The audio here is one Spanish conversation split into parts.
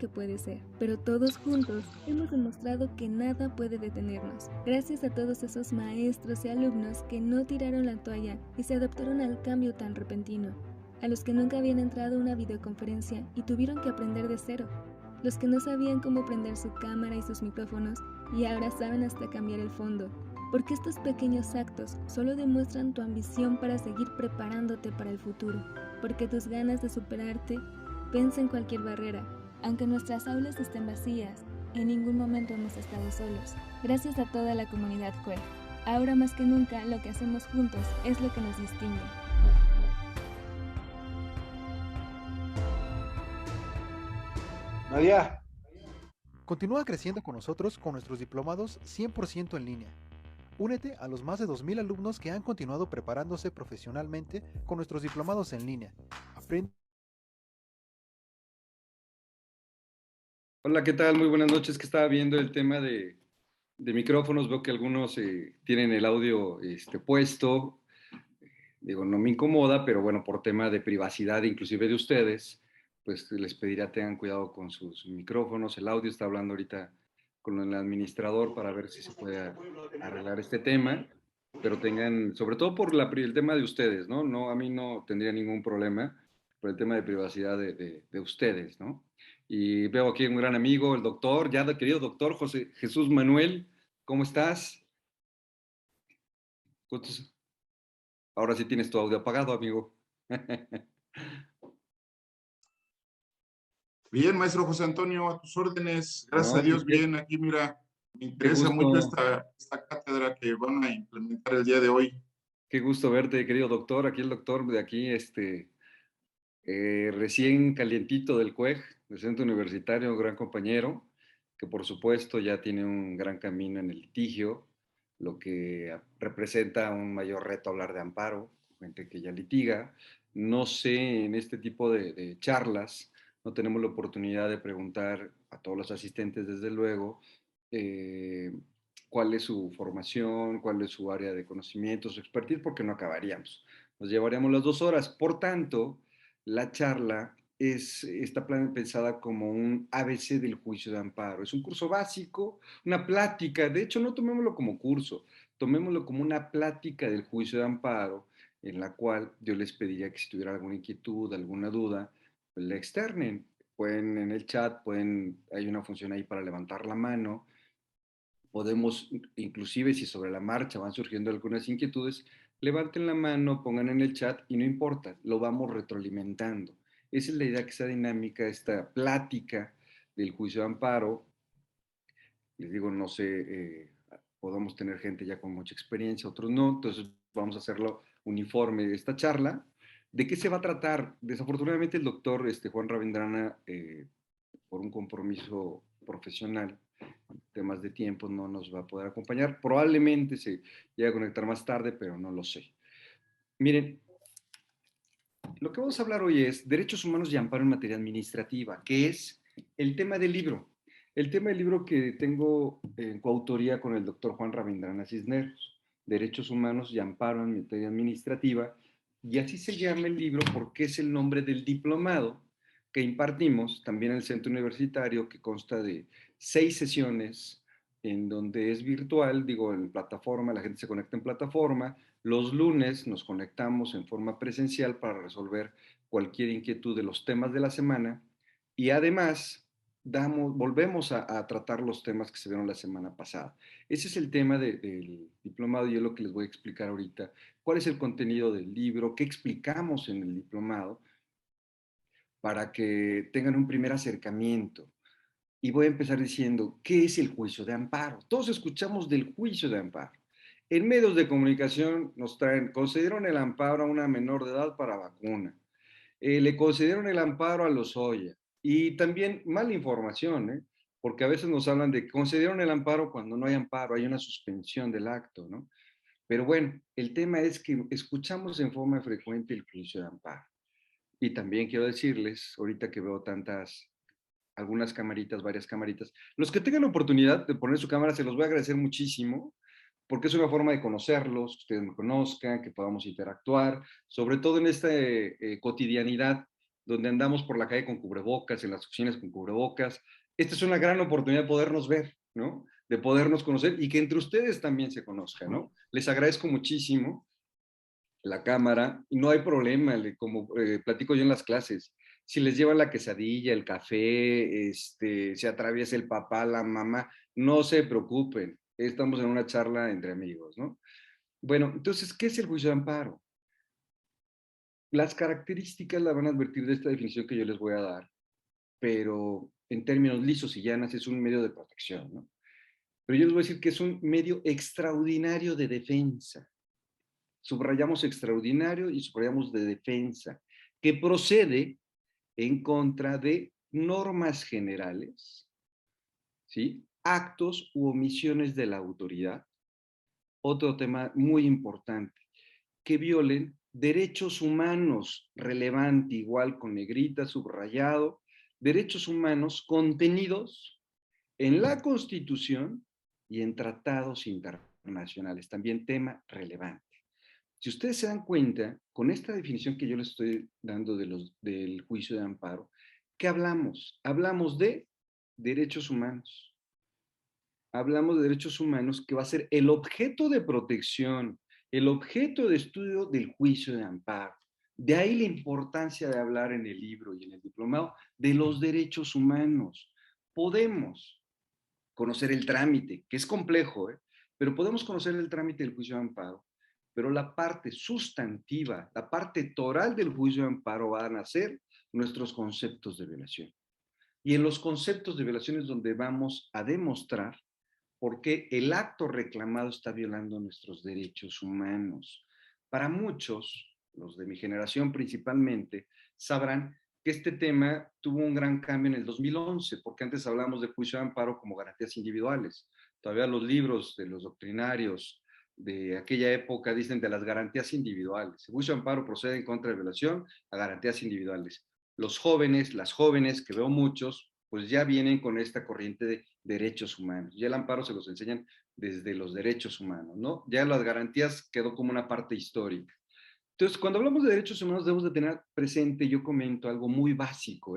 que puede ser, pero todos juntos hemos demostrado que nada puede detenernos. Gracias a todos esos maestros y alumnos que no tiraron la toalla y se adaptaron al cambio tan repentino, a los que nunca habían entrado a una videoconferencia y tuvieron que aprender de cero, los que no sabían cómo prender su cámara y sus micrófonos y ahora saben hasta cambiar el fondo, porque estos pequeños actos solo demuestran tu ambición para seguir preparándote para el futuro, porque tus ganas de superarte vencen cualquier barrera. Aunque nuestras aulas estén vacías, en ningún momento hemos estado solos. Gracias a toda la comunidad CUE. Ahora más que nunca, lo que hacemos juntos es lo que nos distingue. Nadia, Continúa creciendo con nosotros con nuestros diplomados 100% en línea. Únete a los más de 2.000 alumnos que han continuado preparándose profesionalmente con nuestros diplomados en línea. Aprende. hola, ¿qué tal? Muy buenas noches, que estaba viendo el tema de micrófonos, veo que algunos tienen el audio puesto, digo, no me incomoda, pero bueno, por tema de privacidad inclusive de ustedes, pues les pediría tengan cuidado con sus micrófonos, el audio está hablando ahorita con el administrador para ver si se puede arreglar este tema, pero tengan, sobre todo por el tema de ustedes, ¿no? No, a mí no tendría ningún problema por el tema de privacidad de ustedes, ¿no? Y veo aquí un gran amigo, el doctor, ya querido doctor José Jesús Manuel, ¿cómo estás? ¿Cuántos- Ahora sí tienes tu audio apagado, amigo. Bien, maestro José Antonio, a tus órdenes. Gracias a No, pues Dios, bien. Aquí, mira, me qué interesa mucho gusto, esta cátedra que van a implementar el día de hoy. qué gusto verte, querido doctor. Aquí el doctor de aquí, recién calientito del CUEG, del Centro Universitario, un gran compañero, que por supuesto ya tiene un gran camino en el litigio, lo que representa un mayor reto hablar de amparo, gente que ya litiga. No sé, en este tipo de charlas, no tenemos la oportunidad de preguntar a todos los asistentes, desde luego, eh, cuál es su formación, cuál es su área de conocimiento, su expertise, porque no acabaríamos. Nos llevaríamos las 2 horas. Por tanto, la charla está pensada como un ABC del juicio de amparo. Es un curso básico, una plática. De hecho, no tomémoslo como curso, tomémoslo como una plática del juicio de amparo, en la cual yo les pediría que si tuviera alguna inquietud, alguna duda, pues la externen. Pueden en el chat, hay una función ahí para levantar la mano. Podemos, inclusive si sobre la marcha van surgiendo algunas inquietudes, levanten la mano, pongan en el chat y no importa, lo vamos retroalimentando. Esa es la idea, que sea dinámica esta plática del juicio de amparo. Les digo, no sé, podamos tener gente ya con mucha experiencia, otros no, entonces vamos a hacerlo uniforme esta charla. ¿De qué se va a tratar? Desafortunadamente el doctor Juan Ravindrana, por un compromiso profesional, temas de tiempo, no nos va a poder acompañar. Probablemente se llegue a conectar más tarde, pero no lo sé. Miren, lo que vamos a hablar hoy es derechos humanos y amparo en materia administrativa, que es el tema del libro. El tema del libro que tengo en coautoría con el doctor Juan Ravindrana Cisneros, Derechos Humanos y Amparo en Materia Administrativa, y así se llama el libro porque es el nombre del diplomado que impartimos también en el centro universitario, que consta de 6 sesiones en donde es virtual, digo, en plataforma, la gente se conecta en plataforma. Los lunes nos conectamos en forma presencial para resolver cualquier inquietud de los temas de la semana, y además volvemos a tratar los temas que se vieron la semana pasada. Ese es el tema del diplomado, y es lo que les voy a explicar ahorita. ¿Cuál es el contenido del libro? ¿Qué explicamos en el diplomado? Para que tengan un primer acercamiento. Y voy a empezar diciendo, ¿qué es el juicio de amparo? Todos escuchamos del juicio de amparo. En medios de comunicación nos traen, concedieron el amparo a una menor de edad para vacuna. Le concedieron el amparo a Lozoya. Y también mala información, ¿eh? Porque a veces nos hablan de que concedieron el amparo cuando no hay amparo, hay una suspensión del acto, ¿no? Pero bueno, el tema es que escuchamos en forma frecuente el juicio de amparo. Y también quiero decirles, ahorita que veo algunas camaritas, varias camaritas, los que tengan la oportunidad de poner su cámara, se los voy a agradecer muchísimo, porque es una forma de conocerlos, que ustedes me conozcan, que podamos interactuar, sobre todo en esta cotidianidad donde andamos por la calle con cubrebocas, en las oficinas con cubrebocas. Esta es una gran oportunidad de podernos ver, ¿no? De podernos conocer y que entre ustedes también se conozcan, ¿no? Les agradezco muchísimo la cámara y no hay problema, como platico yo en las clases. Si les llevan la quesadilla, el café, se atraviesa el papá, la mamá, no se preocupen. Estamos en una charla entre amigos, ¿no? Bueno, entonces, ¿qué es el juicio de amparo? Las características las van a advertir de esta definición que yo les voy a dar, pero en términos lisos y llanas es un medio de protección, ¿no? Pero yo les voy a decir que es un medio extraordinario de defensa. Subrayamos extraordinario y subrayamos de defensa, que procede en contra de normas generales, ¿sí? Actos u omisiones de la autoridad. Otro tema muy importante, que violen derechos humanos, relevante, igual con negrita, subrayado, derechos humanos contenidos en la Constitución y en tratados internacionales, también tema relevante. Si ustedes se dan cuenta, con esta definición que yo les estoy dando del juicio de amparo, ¿qué hablamos? Hablamos de derechos humanos. Hablamos de derechos humanos que va a ser el objeto de protección, el objeto de estudio del juicio de amparo. De ahí la importancia de hablar en el libro y en el diplomado de los derechos humanos. Podemos conocer el trámite, que es complejo, pero podemos conocer el trámite del juicio de amparo, pero la parte sustantiva, la parte toral del juicio de amparo van a ser nuestros conceptos de violación. Y en los conceptos de violación es donde vamos a demostrar por qué el acto reclamado está violando nuestros derechos humanos. Para muchos, los de mi generación principalmente, sabrán que este tema tuvo un gran cambio en el 2011, porque antes hablamos de juicio de amparo como garantías individuales. Todavía los libros de los doctrinarios de aquella época dicen de las garantías individuales. El juicio de amparo procede en contra de violación a garantías individuales. Los jóvenes, las jóvenes, que veo muchos, pues ya vienen con esta corriente de derechos humanos. Ya el amparo se los enseñan desde los derechos humanos, ¿no? Ya las garantías quedó como una parte histórica. Entonces, cuando hablamos de derechos humanos, debemos de tener presente, yo comento algo muy básico,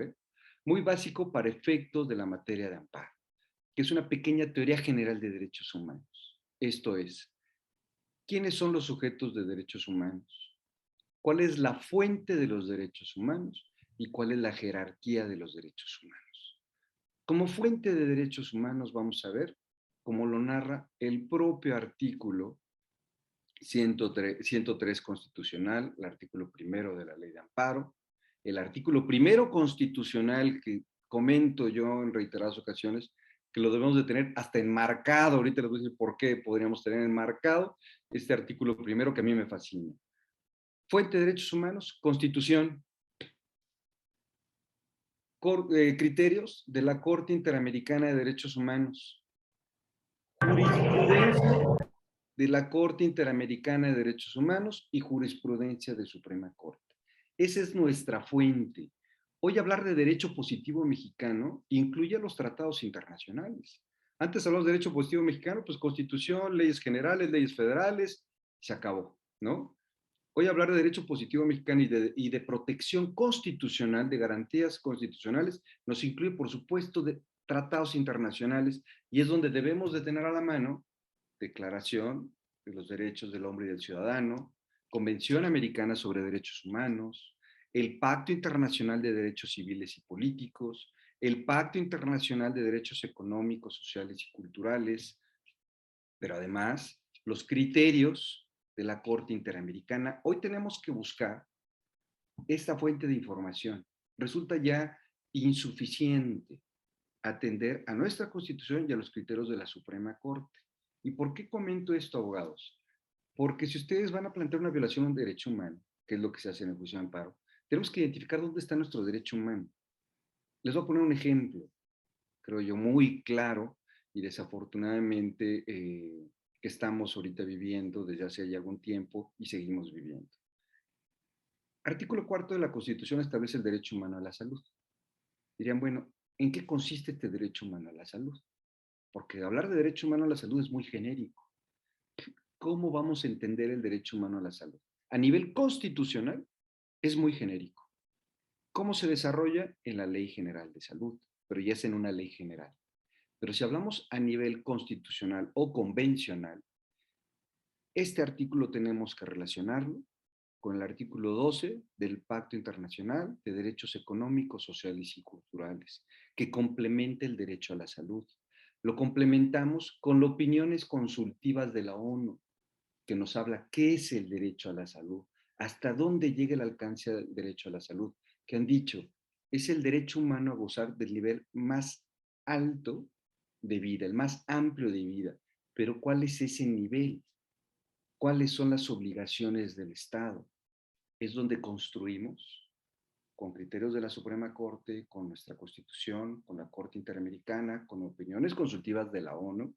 muy básico para efectos de la materia de amparo, que es una pequeña teoría general de derechos humanos. Esto es, ¿quiénes son los sujetos de derechos humanos? ¿Cuál es la fuente de los derechos humanos? ¿Y cuál es la jerarquía de los derechos humanos? Como fuente de derechos humanos vamos a ver, como lo narra el propio artículo 103 constitucional, el artículo primero de la ley de amparo, el artículo primero constitucional que comento yo en reiteradas ocasiones, que lo debemos de tener hasta enmarcado, ahorita les voy a decir por qué podríamos tener enmarcado este artículo primero que a mí me fascina. Fuente de derechos humanos, constitución, criterios de la Corte Interamericana de Derechos Humanos, jurisprudencia de la Corte Interamericana de Derechos Humanos y jurisprudencia de Suprema Corte. Esa es nuestra fuente. Hoy hablar de derecho positivo mexicano incluye los tratados internacionales. Antes hablamos de derecho positivo mexicano, pues constitución, leyes generales, leyes federales, se acabó, ¿no? Hoy hablar de derecho positivo mexicano y de protección constitucional, de garantías constitucionales, nos incluye, por supuesto, de tratados internacionales y es donde debemos de tener a la mano Declaración de los Derechos del Hombre y del Ciudadano, Convención Americana sobre Derechos Humanos, el Pacto Internacional de Derechos Civiles y Políticos, el Pacto Internacional de Derechos Económicos, Sociales y Culturales, pero además los criterios de la Corte Interamericana. Hoy tenemos que buscar esta fuente de información. Resulta ya insuficiente atender a nuestra Constitución y a los criterios de la Suprema Corte. ¿Y por qué comento esto, abogados? Porque si ustedes van a plantear una violación a un derecho humano, que es lo que se hace en el juicio de amparo, tenemos que identificar dónde está nuestro derecho humano. Les voy a poner un ejemplo, creo yo, muy claro y desafortunadamente que estamos ahorita viviendo desde hace ya algún tiempo y seguimos viviendo. Artículo 4 de la Constitución establece el derecho humano a la salud. Dirían, bueno, ¿en qué consiste este derecho humano a la salud? Porque hablar de derecho humano a la salud es muy genérico. ¿Cómo vamos a entender el derecho humano a la salud? A nivel constitucional es muy genérico. ¿Cómo se desarrolla? En la Ley General de Salud, pero ya es en una ley general. Pero si hablamos a nivel constitucional o convencional, este artículo tenemos que relacionarlo con el artículo 12 del Pacto Internacional de Derechos Económicos, Sociales y Culturales, que complementa el derecho a la salud. Lo complementamos con las opiniones consultivas de la ONU, que nos habla qué es el derecho a la salud, hasta dónde llega el alcance del derecho a la salud, que han dicho, es el derecho humano a gozar del nivel más alto de vida, el más amplio de vida. Pero ¿cuál es ese nivel? ¿Cuáles son las obligaciones del Estado? Es donde construimos, con criterios de la Suprema Corte, con nuestra Constitución, con la Corte Interamericana, con opiniones consultivas de la ONU,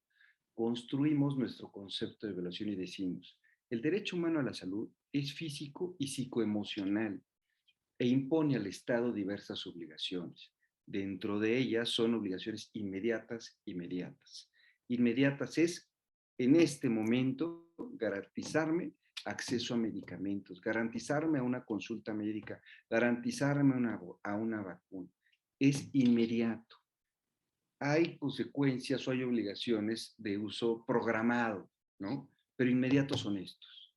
construimos nuestro concepto de evaluación y decimos, el derecho humano a la salud es físico y psicoemocional e impone al Estado diversas obligaciones. Dentro de ellas son obligaciones inmediatas. Inmediatas es, en este momento, garantizarme acceso a medicamentos, garantizarme a una consulta médica, garantizarme a una vacuna. Es inmediato. Hay consecuencias o hay obligaciones de uso programado, ¿no? Pero inmediatos son estos.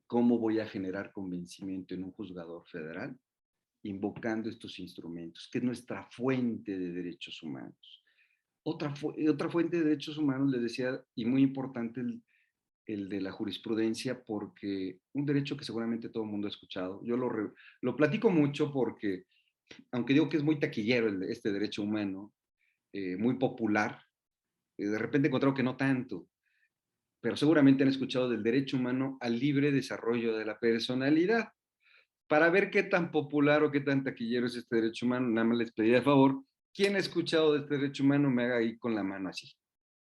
¿Cómo voy a generar convencimiento en un juzgador federal? Invocando estos instrumentos, que es nuestra fuente de derechos humanos. Otra fuente de derechos humanos, les decía, y muy importante, el de la jurisprudencia, porque un derecho que seguramente todo el mundo ha escuchado, yo lo platico mucho porque, aunque digo que es muy taquillero este derecho humano, muy popular, de repente he encontrado que no tanto, pero seguramente han escuchado del derecho humano al libre desarrollo de la personalidad. Para ver qué tan popular o qué tan taquillero es este derecho humano, nada más les pediría de favor, ¿quién ha escuchado de este derecho humano? Me haga ahí con la mano así,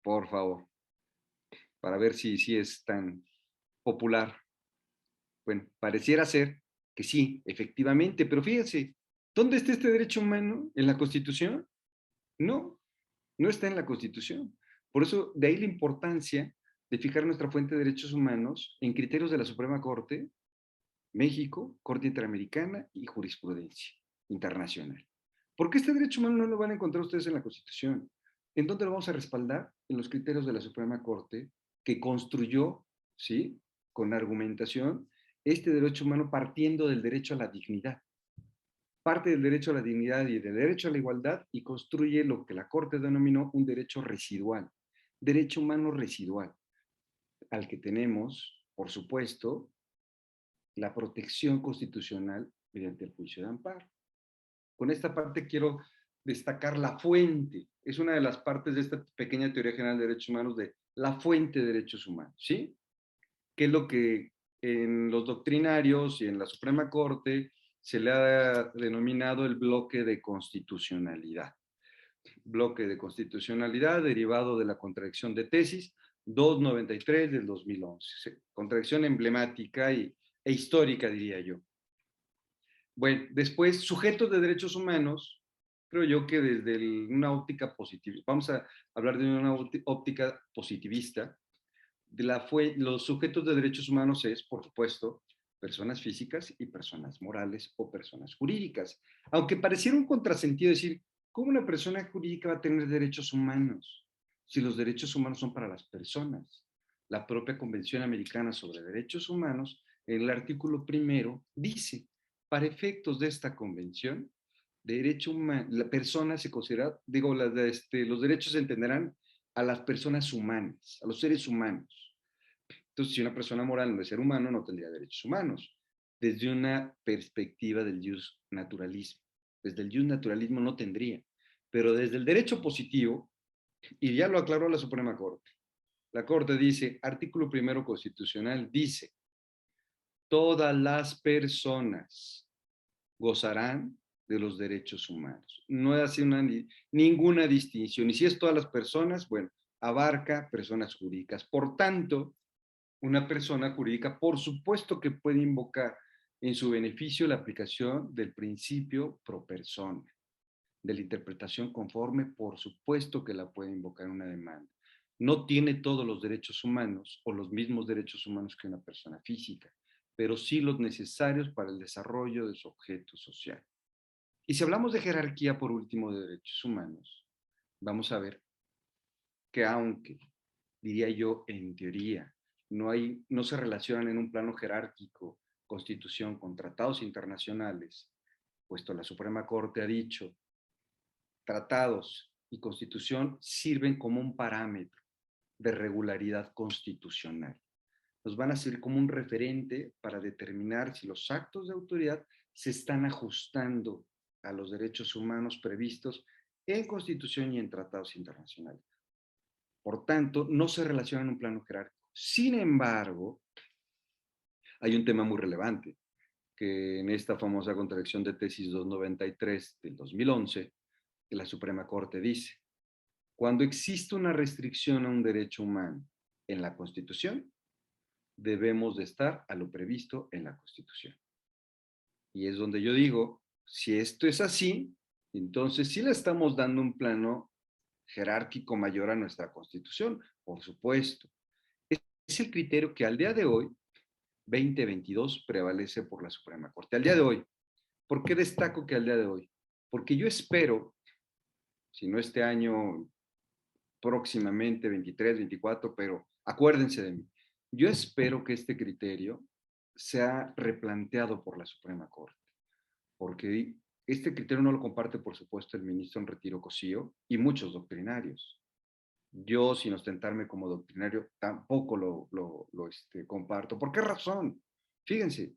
por favor, para ver si es tan popular. Bueno, pareciera ser que sí, efectivamente, pero fíjense, ¿dónde está este derecho humano? ¿En la Constitución? No, no está en la Constitución. Por eso, de ahí la importancia de fijar nuestra fuente de derechos humanos en criterios de la Suprema Corte, México, Corte Interamericana y jurisprudencia internacional. ¿Por qué este derecho humano no lo van a encontrar ustedes en la Constitución? ¿En dónde lo vamos a respaldar? En los criterios de la Suprema Corte, que construyó, ¿sí?, con argumentación, este derecho humano partiendo del derecho a la dignidad. Parte del derecho a la dignidad y del derecho a la igualdad y construye lo que la Corte denominó un derecho residual, derecho humano residual, al que tenemos, por supuesto, la protección constitucional mediante el juicio de amparo. Con esta parte quiero destacar la fuente. Es una de las partes de esta pequeña teoría general de derechos humanos de la fuente de derechos humanos, ¿sí? Que es lo que en los doctrinarios y en la Suprema Corte se le ha denominado el bloque de constitucionalidad. Bloque de constitucionalidad derivado de la contradicción de tesis 293 del 2011. Contradicción emblemática e histórica, diría yo. Bueno, después, sujetos de derechos humanos, creo yo que desde una óptica positiva, vamos a hablar de una óptica positivista, los sujetos de derechos humanos es, por supuesto, personas físicas y personas morales o personas jurídicas. Aunque pareciera un contrasentido decir, ¿cómo una persona jurídica va a tener derechos humanos si los derechos humanos son para las personas? La propia Convención Americana sobre Derechos Humanos, en el artículo primero, dice, para efectos de esta convención, derecho humano, la persona se considera, digo, los derechos se entenderán a las personas humanas, a los seres humanos. Entonces, si una persona moral no es ser humano, no tendría derechos humanos, desde una perspectiva del jus naturalismo. Desde el jus naturalismo no tendría, pero desde el derecho positivo, y ya lo aclaró la Suprema Corte, la Corte dice, artículo primero constitucional, dice, todas las personas gozarán de los derechos humanos. No hace ninguna distinción. Y si es todas las personas, bueno, abarca personas jurídicas. Por tanto, una persona jurídica, por supuesto que puede invocar en su beneficio la aplicación del principio pro persona, de la interpretación conforme, por supuesto que la puede invocar en una demanda. No tiene todos los derechos humanos o los mismos derechos humanos que una persona física, pero sí los necesarios para el desarrollo de su objeto social. Y si hablamos de jerarquía, por último, de derechos humanos, vamos a ver que aunque, diría yo, en teoría, no se relacionan en un plano jerárquico Constitución con tratados internacionales, puesto la Suprema Corte ha dicho, tratados y Constitución sirven como un parámetro de regularidad constitucional. Nos van a servir como un referente para determinar si los actos de autoridad se están ajustando a los derechos humanos previstos en Constitución y en tratados internacionales. Por tanto, no se relacionan en un plano jerárquico. Sin embargo, hay un tema muy relevante, que en esta famosa contradicción de tesis 293 del 2011, que la Suprema Corte dice, cuando existe una restricción a un derecho humano en la Constitución, debemos de estar a lo previsto en la Constitución. Y es donde yo digo, si esto es así, entonces sí le estamos dando un plano jerárquico mayor a nuestra Constitución, por supuesto. Es el criterio que al día de hoy, 2022, prevalece por la Suprema Corte. Al día de hoy. ¿Por qué destaco que al día de hoy? Porque yo espero, si no este año, próximamente, 23, 24, pero acuérdense de mí, yo espero que este criterio sea replanteado por la Suprema Corte, porque este criterio no lo comparte, por supuesto, el ministro en retiro Cosío y muchos doctrinarios. Yo, sin ostentarme como doctrinario, tampoco lo comparto. ¿Por qué razón? Fíjense,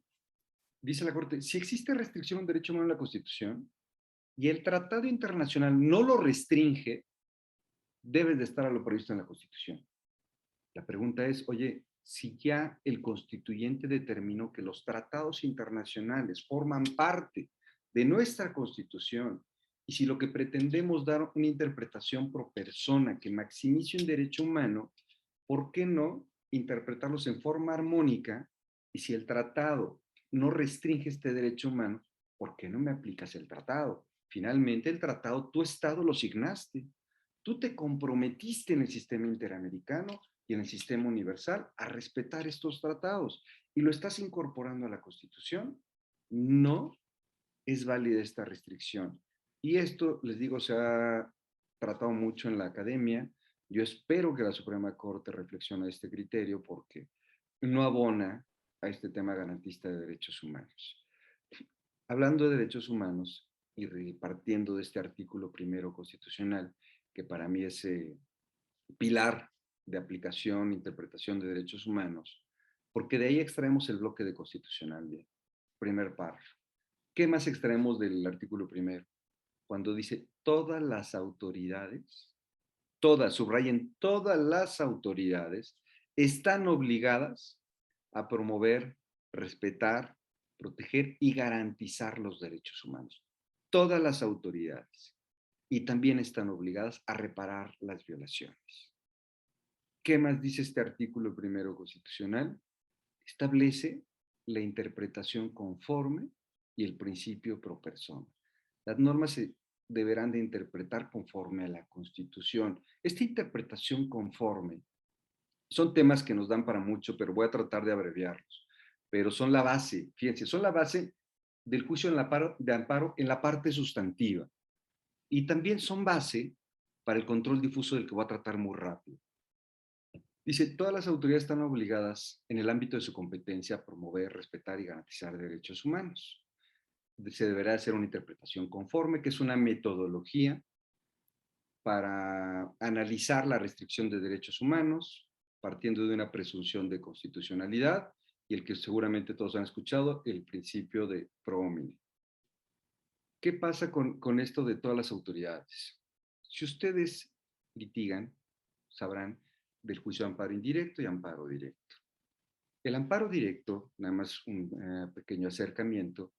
dice la Corte, si existe restricción a un derecho humano en la Constitución y el tratado internacional no lo restringe, debe de estar a lo previsto en la Constitución. La pregunta es, oye, si ya el constituyente determinó que los tratados internacionales forman parte de nuestra Constitución y si lo que pretendemos dar una interpretación pro persona que maximice un derecho humano, ¿por qué no interpretarlos en forma armónica? Y si el tratado no restringe este derecho humano, ¿por qué no me aplicas el tratado? Finalmente, el tratado, tu Estado lo signaste. Tú te comprometiste en el sistema interamericano y en el sistema universal a respetar estos tratados y lo estás incorporando a la Constitución. No es válida esta restricción. Y esto, les digo, se ha tratado mucho en la academia. Yo espero que la Suprema Corte reflexione este criterio porque no abona a este tema garantista de derechos humanos. Hablando de derechos humanos y partiendo de este artículo primero constitucional, que para mí es pilar de aplicación, interpretación de derechos humanos, porque de ahí extraemos el bloque de constitucional, bien, primer párrafo. ¿Qué más extraemos del artículo primero? Cuando dice todas las autoridades, todas, subrayen, todas las autoridades están obligadas a promover, respetar, proteger y garantizar los derechos humanos. Todas las autoridades. Y también están obligadas a reparar las violaciones. ¿Qué más dice este artículo primero constitucional? Establece la interpretación conforme y el principio pro persona. Las normas se deberán de interpretar conforme a la Constitución. Esta interpretación conforme son temas que nos dan para mucho, pero voy a tratar de abreviarlos. Pero son la base, fíjense, son la base del juicio de amparo en la parte sustantiva. Y también son base para el control difuso del que voy a tratar muy rápido. Dice, todas las autoridades están obligadas en el ámbito de su competencia a promover, respetar y garantizar derechos humanos. Se deberá hacer una interpretación conforme, que es una metodología para analizar la restricción de derechos humanos, partiendo de una presunción de constitucionalidad y el que seguramente todos han escuchado, el principio de pro homine. ¿Qué pasa con esto de todas las autoridades? Si ustedes litigan, sabrán del juicio de amparo indirecto y amparo directo. El amparo directo, nada más un pequeño acercamiento,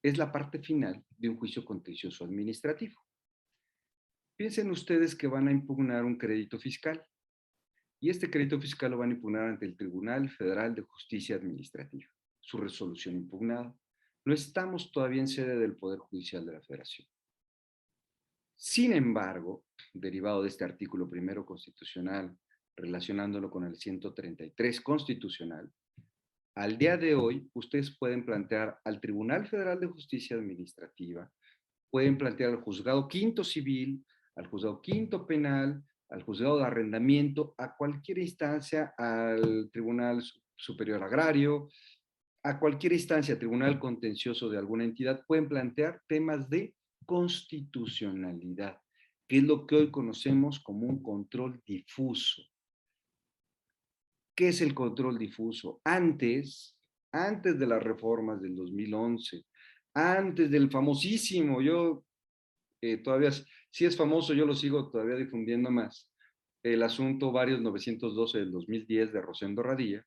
es la parte final de un juicio contencioso administrativo. Piensen ustedes que van a impugnar un crédito fiscal y este crédito fiscal lo van a impugnar ante el Tribunal Federal de Justicia Administrativa, su resolución impugnada. No estamos todavía en sede del Poder Judicial de la Federación. Sin embargo, derivado de este artículo primero constitucional, relacionándolo con el 133 constitucional, al día de hoy ustedes pueden plantear al Tribunal Federal de Justicia Administrativa pueden plantear al juzgado quinto civil, al juzgado quinto penal, al juzgado de arrendamiento, a cualquier instancia, al Tribunal Superior Agrario, a cualquier instancia, tribunal contencioso de alguna entidad, pueden plantear temas de constitucionalidad, que es lo que hoy conocemos como un control difuso. ¿Qué es el control difuso? Antes de las reformas del 2011, antes del famosísimo, yo todavía, si es famoso, yo lo sigo todavía difundiendo más, el asunto varios 912 del 2010 de Rosendo Radilla,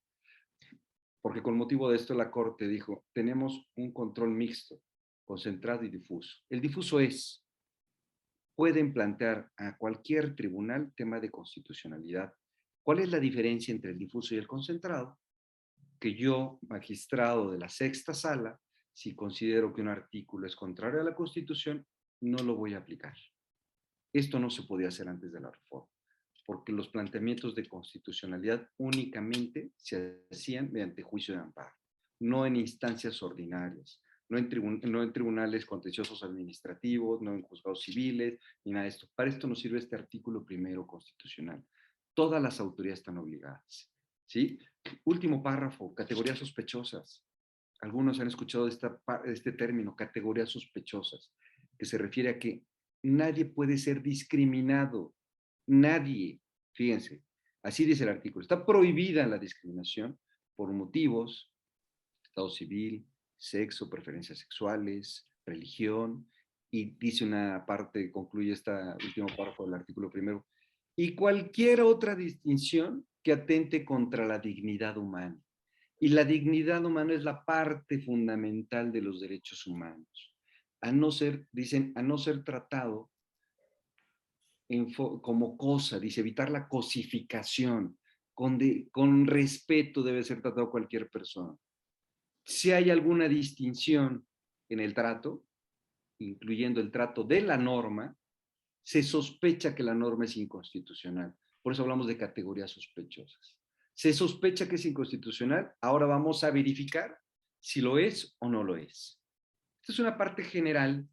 porque con motivo de esto la Corte dijo, tenemos un control mixto, concentrado y difuso. El difuso es, pueden plantear a cualquier tribunal tema de constitucionalidad. ¿Cuál es la diferencia entre el difuso y el concentrado? Que yo, magistrado de la sexta sala, si considero que un artículo es contrario a la Constitución, no lo voy a aplicar. Esto no se podía hacer antes de la reforma, porque los planteamientos de constitucionalidad únicamente se hacían mediante juicio de amparo, no en instancias ordinarias, no en tribunales contenciosos administrativos, no en juzgados civiles, ni nada de esto. Para esto nos sirve este artículo primero constitucional. Todas las autoridades están obligadas, ¿sí? Último párrafo, categorías sospechosas. Algunos han escuchado este término, categorías sospechosas, que se refiere a que nadie puede ser discriminado. Nadie, fíjense, así dice el artículo. Está prohibida la discriminación por motivos, estado civil, sexo, preferencias sexuales, religión, y dice una parte, concluye este último párrafo del artículo primero, y cualquier otra distinción que atente contra la dignidad humana. Y la dignidad humana es la parte fundamental de los derechos humanos. A no ser, dicen, a no ser tratado como cosa, dice, evitar la cosificación, con respeto debe ser tratado cualquier persona. Si hay alguna distinción en el trato, incluyendo el trato de la norma, se sospecha que la norma es inconstitucional. Por eso hablamos de categorías sospechosas. Se sospecha que es inconstitucional, ahora vamos a verificar si lo es o no lo es. Esta es una parte general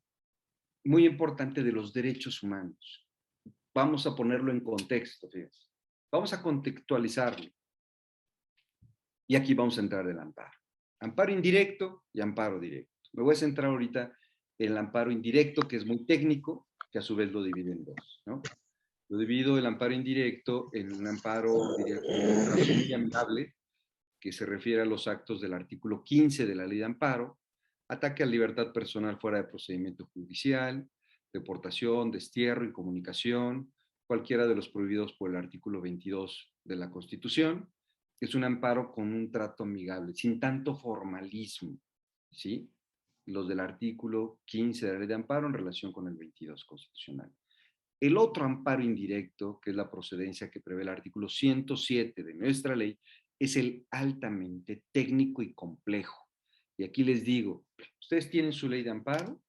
muy importante de los derechos humanos. Vamos a ponerlo en contexto, fíjense. Vamos a contextualizarlo. Y aquí vamos a entrar del amparo. Amparo indirecto y amparo directo. Me voy a centrar ahorita en el amparo indirecto, que es muy técnico, que a su vez lo divide en dos, ¿no? Lo divido el amparo indirecto en un amparo, diría, muy amigable, que se refiere a los actos del artículo 15 de la Ley de Amparo, ataque a la libertad personal fuera de procedimiento judicial, deportación, destierro, incomunicación, cualquiera de los prohibidos por el artículo 22 de la Constitución. Es un amparo con un trato amigable, sin tanto formalismo, ¿sí? Los del artículo 15 de la Ley de Amparo en relación con el 22 constitucional. El otro amparo indirecto, que es la procedencia que prevé el artículo 107 de nuestra ley, es el altamente técnico y complejo. Y aquí les digo, ustedes tienen su ley de amparo,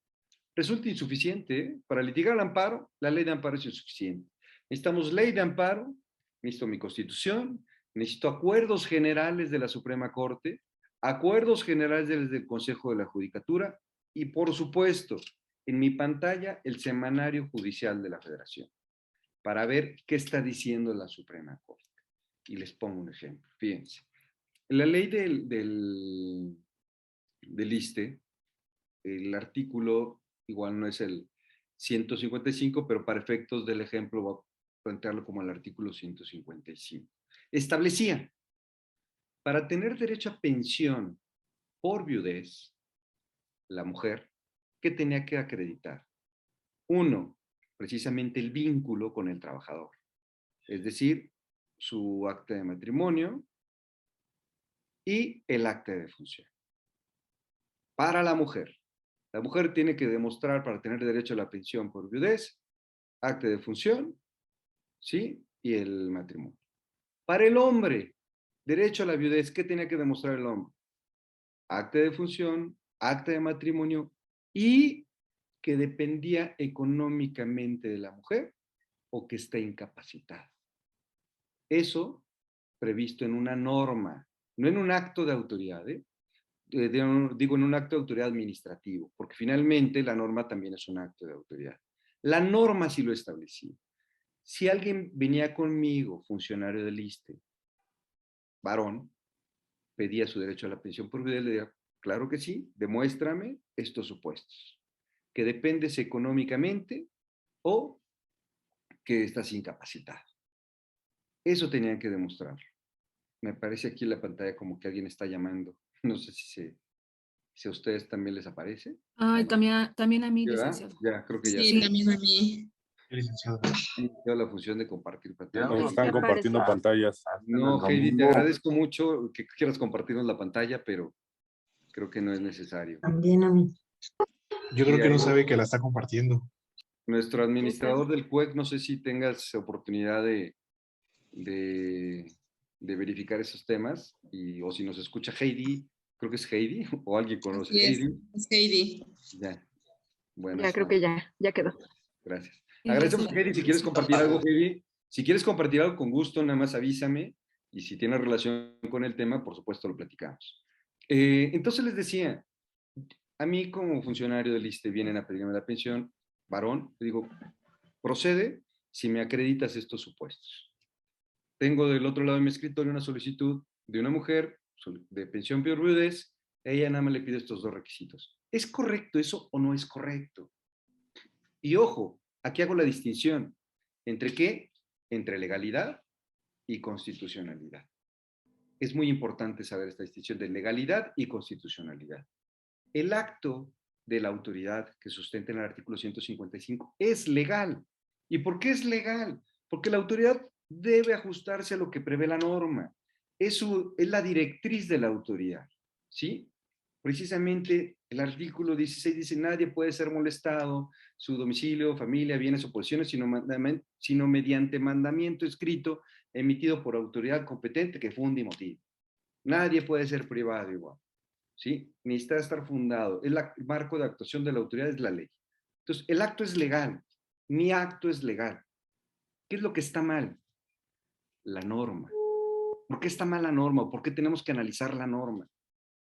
resulta insuficiente, ¿eh? Para litigar el amparo, la ley de amparo es insuficiente. Necesitamos ley de amparo, necesito mi constitución, necesito acuerdos generales de la Suprema Corte, acuerdos generales del Consejo de la Judicatura y, por supuesto, en mi pantalla el semanario judicial de la Federación para ver qué está diciendo la Suprema Corte. Y les pongo un ejemplo. Fíjense. La ley del ISSSTE, el artículo igual no es el 155, pero para efectos del ejemplo voy a plantearlo como el artículo 155. Establecía, para tener derecho a pensión por viudez, la mujer, ¿qué tenía que acreditar? Uno, precisamente el vínculo con el trabajador, es decir, su acta de matrimonio y el acta de defunción. Para la mujer tiene que demostrar para tener derecho a la pensión por viudez, acta de defunción, ¿sí? Y el matrimonio. Para el hombre, derecho a la viudez, ¿qué tenía que demostrar el hombre? Acta de defunción, acta de matrimonio y que dependía económicamente de la mujer o que está incapacitada. Eso previsto en una norma, no en un acto de autoridad, digo en un acto de autoridad administrativo, porque finalmente la norma también es un acto de autoridad. La norma sí lo establecía. Si alguien venía conmigo, funcionario del ISSSTE, varón, pedía su derecho a la pensión por viudez, le decía, claro que sí, demuéstrame estos supuestos, que dependes económicamente o que estás incapacitado. Eso tenían que demostrarlo. Me parece aquí en la pantalla como que alguien está llamando. No sé si a ustedes también les aparece. Ay, No. también a mí, ¿Verdad? licenciado. Ya, creo que ya Sí, también a mí. Licenciado. tengo la función de compartir Ya pantalla. nos están compartiendo pantallas. No, Heidi, te agradezco mucho que quieras compartirnos la pantalla, pero creo que no es necesario. También a mí. Yo creo que no sabe que la está compartiendo. Nuestro administrador del CUEC, no sé si tengas oportunidad de verificar esos temas, o si nos escucha Heidi, creo que es Heidi, o alguien conoce Así es, Heidi. es Heidi. Ya, bueno. Ya creo que ya quedó. Gracias. Sí, Agradecemos, sí. Heidi, si quieres compartir algo, Heidi. Si quieres compartir algo con gusto, nada más avísame, y si tiene relación con el tema, por supuesto lo platicamos. Entonces les decía, a mí como funcionario del ISSSTE vienen a pedirme la pensión, varón, le digo, procede si me acreditas estos supuestos. Tengo del otro lado de mi escritorio una solicitud de una mujer de pensión por viudez, ella nada más le pide estos dos requisitos. ¿Es correcto eso o no es correcto? Y ojo, aquí hago la distinción. ¿Entre qué? Entre legalidad y constitucionalidad. Es muy importante saber esta distinción de legalidad y constitucionalidad. El acto de la autoridad que sustenta en el artículo 155 es legal. ¿Y por qué es legal? Porque la autoridad debe ajustarse a lo que prevé la norma. Es la directriz de la autoridad, ¿sí? Precisamente el artículo 16 dice, nadie puede ser molestado, su domicilio, familia, bienes o posesiones, sino mediante mandamiento escrito emitido por autoridad competente que funde y motive. Nadie puede ser privado igual, ¿sí? Necesita estar fundado. El marco de actuación de la autoridad es la ley. Entonces, el acto es legal. Mi acto es legal. ¿Qué es lo que está mal? La norma. ¿Por qué está mal la norma? ¿Por qué tenemos que analizar la norma?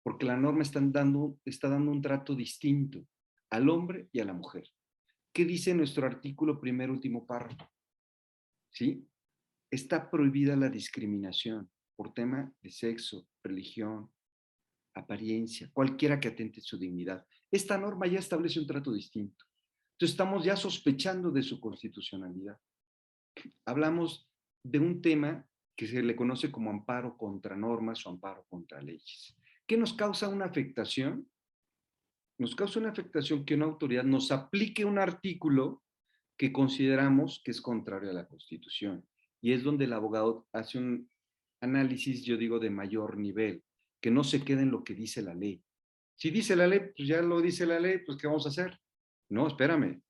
Porque la norma está dando un trato distinto al hombre y a la mujer. ¿Qué dice nuestro artículo primer último párrafo? ¿Sí? Está prohibida la discriminación por tema de sexo, religión, apariencia, cualquiera que atente su dignidad. Esta norma ya establece un trato distinto. Entonces estamos ya sospechando de su constitucionalidad. Hablamos de un tema que se le conoce como amparo contra normas o amparo contra leyes. ¿Qué nos causa una afectación? Nos causa una afectación que una autoridad nos aplique un artículo que consideramos que es contrario a la Constitución. Y es donde el abogado hace un análisis, yo digo, de mayor nivel, que no se quede en lo que dice la ley. Si dice la ley, pues ya lo dice la ley, pues ¿qué vamos a hacer? No, espérame.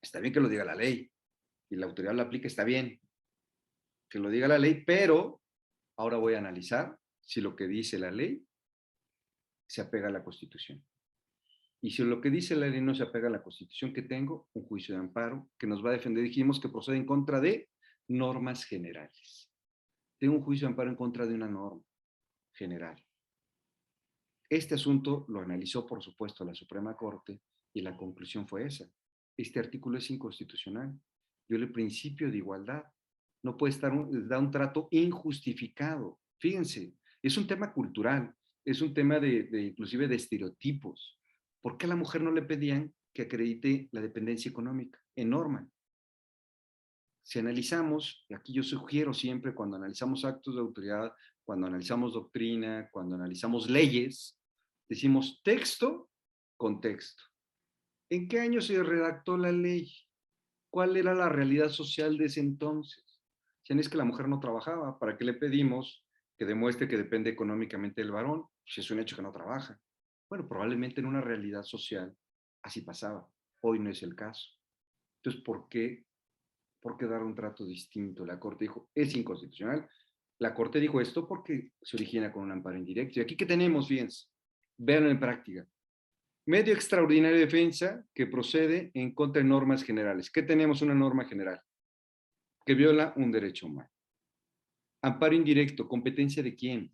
Está bien que lo diga la ley y la autoridad lo aplique, está bien que lo diga la ley, pero ahora voy a analizar si lo que dice la ley se apega a la Constitución. Y si lo que dice la ley no se apega a la Constitución, que tengo un juicio de amparo que nos va a defender. Dijimos que procede en contra de normas generales. Tengo un juicio de amparo en contra de una norma general. Este asunto lo analizó, por supuesto, la Suprema Corte y la conclusión fue esa. Este artículo es inconstitucional. Viola el principio de igualdad. No puede dar un trato injustificado. Fíjense, es un tema cultural, es un tema inclusive de estereotipos. ¿Por qué a la mujer no le pedían que acredite la dependencia económica en norma? Si analizamos, y aquí yo sugiero siempre cuando analizamos actos de autoridad, cuando analizamos doctrina, cuando analizamos leyes, decimos texto, contexto. ¿En qué año se redactó la ley? ¿Cuál era la realidad social de ese entonces? Si es que la mujer no trabajaba, ¿para qué le pedimos que demuestre que depende económicamente del varón? Si es un hecho que no trabaja. Bueno, probablemente en una realidad social así pasaba. Hoy no es el caso. Entonces, ¿por qué dar un trato distinto? La Corte dijo, es inconstitucional. La Corte dijo esto porque se origina con un amparo indirecto. Y aquí, ¿qué tenemos? Fíjense, véanlo en práctica. Medio extraordinario de defensa que procede en contra de normas generales. ¿Qué tenemos? Una norma general que viola un derecho humano. Amparo indirecto, ¿competencia de quién?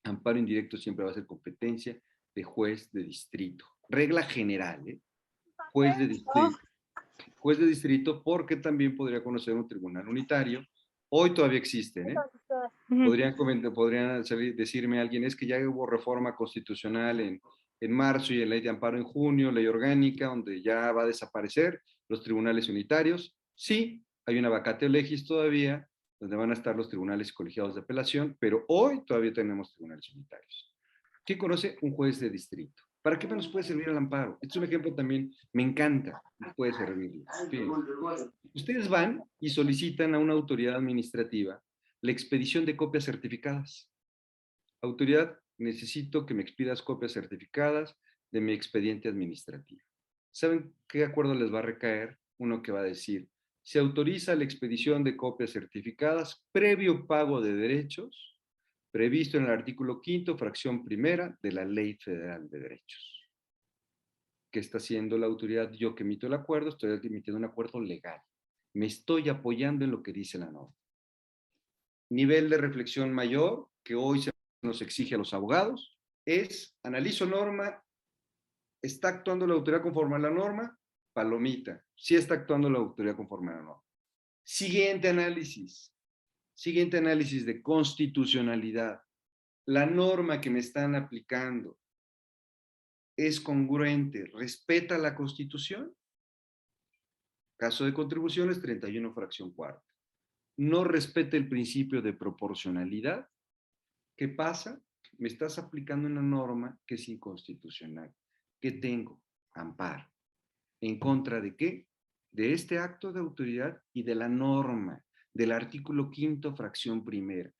Amparo indirecto siempre va a ser competencia de juez de distrito. Regla general, ¿eh? Juez de distrito. Juez de distrito porque también podría conocer un tribunal unitario. Hoy todavía existen, ¿eh? Podrían decirme alguien, es que ya hubo reforma constitucional en marzo y en ley de amparo en junio, ley orgánica, donde ya va a desaparecer los tribunales unitarios. Sí, hay una vacatio legis todavía, donde van a estar los tribunales colegiados de apelación, pero hoy todavía tenemos tribunales unitarios. ¿Quién conoce? Un juez de distrito. ¿Para qué nos puede servir el amparo? Este es un ejemplo también, me encanta, me puede servir. Ustedes van y solicitan a una autoridad administrativa la expedición de copias certificadas. Autoridad, necesito que me expidas copias certificadas de mi expediente administrativo. ¿Saben qué acuerdo les va a recaer? Uno que va a decir, se autoriza la expedición de copias certificadas previo pago de derechos previsto en el artículo 5º, fracción primera de la Ley Federal de Derechos. ¿Qué está haciendo la autoridad? Yo que emito el acuerdo, estoy emitiendo un acuerdo legal. Me estoy apoyando en lo que dice la norma. Nivel de reflexión mayor que hoy se nos exige a los abogados es, analizo norma, ¿está actuando la autoridad conforme a la norma? Palomita, sí está actuando la autoridad conforme a la norma. Siguiente análisis de constitucionalidad. La norma que me están aplicando es congruente, respeta la Constitución. Caso de contribuciones, 31 fracción cuarta. No respeta el principio de proporcionalidad. ¿Qué pasa? Me estás aplicando una norma que es inconstitucional. ¿Qué tengo? Amparo. ¿En contra de qué? De este acto de autoridad y de la norma, del artículo 5º, fracción primera.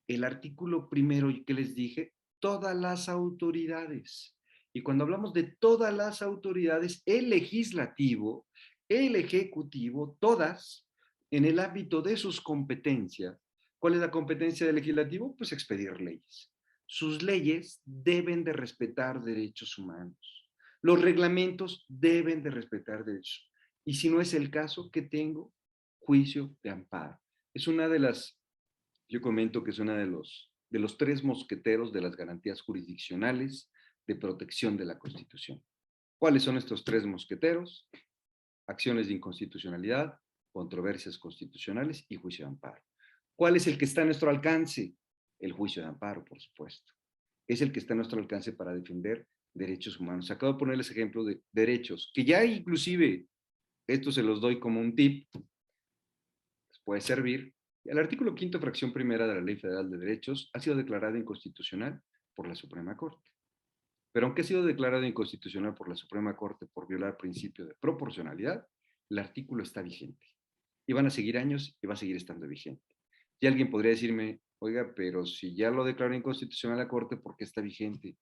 El artículo primero, ¿qué les dije? Todas las autoridades. Y cuando hablamos de todas las autoridades, el legislativo, el ejecutivo, todas, en el ámbito de sus competencias. ¿Cuál es la competencia del legislativo? Pues expedir leyes. Sus leyes deben de respetar derechos humanos. Los reglamentos deben de respetar derechos. Y si no es el caso, ¿qué tengo? Juicio de amparo. Es una de las, yo comento que es una de los tres mosqueteros de las garantías jurisdiccionales de protección de la Constitución. ¿Cuáles son estos tres mosqueteros? Acciones de inconstitucionalidad, controversias constitucionales y juicio de amparo. ¿Cuál es el que está a nuestro alcance? El juicio de amparo, por supuesto. Es el que está a nuestro alcance para defender derechos humanos. Acabo de ponerles ejemplo de derechos, que ya inclusive, esto se los doy como un tip, les puede servir. El artículo 5º, fracción primera de la Ley Federal de Derechos ha sido declarada inconstitucional por la Suprema Corte. Pero aunque ha sido declarado inconstitucional por la Suprema Corte por violar principio de proporcionalidad, el artículo está vigente. Y van a seguir años y va a seguir estando vigente. Y alguien podría decirme, oiga, pero si ya lo declaró inconstitucional la Corte, ¿por qué está vigente?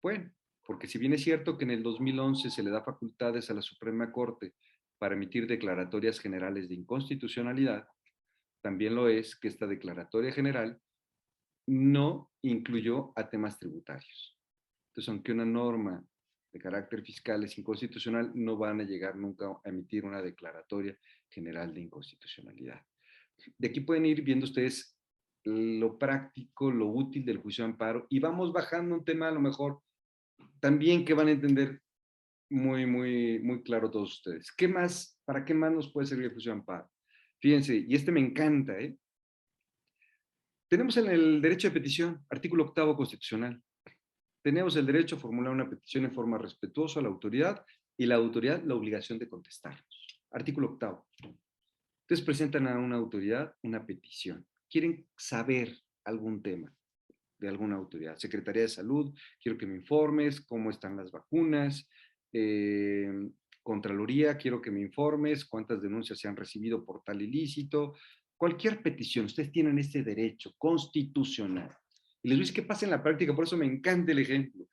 Bueno, porque si bien es cierto que en el 2011 se le da facultades a la Suprema Corte para emitir declaratorias generales de inconstitucionalidad, también lo es que esta declaratoria general no incluyó a temas tributarios. Entonces, aunque una norma de carácter fiscal es inconstitucional, no van a llegar nunca a emitir una declaratoria general de inconstitucionalidad. De aquí pueden ir viendo ustedes lo práctico, lo útil del juicio de amparo, y vamos bajando un tema a lo mejor también que van a entender muy claro todos ustedes. ¿Qué más, para qué más nos puede servir el juicio de amparo? Fíjense, y este me encanta, ¿eh? Tenemos en el derecho de petición, artículo 8º constitucional. Tenemos el derecho a formular una petición en forma respetuosa a la autoridad y la autoridad la obligación de contestarnos. Artículo 8º. Ustedes presentan a una autoridad una petición. Quieren saber algún tema de alguna autoridad. Secretaría de Salud, quiero que me informes cómo están las vacunas. Contraloría, quiero que me informes cuántas denuncias se han recibido por tal ilícito. Cualquier petición, ustedes tienen ese derecho constitucional. Y les digo, ¿qué pasa en la práctica? Por eso me encanta el ejemplo.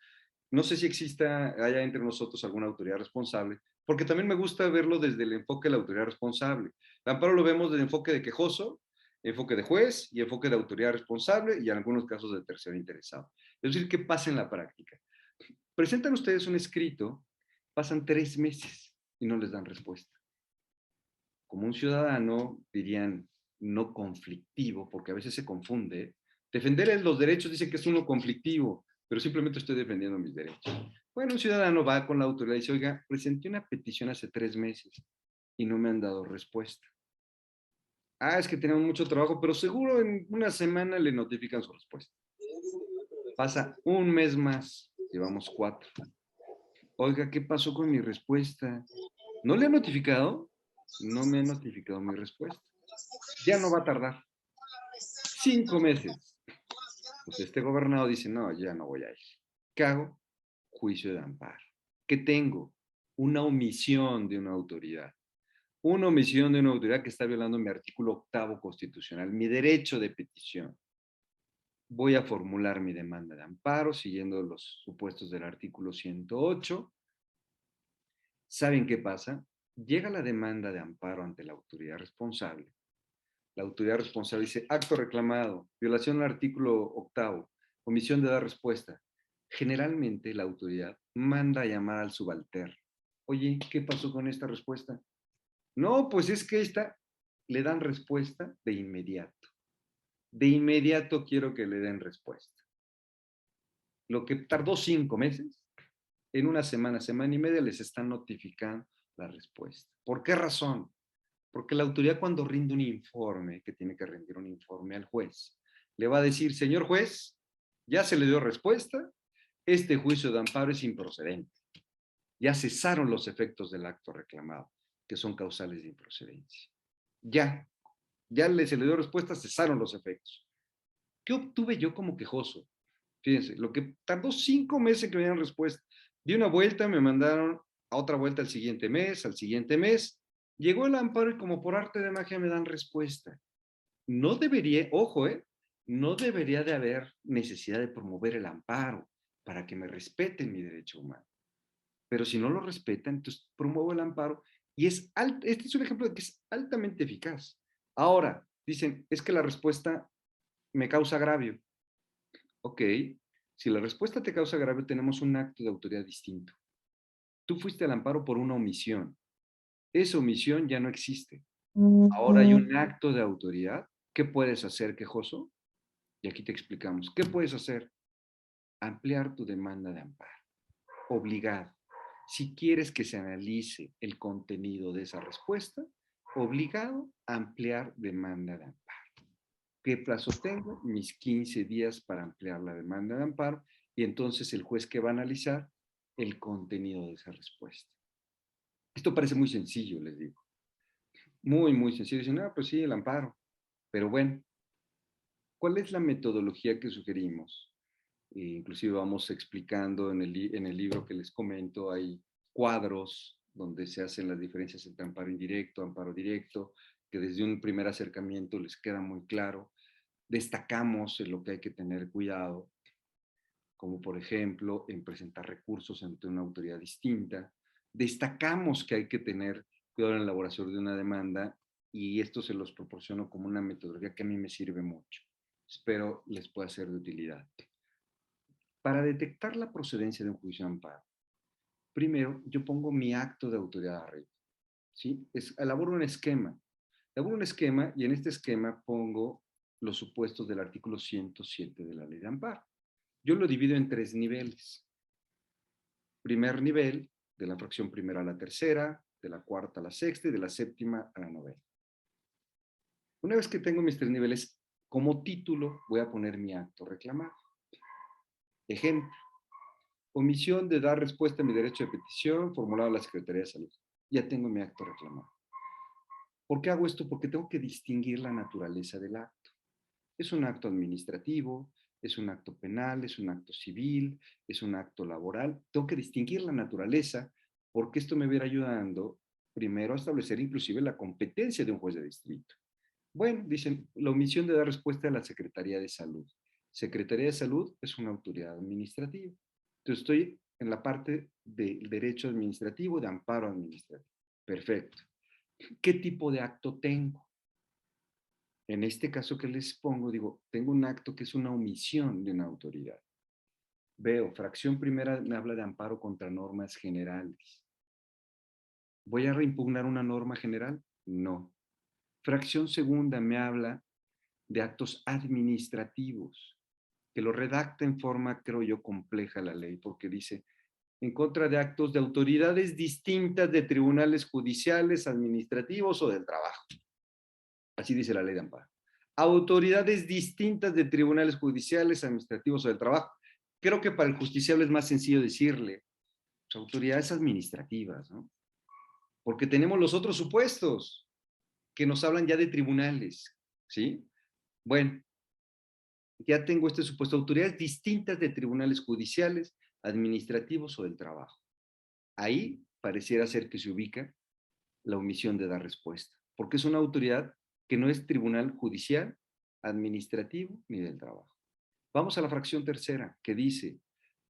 No sé si haya entre nosotros alguna autoridad responsable, porque también me gusta verlo desde el enfoque de la autoridad responsable. El amparo lo vemos desde el enfoque de quejoso, enfoque de juez y enfoque de autoridad responsable y en algunos casos de tercero interesado. Es decir, ¿qué pasa en la práctica? Presentan ustedes un escrito, pasan 3 meses y no les dan respuesta. Como un ciudadano, dirían, no conflictivo, porque a veces se confunde, Defender los derechos dice que es uno conflictivo, pero simplemente estoy defendiendo mis derechos. Bueno, un ciudadano va con la autoridad y dice, oiga, presenté una petición hace 3 meses y no me han dado respuesta. Ah, es que tenemos mucho trabajo, pero seguro en una semana le notifican su respuesta. Pasa un mes más, llevamos 4. Oiga, ¿qué pasó con mi respuesta? ¿No le han notificado? No me han notificado mi respuesta. Ya no va a tardar. 5 meses. Pues este gobernador dice, no, ya no voy a ir. ¿Qué hago? Juicio de amparo. ¿Qué tengo? Una omisión de una autoridad. Una omisión de una autoridad que está violando mi artículo 8º constitucional, mi derecho de petición. Voy a formular mi demanda de amparo siguiendo los supuestos del artículo 108. ¿Saben qué pasa? Llega la demanda de amparo ante la autoridad responsable. La autoridad responsable dice, acto reclamado, violación al artículo 8º, omisión de dar respuesta. Generalmente la autoridad manda a llamar al subalterno. Oye, ¿qué pasó con esta respuesta? No, pues es que esta le dan respuesta de inmediato. De inmediato quiero que le den respuesta. Lo que tardó 5 meses, en una semana, semana y media les están notificando la respuesta. ¿Por qué razón? Porque la autoridad cuando rinde un informe, que tiene que rendir un informe al juez, le va a decir, señor juez, ya se le dio respuesta, este juicio de amparo es improcedente. Ya cesaron los efectos del acto reclamado, que son causales de improcedencia. Ya se le dio respuesta, cesaron los efectos. ¿Qué obtuve yo como quejoso? Fíjense, lo que tardó 5 meses en que me dieran respuesta. Di una vuelta, me mandaron a otra vuelta al siguiente mes, llegó el amparo y como por arte de magia me dan respuesta. No debería, ojo, no debería de haber necesidad de promover el amparo para que me respeten mi derecho humano. Pero si no lo respetan, entonces promuevo el amparo y este es un ejemplo de que es altamente eficaz. Ahora, dicen, es que la respuesta me causa agravio. Ok, si la respuesta te causa agravio, tenemos un acto de autoridad distinto. Tú fuiste al amparo por una omisión. Esa omisión ya no existe. Ahora hay un acto de autoridad. ¿Qué puedes hacer, quejoso? Y aquí te explicamos. ¿Qué puedes hacer? Ampliar tu demanda de amparo. Obligado. Si quieres que se analice el contenido de esa respuesta, obligado a ampliar demanda de amparo. ¿Qué plazo tengo? Mis 15 días para ampliar la demanda de amparo y entonces el juez que va a analizar el contenido de esa respuesta. Esto parece muy sencillo, les digo. Muy, muy sencillo. Dicen, no, pues sí, el amparo. Pero bueno, ¿cuál es la metodología que sugerimos? Inclusive vamos explicando en el libro que les comento, hay cuadros donde se hacen las diferencias entre amparo indirecto, amparo directo, que desde un primer acercamiento les queda muy claro. Destacamos en lo que hay que tener cuidado, como por ejemplo en presentar recursos ante una autoridad distinta. Destacamos que hay que tener cuidado en la elaboración de una demanda y esto se los proporciono como una metodología que a mí me sirve mucho. Espero les pueda ser de utilidad. Para detectar la procedencia de un juicio de amparo, primero yo pongo mi acto de autoridad arriba. ¿Sí? Elaboro un esquema. Elaboro un esquema y en este esquema pongo los supuestos del artículo 107 de la ley de amparo. Yo lo divido en 3 niveles. Primer nivel, de la fracción primera a la tercera, de la cuarta a la sexta y de la séptima a la novena. Una vez que tengo mis 3 niveles, como título voy a poner mi acto reclamado. Ejemplo, omisión de dar respuesta a mi derecho de petición formulado a la Secretaría de Salud. Ya tengo mi acto reclamado. ¿Por qué hago esto? Porque tengo que distinguir la naturaleza del acto. Es un acto administrativo, es un acto penal, es un acto civil, es un acto laboral. Tengo que distinguir la naturaleza porque esto me va a ir ayudando primero a establecer inclusive la competencia de un juez de distrito. Bueno, dicen, la omisión de dar respuesta a la Secretaría de Salud. Secretaría de Salud es una autoridad administrativa. Entonces estoy en la parte del derecho administrativo, de amparo administrativo. Perfecto. ¿Qué tipo de acto tengo? En este caso que les pongo, digo, tengo un acto que es una omisión de una autoridad. Veo, fracción primera me habla de amparo contra normas generales. ¿Voy a reimpugnar una norma general? No. Fracción segunda me habla de actos administrativos, que lo redacta en forma, creo yo, compleja la ley, porque dice, en contra de actos de autoridades distintas de tribunales judiciales, administrativos o del trabajo. Así dice la ley de amparo. Autoridades distintas de tribunales judiciales, administrativos o del trabajo. Creo que para el justiciable es más sencillo decirle, pues, autoridades administrativas, ¿no? Porque tenemos los otros supuestos que nos hablan ya de tribunales, ¿sí? Bueno, ya tengo este supuesto, autoridades distintas de tribunales judiciales, administrativos o del trabajo. Ahí pareciera ser que se ubica la omisión de dar respuesta, porque es una autoridad que no es tribunal judicial, administrativo ni del trabajo. Vamos a la fracción tercera, que dice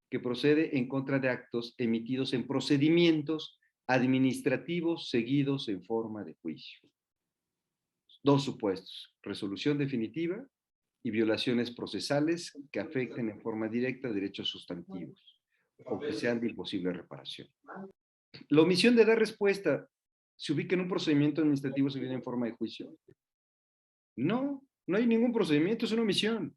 que procede en contra de actos emitidos en procedimientos administrativos seguidos en forma de juicio. Dos supuestos, resolución definitiva y violaciones procesales que afecten en forma directa derechos sustantivos o que sean de imposible reparación. La omisión de dar respuesta se ubica en un procedimiento administrativo seguido en forma de juicio. No, no hay ningún procedimiento, es una omisión.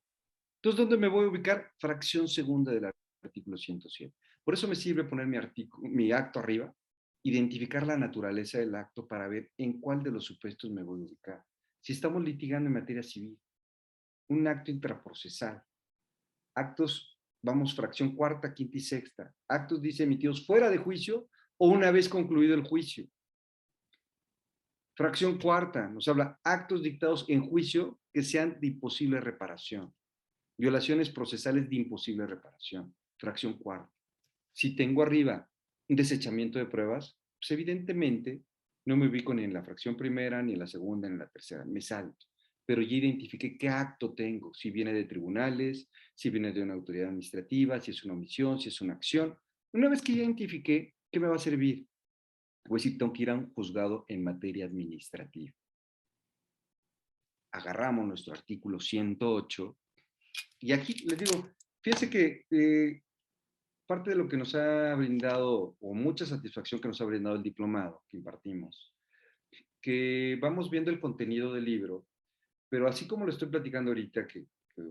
Entonces, ¿dónde me voy a ubicar? Fracción segunda del artículo 107. Por eso me sirve poner mi acto arriba, identificar la naturaleza del acto para ver en cuál de los supuestos me voy a ubicar. Si estamos litigando en materia civil, un acto intraprocesal, actos, vamos, fracción cuarta, quinta y sexta, actos, dice, emitidos fuera de juicio o una vez concluido el juicio. Fracción cuarta nos habla actos dictados en juicio que sean de imposible reparación. Violaciones procesales de imposible reparación. Fracción cuarta. Si tengo arriba un desechamiento de pruebas, pues evidentemente no me ubico ni en la fracción primera, ni en la segunda, ni en la tercera. Me salto. Pero ya identifiqué qué acto tengo. Si viene de tribunales, si viene de una autoridad administrativa, si es una omisión, si es una acción. Una vez que ya identifiqué, ¿qué me va a servir? Pues si tengo que ir a un juzgado en materia administrativa. Agarramos nuestro artículo 108 y aquí les digo, fíjense que parte de lo que nos ha brindado, o mucha satisfacción que nos ha brindado el diplomado que impartimos, que vamos viendo el contenido del libro, pero así como lo estoy platicando ahorita, que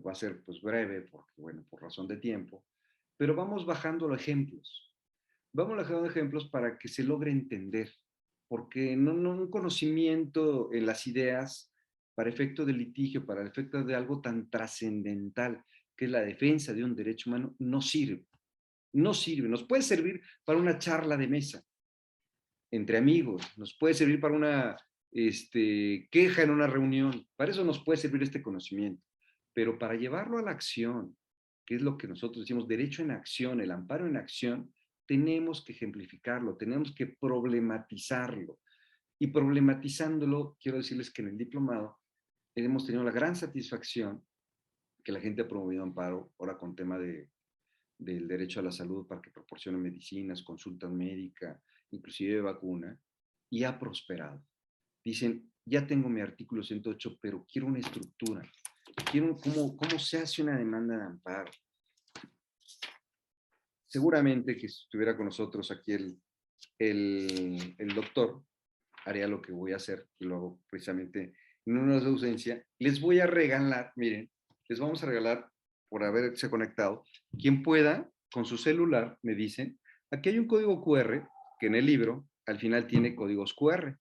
va a ser pues breve, porque bueno, por razón de tiempo, pero vamos bajando los ejemplos. Vamos bajando ejemplos para que se logre entender, porque no un conocimiento en las ideas para efecto de litigio, para efecto de algo tan trascendental que es la defensa de un derecho humano, no sirve. No sirve. Nos puede servir para una charla de mesa entre amigos, nos puede servir para una queja en una reunión, para eso nos puede servir este conocimiento, pero para llevarlo a la acción, que es lo que nosotros decimos, derecho en acción, el amparo en acción, tenemos que ejemplificarlo, tenemos que problematizarlo. Y problematizándolo, quiero decirles que en el diplomado hemos tenido la gran satisfacción que la gente ha promovido amparo, ahora con tema del derecho a la salud para que proporcione medicinas, consultas médicas, inclusive vacuna, y ha prosperado. Dicen, ya tengo mi artículo 108, pero quiero una estructura. Quiero cómo se hace una demanda de amparo. Seguramente que si estuviera con nosotros aquí el doctor, haría lo que voy a hacer, y lo hago precisamente en una de ausencia. Les voy a regalar, miren, les vamos a regalar, por haberse conectado, quien pueda, con su celular, me dicen, aquí hay un código QR, que en el libro, al final tiene códigos QR.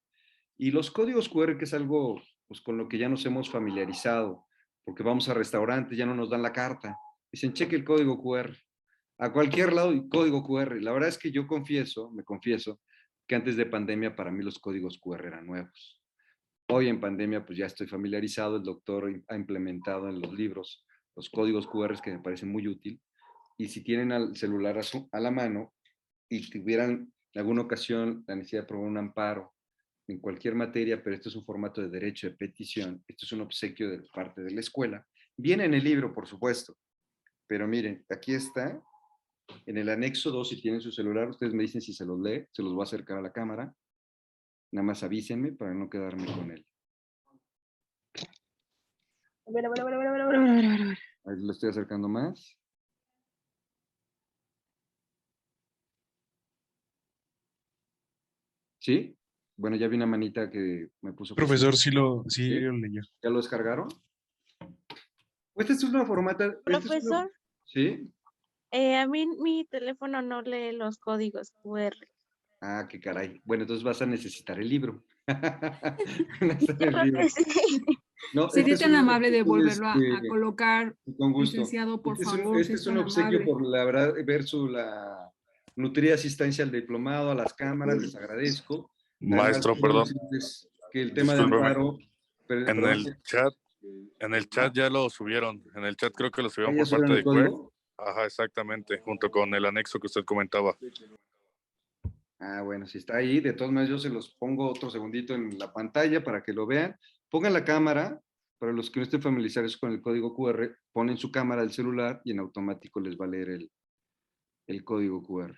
Y los códigos QR, que es algo pues, con lo que ya nos hemos familiarizado, porque vamos a restaurantes, ya no nos dan la carta. Dicen, cheque el código QR. A cualquier lado, código QR. La verdad es que yo me confieso, que antes de pandemia para mí los códigos QR eran nuevos. Hoy en pandemia pues ya estoy familiarizado, el doctor ha implementado en los libros los códigos QR que me parecen muy útil, y si tienen el celular a la mano y tuvieran en alguna ocasión la necesidad de promover un amparo en cualquier materia, pero esto es un formato de derecho de petición, esto es un obsequio de parte de la escuela, viene en el libro por supuesto, pero miren, aquí está, en el anexo 2, si tienen su celular, ustedes me dicen si se los lee, se los voy a acercar a la cámara, nada más avísenme para no quedarme con él. Ahí lo estoy acercando más. ¿Sí? Bueno, ya vi una manita que me puso que Profesor, sí. sí lo leyó. ¿Ya lo descargaron? Esta es una formata, Profesor, ¿sí? a mí mi teléfono no lee los códigos QR. Ah, qué caray. Bueno, entonces vas a necesitar el libro. Yo creo que sí. No, Sería tan amable de volverlo a este, colocar, con gusto. licenciado, por favor, si Este es es un tan obsequio amable. por la verdad, ver la nutrida asistencia al diplomado, a las cámaras, les agradezco. Además, Maestro, perdón. Que el tema de Discúlpeme. amparo, En el chat ya lo subieron. En el chat creo que lo subieron ¿ya por parte subieron el de CUEG. código? Ajá, exactamente, junto con el anexo que usted comentaba. Ah, bueno, si está ahí, de todos modos yo se los pongo otro segundito en la pantalla para que lo vean. Pongan la cámara, para los que no estén familiarizados con el código QR, ponen su cámara del celular y en automático les va a leer el código QR.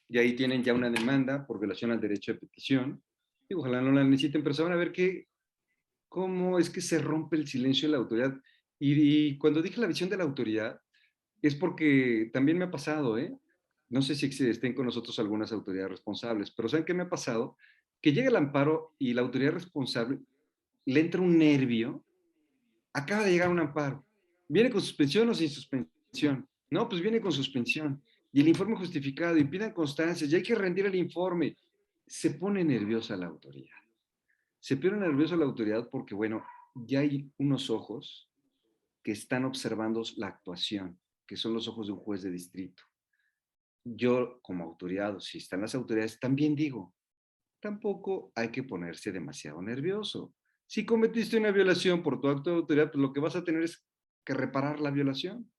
Y ahí tienen ya una demanda por violación al derecho de petición. Y ojalá no la necesiten, pero se van a ver cómo es que se rompe el silencio de la autoridad. Y cuando dije la visión de la autoridad, es porque también me ha pasado, ¿eh? No sé si estén con nosotros algunas autoridades responsables, pero ¿saben qué me ha pasado? Que llega el amparo y la autoridad responsable le entra un nervio. Acaba de llegar un amparo. ¿Viene con suspensión o sin suspensión? No, pues viene con suspensión. Y el informe justificado, y pidan constancias, y hay que rendir el informe. Se pone nerviosa la autoridad. Se pone nerviosa la autoridad porque, bueno, ya hay unos ojos que están observando la actuación, que son los ojos de un juez de distrito. Yo, como autoridad, si están las autoridades, también digo, tampoco hay que ponerse demasiado nervioso. Si cometiste una violación por tu acto de autoridad, pues lo que vas a tener es que reparar la violación.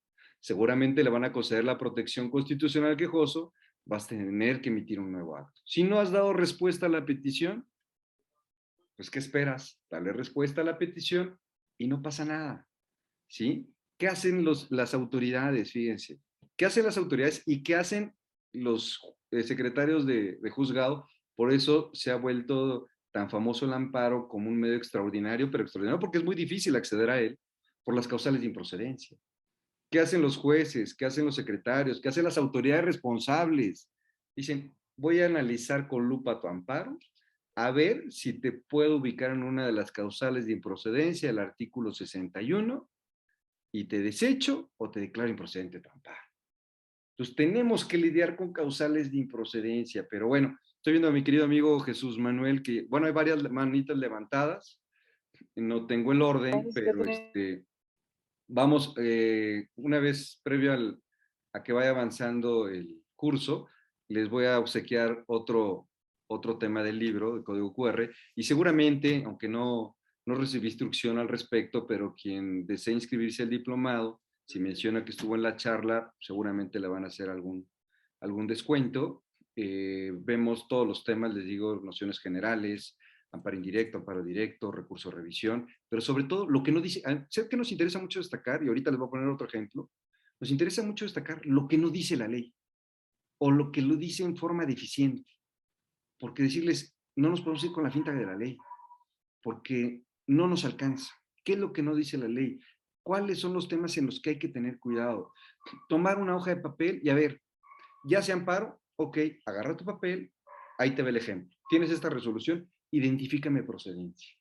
Seguramente le van a conceder la protección constitucional quejoso, vas a tener que emitir un nuevo acto. Si no has dado respuesta a la petición, pues ¿qué esperas? Dale respuesta a la petición y no pasa nada. ¿Sí? ¿Qué hacen las autoridades? Fíjense. ¿Qué hacen las autoridades y qué hacen los secretarios de juzgado? Por eso se ha vuelto tan famoso el amparo como un medio extraordinario, pero extraordinario porque es muy difícil acceder a él por las causales de improcedencia. ¿Qué hacen los jueces? ¿Qué hacen los secretarios? ¿Qué hacen las autoridades responsables? Dicen, voy a analizar con lupa tu amparo, a ver si te puedo ubicar en una de las causales de improcedencia, el artículo 61, y te desecho o te declaro improcedente tu amparo. Entonces tenemos que lidiar con causales de improcedencia, pero bueno, estoy viendo a mi querido amigo Jesús Manuel que, bueno, hay varias manitas levantadas, no tengo el orden, pero vamos, una vez previo a que vaya avanzando el curso, les voy a obsequiar otro tema del libro, de código QR, y seguramente, aunque no recibí instrucción al respecto, pero quien desee inscribirse al diplomado, si menciona que estuvo en la charla, seguramente le van a hacer algún descuento. Vemos todos los temas, les digo, nociones generales, amparo indirecto, amparo directo, recurso de revisión, pero sobre todo lo que no dice, sé que nos interesa mucho destacar, y ahorita les voy a poner otro ejemplo, nos interesa mucho destacar lo que no dice la ley, o lo que lo dice en forma deficiente, porque decirles, no nos podemos ir con la finta de la ley, porque no nos alcanza. ¿Qué es lo que no dice la ley? ¿Cuáles son los temas en los que hay que tener cuidado? Tomar una hoja de papel y a ver, ya se amparo, ok, agarra tu papel, ahí te ve el ejemplo. Tienes esta resolución, identifícame procedencia.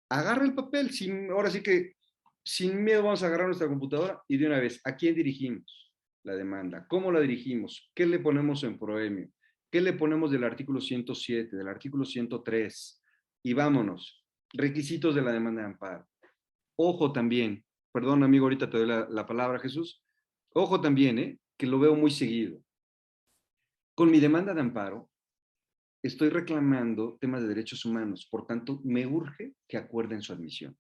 Agarra el papel, ahora sí que sin miedo vamos a agarrar nuestra computadora y de una vez, ¿a quién dirigimos la demanda? ¿Cómo la dirigimos? ¿Qué le ponemos en proemio? ¿Qué le ponemos del artículo 107, del artículo 103? Y vámonos. Requisitos de la demanda de amparo. Ojo también, perdón amigo, ahorita te doy la palabra, Jesús. Ojo también, que lo veo muy seguido. Con mi demanda de amparo, estoy reclamando temas de derechos humanos, por tanto, me urge que acuerden su admisión.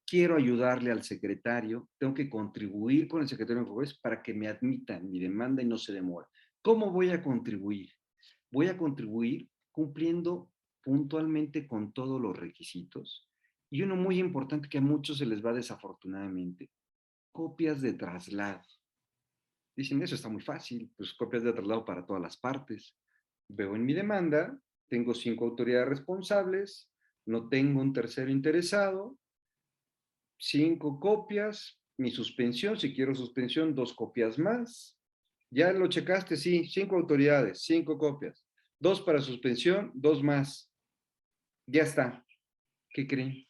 Quiero ayudarle al secretario, tengo que contribuir con el secretario de juez para que me admitan mi demanda y no se demora. ¿Cómo voy a contribuir? Voy a contribuir cumpliendo puntualmente con todos los requisitos. Y uno muy importante que a muchos se les va desafortunadamente, copias de traslado. Dicen, eso está muy fácil, pues copias de traslado para todas las partes. Veo en mi demanda, tengo 5 autoridades responsables, no tengo un tercero interesado, 5 copias, mi suspensión, si quiero suspensión, 2 copias más. ¿Ya lo checaste? Sí, 5 autoridades, 5 copias. 2 para suspensión, 2 más. Ya está. ¿Qué creen?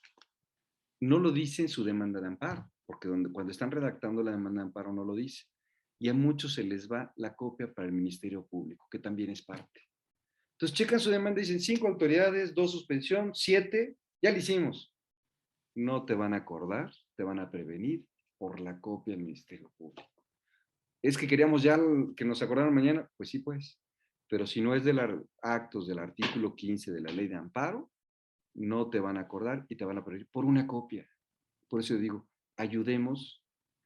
no lo dice en su demanda de amparo, porque cuando están redactando la demanda de amparo no lo dice. Y a muchos se les va la copia para el Ministerio Público, que también es parte. Entonces checan su demanda y dicen 5 autoridades, 2 suspensión, 7, ya lo hicimos. No te van a acordar, te van a prevenir por la copia del Ministerio Público. Es que queríamos ya que nos acordaran mañana, pues sí, pues. Pero si no es de los actos del artículo 15 de la ley de amparo, no te van a acordar y te van a prevenir por una copia. Por eso yo digo, ayudemos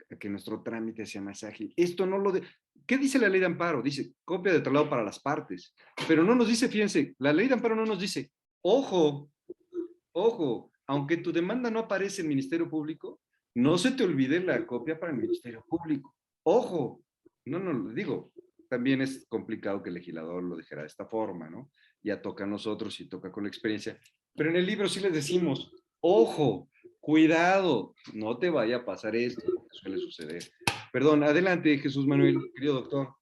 a que nuestro trámite sea más ágil. Esto no lo de... ¿Qué dice la ley de amparo? Dice copia de traslado para las partes, pero no nos dice, fíjense, la ley de amparo no nos dice, ojo, ojo, aunque tu demanda no aparece en el Ministerio Público, no se te olvide la copia para el Ministerio Público. Ojo, no, digo, también es complicado que el legislador lo dijera de esta forma, ¿no? Ya toca a nosotros y toca con la experiencia, pero en el libro sí les decimos, ojo, cuidado, no te vaya a pasar esto, porque suele suceder. Perdón, adelante, Jesús Manuel, querido doctor.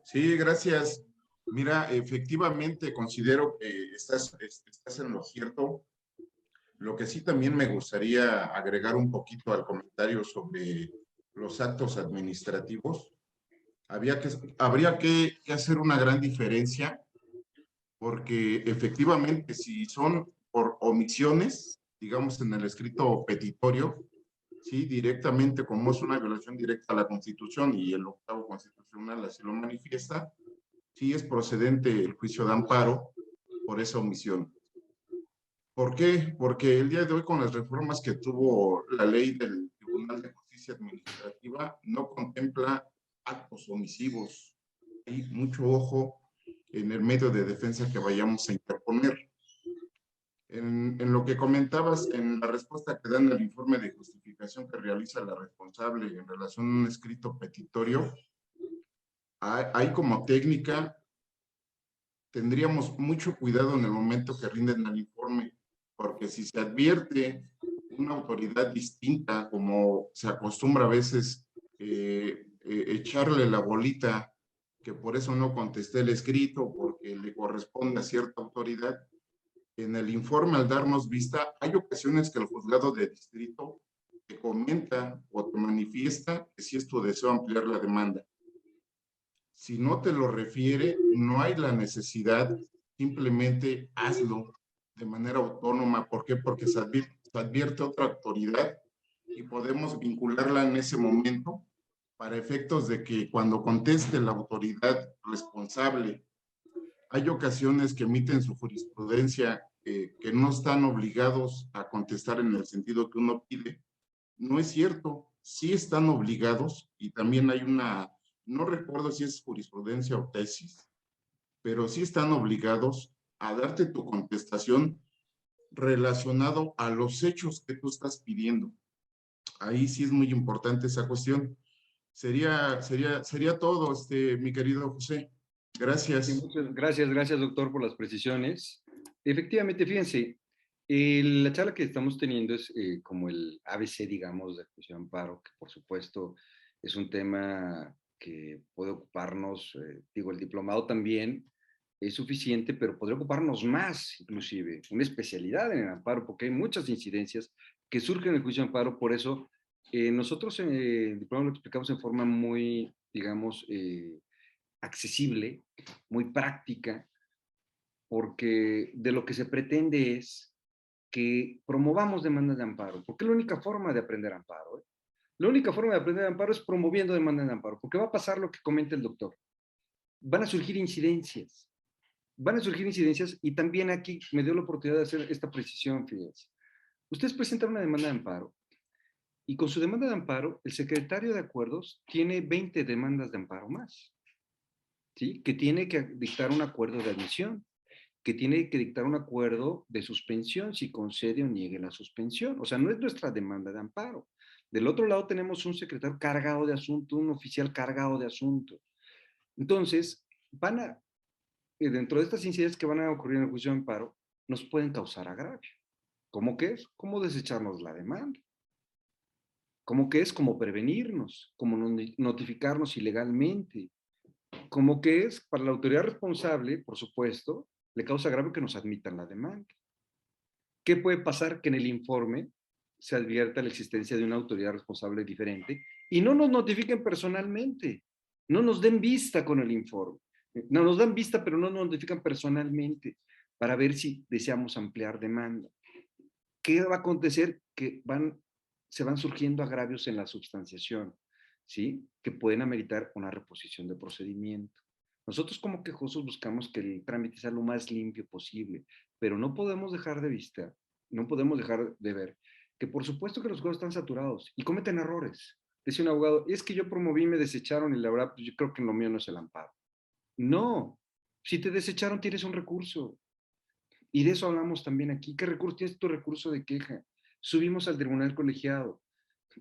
Sí, gracias. Mira, efectivamente considero que estás en lo cierto. Lo que sí también me gustaría agregar un poquito al comentario sobre los actos administrativos. Habría que hacer una gran diferencia, porque efectivamente si son por omisiones, digamos en el escrito petitorio, sí, directamente, como es una violación directa a la Constitución y el octavo constitucional así lo manifiesta, sí es procedente el juicio de amparo por esa omisión. ¿Por qué? Porque el día de hoy, con las reformas que tuvo la ley del Tribunal de Justicia Administrativa, no contempla actos omisivos. Hay mucho ojo en el medio de defensa que vayamos a interponer. En lo que comentabas, en la respuesta que dan al informe de justificación que realiza la responsable en relación a un escrito petitorio, hay como técnica, tendríamos mucho cuidado en el momento que rinden el informe, porque si se advierte una autoridad distinta, como se acostumbra a veces echarle la bolita, que por eso no contesté el escrito, porque le corresponde a cierta autoridad, en el informe, al darnos vista, hay ocasiones que el juzgado de distrito te comenta o te manifiesta que si es tu deseo ampliar la demanda. Si no te lo refiere, no hay la necesidad, simplemente hazlo de manera autónoma. ¿Por qué? Porque se advierte otra autoridad y podemos vincularla en ese momento para efectos de que cuando conteste la autoridad responsable, hay ocasiones que emiten su jurisprudencia que no están obligados a contestar en el sentido que uno pide. No es cierto, sí están obligados, y también hay una, no recuerdo si es jurisprudencia o tesis, pero sí están obligados a darte tu contestación relacionado a los hechos que tú estás pidiendo. Ahí sí es muy importante esa cuestión. Sería todo, mi querido José. Gracias. Sí, muchas gracias, doctor, por las precisiones. Efectivamente, fíjense, la charla que estamos teniendo es como el ABC, digamos, del juicio de amparo, que por supuesto es un tema que puede ocuparnos, digo, el diplomado también es suficiente, pero podría ocuparnos más, inclusive, una especialidad en el amparo, porque hay muchas incidencias que surgen en el juicio de amparo. Por eso, nosotros en el diplomado lo explicamos en forma muy, digamos, accesible, muy práctica, porque de lo que se pretende es que promovamos demandas de amparo, porque es la única forma de aprender amparo. La única forma de aprender amparo es promoviendo demandas de amparo, porque va a pasar lo que comenta el doctor. Van a surgir incidencias, y también aquí me dio la oportunidad de hacer esta precisión, fíjense. Ustedes presentan una demanda de amparo y con su demanda de amparo, el secretario de acuerdos tiene 20 demandas de amparo más, ¿sí? Que tiene que dictar un acuerdo de admisión, que tiene que dictar un acuerdo de suspensión si concede o niegue la suspensión. O sea, no es nuestra demanda de amparo. Del otro lado tenemos un secretario cargado de asunto, un oficial cargado de asunto. Entonces, dentro de estas incidencias que van a ocurrir en el juicio de amparo, nos pueden causar agravio. ¿Cómo que es? ¿Cómo desecharnos la demanda? ¿Cómo que es? ¿Cómo prevenirnos? ¿Cómo notificarnos ilegalmente? ¿Cómo que es? Para la autoridad responsable, por supuesto, le causa agravio que nos admitan la demanda. ¿Qué puede pasar? Que en el informe se advierta la existencia de una autoridad responsable diferente y no nos notifiquen personalmente, no nos den vista con el informe. No nos dan vista, pero no nos notifican personalmente para ver si deseamos ampliar demanda. ¿Qué va a acontecer? Que se van surgiendo agravios en la substanciación, ¿sí? Que pueden ameritar una reposición de procedimiento. Nosotros como quejosos buscamos que el trámite sea lo más limpio posible, pero no podemos dejar de vista, no podemos dejar de ver que por supuesto que los juegos están saturados y cometen errores. Dice un abogado, es que yo promoví, me desecharon y la verdad, pues yo creo que lo mío no es el amparo. No, si te desecharon tienes un recurso. Y de eso hablamos también aquí. ¿Qué recurso tienes? Tu recurso de queja? Subimos al tribunal colegiado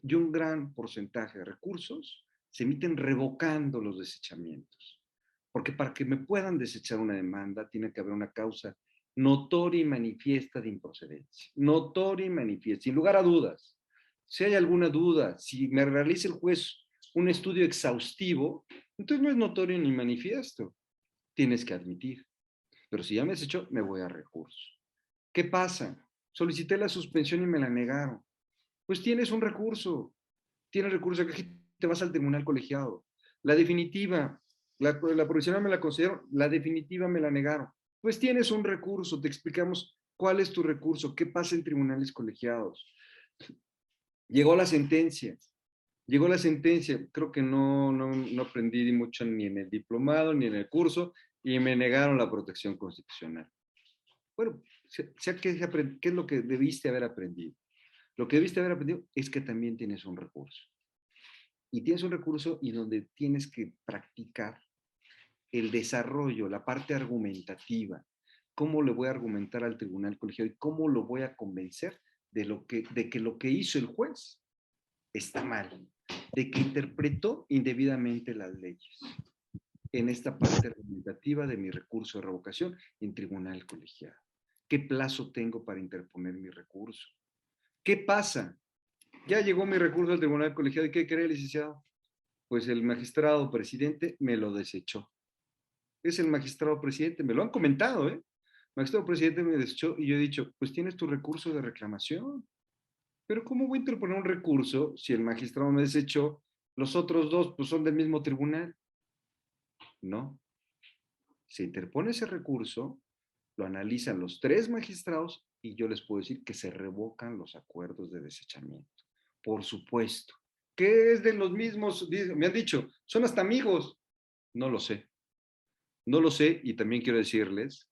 y un gran porcentaje de recursos se emiten revocando los desechamientos. Porque para que me puedan desechar una demanda tiene que haber una causa notoria y manifiesta de improcedencia. Notoria y manifiesta, sin lugar a dudas. Si hay alguna duda, si me realiza el juez un estudio exhaustivo, entonces no es notorio ni manifiesto. Tienes que admitir. Pero si ya me desechó, me voy a recurso. ¿Qué pasa? Solicité la suspensión y me la negaron. Pues tienes un recurso. Tienes recurso, aquí te vas al tribunal colegiado. La definitiva, la provisional me la concedieron, la definitiva me la negaron. Pues tienes un recurso, te explicamos cuál es tu recurso, qué pasa en tribunales colegiados. Llegó la sentencia, creo que no aprendí mucho ni en el diplomado ni en el curso y me negaron la protección constitucional. Bueno, ¿qué es lo que debiste haber aprendido? Lo que debiste haber aprendido es que también tienes un recurso. Y tienes un recurso y donde tienes que practicar el desarrollo, la parte argumentativa. ¿Cómo le voy a argumentar al tribunal colegiado y cómo lo voy a convencer de que lo que hizo el juez está mal, de que interpretó indebidamente las leyes? En esta parte argumentativa de mi recurso de revocación en tribunal colegiado. ¿Qué plazo tengo para interponer mi recurso? ¿Qué pasa? Ya llegó mi recurso al tribunal colegiado y ¿qué cree, licenciado? Pues el magistrado presidente me lo desechó. Es el magistrado presidente, me lo han comentado, ¿eh? El magistrado presidente me desechó y yo he dicho, pues tienes tu recurso de reclamación. Pero ¿cómo voy a interponer un recurso si el magistrado me desechó? Los otros dos pues son del mismo tribunal. No. Se interpone ese recurso, lo analizan los 3 magistrados y yo les puedo decir que se revocan los acuerdos de desechamiento. Por supuesto. ¿Qué es de los mismos? Me han dicho, son hasta amigos. No lo sé. No lo sé y también quiero decirles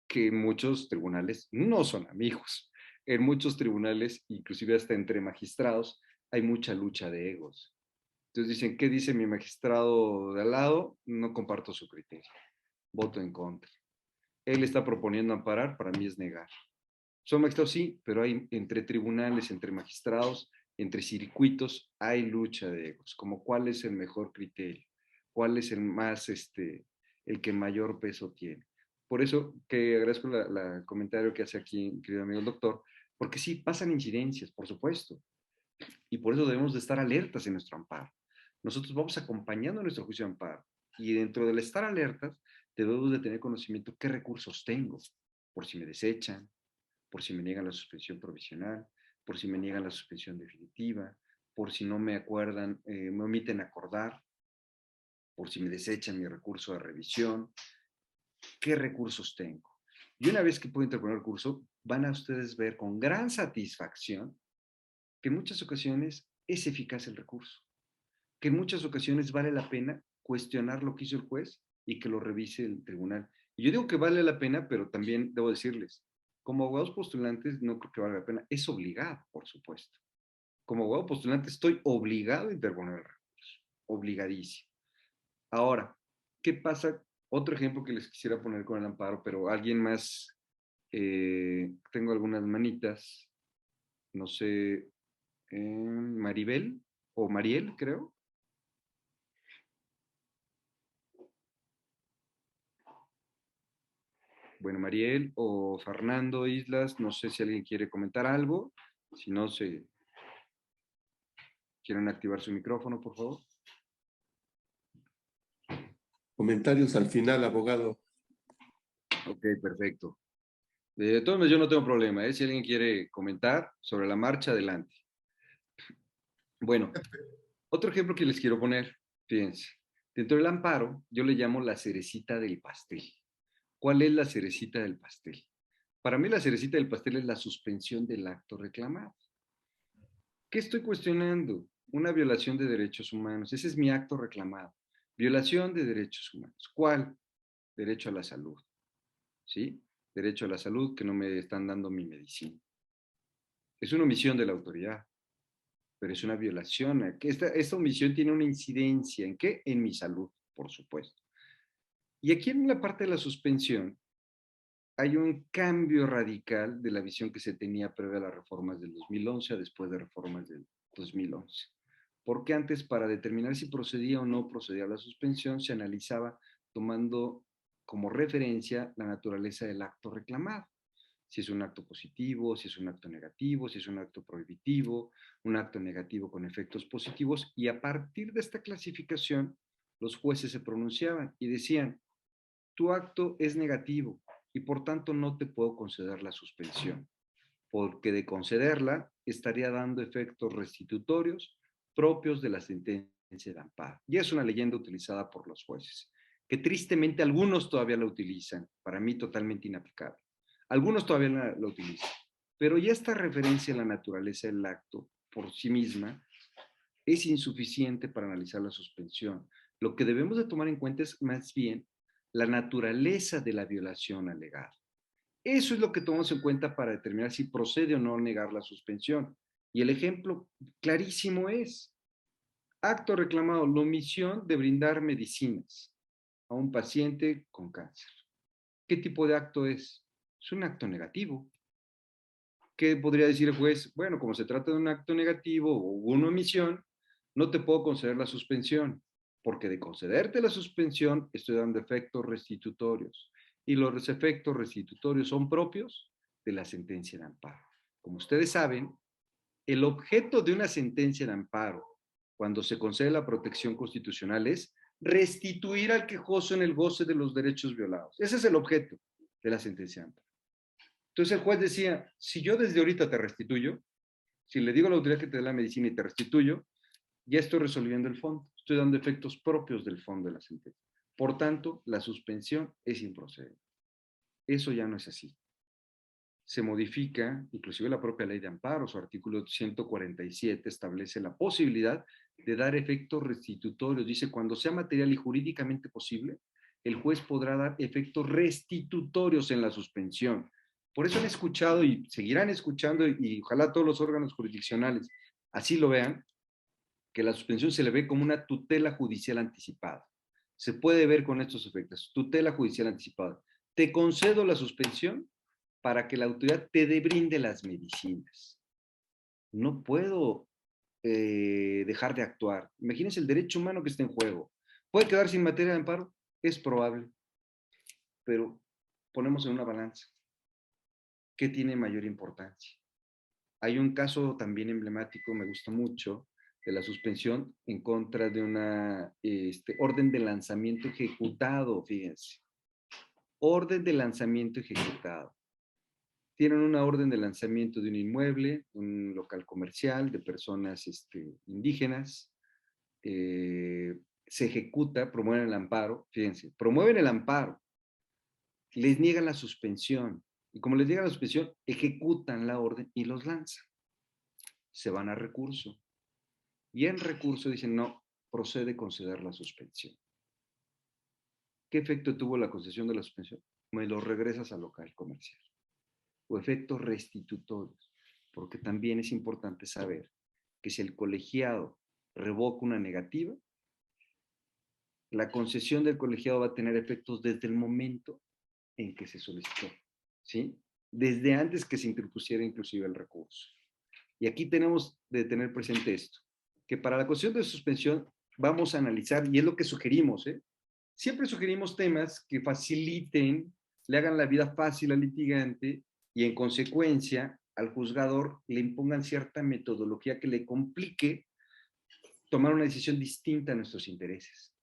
que muchos tribunales no son amigos. En muchos tribunales, inclusive hasta entre magistrados, hay mucha lucha de egos. Entonces dicen, ¿qué dice mi magistrado de al lado? No comparto su criterio. Voto en contra. Él está proponiendo amparar, para mí es negar. Son magistrados, sí, pero hay entre tribunales, entre magistrados, entre circuitos, hay lucha de egos, como cuál es el mejor criterio, cuál es el más, el que mayor peso tiene. Por eso que agradezco el comentario que hace aquí, querido amigo el doctor, porque sí, pasan incidencias, por supuesto, y por eso debemos de estar alertas en nuestro amparo. Nosotros vamos acompañando nuestro juicio de amparo, y dentro del estar alertas, debemos de tener conocimiento qué recursos tengo, por si me desechan, por si me niegan la suspensión provisional, por si me niegan la suspensión definitiva, por si no me acuerdan, me omiten acordar, por si me desechan mi recurso de revisión, qué recursos tengo. Y una vez que puedo interponer el recurso, van a ustedes ver con gran satisfacción que en muchas ocasiones es eficaz el recurso, que en muchas ocasiones vale la pena cuestionar lo que hizo el juez y que lo revise el tribunal. Y yo digo que vale la pena, pero también debo decirles, como abogados postulantes no creo que valga la pena, es obligado, por supuesto. Como abogado postulante estoy obligado a interponer el recurso, obligadísimo. Ahora, ¿qué pasa? Otro ejemplo que les quisiera poner con el amparo, pero alguien más, tengo algunas manitas, no sé, Maribel o Mariel, creo. Bueno, Mariel o Fernando Islas, no sé si alguien quiere comentar algo, si no, quieren activar su micrófono, por favor. Comentarios al final, abogado. Ok, perfecto. De todos modos, yo no tengo problema, ¿eh? Si alguien quiere comentar sobre la marcha, adelante. Bueno, otro ejemplo que les quiero poner, fíjense, dentro del amparo yo le llamo la cerecita del pastel. ¿Cuál es la cerecita del pastel? Para mí la cerecita del pastel es la suspensión del acto reclamado. ¿Qué estoy cuestionando? Una violación de derechos humanos. Ese es mi acto reclamado. Violación de derechos humanos. ¿Cuál? Derecho a la salud. ¿Sí? Derecho a la salud, que no me están dando mi medicina. Es una omisión de la autoridad, pero es una violación. Esta omisión tiene una incidencia. ¿En qué? En mi salud, por supuesto. Y aquí en la parte de la suspensión hay un cambio radical de la visión que se tenía previa a las reformas del 2011 a después de reformas del 2011. Porque antes, para determinar si procedía o no procedía la suspensión, se analizaba tomando como referencia la naturaleza del acto reclamado. Si es un acto positivo, si es un acto negativo, si es un acto prohibitivo, un acto negativo con efectos positivos, y a partir de esta clasificación, los jueces se pronunciaban y decían, tu acto es negativo y por tanto no te puedo conceder la suspensión, porque de concederla estaría dando efectos restitutorios propios de la sentencia de amparo. Y es una leyenda utilizada por los jueces, que tristemente algunos todavía la utilizan, para mí totalmente inaplicable. Algunos todavía la utilizan, pero ya esta referencia a la naturaleza del acto por sí misma es insuficiente para analizar la suspensión. Lo que debemos de tomar en cuenta es más bien la naturaleza de la violación alegada. Eso es lo que tomamos en cuenta para determinar si procede o no negar la suspensión. Y el ejemplo clarísimo es, acto reclamado, la omisión de brindar medicinas a un paciente con cáncer. ¿Qué tipo de acto es? Es un acto negativo. ¿Qué podría decir el juez? Bueno, como se trata de un acto negativo o una omisión, no te puedo conceder la suspensión, porque de concederte la suspensión estoy dando efectos restitutorios. Y los efectos restitutorios son propios de la sentencia de amparo. Como ustedes saben, el objeto de una sentencia de amparo, cuando se concede la protección constitucional, es restituir al quejoso en el goce de los derechos violados. Ese es el objeto de la sentencia de amparo. Entonces el juez decía, si yo desde ahorita te restituyo, si le digo a la autoridad que te dé la medicina y te restituyo, ya estoy resolviendo el fondo, estoy dando efectos propios del fondo de la sentencia. Por tanto, la suspensión es improcedente. Eso ya no es así. Se modifica, inclusive la propia ley de amparo, su artículo 147 establece la posibilidad de dar efectos restitutorios. Dice, cuando sea material y jurídicamente posible, el juez podrá dar efectos restitutorios en la suspensión. Por eso han escuchado y seguirán escuchando, y ojalá todos los órganos jurisdiccionales así lo vean, que la suspensión se le ve como una tutela judicial anticipada. Se puede ver con estos efectos, tutela judicial anticipada. Te concedo la suspensión para que la autoridad te brinde las medicinas. No puedo dejar de actuar. Imagínense el derecho humano que está en juego. ¿Puede quedar sin materia de amparo? Es probable, pero ponemos en una balanza. ¿Qué tiene mayor importancia? Hay un caso también emblemático, me gusta mucho, de la suspensión en contra de una orden de lanzamiento ejecutado, fíjense. Orden de lanzamiento ejecutado. Tienen una orden de lanzamiento de un inmueble, un local comercial de personas indígenas. Se ejecuta, promueven el amparo, fíjense, promueven el amparo, les niegan la suspensión, y como les niegan la suspensión, ejecutan la orden y los lanzan. Se van a recurso. Y en recurso dicen, no, procede conceder la suspensión. ¿Qué efecto tuvo la concesión de la suspensión? Me lo regresas al local comercial. O efectos restitutorios, porque también es importante saber que si el colegiado revoca una negativa, la concesión del colegiado va a tener efectos desde el momento en que se solicitó, ¿sí? Desde antes que se interpusiera inclusive el recurso. Y aquí tenemos de tener presente esto, que para la concesión de suspensión vamos a analizar, y es lo que sugerimos, siempre sugerimos temas que faciliten, le hagan la vida fácil al litigante y en consecuencia al juzgador le impongan cierta metodología que le complique tomar una decisión distinta a nuestros intereses.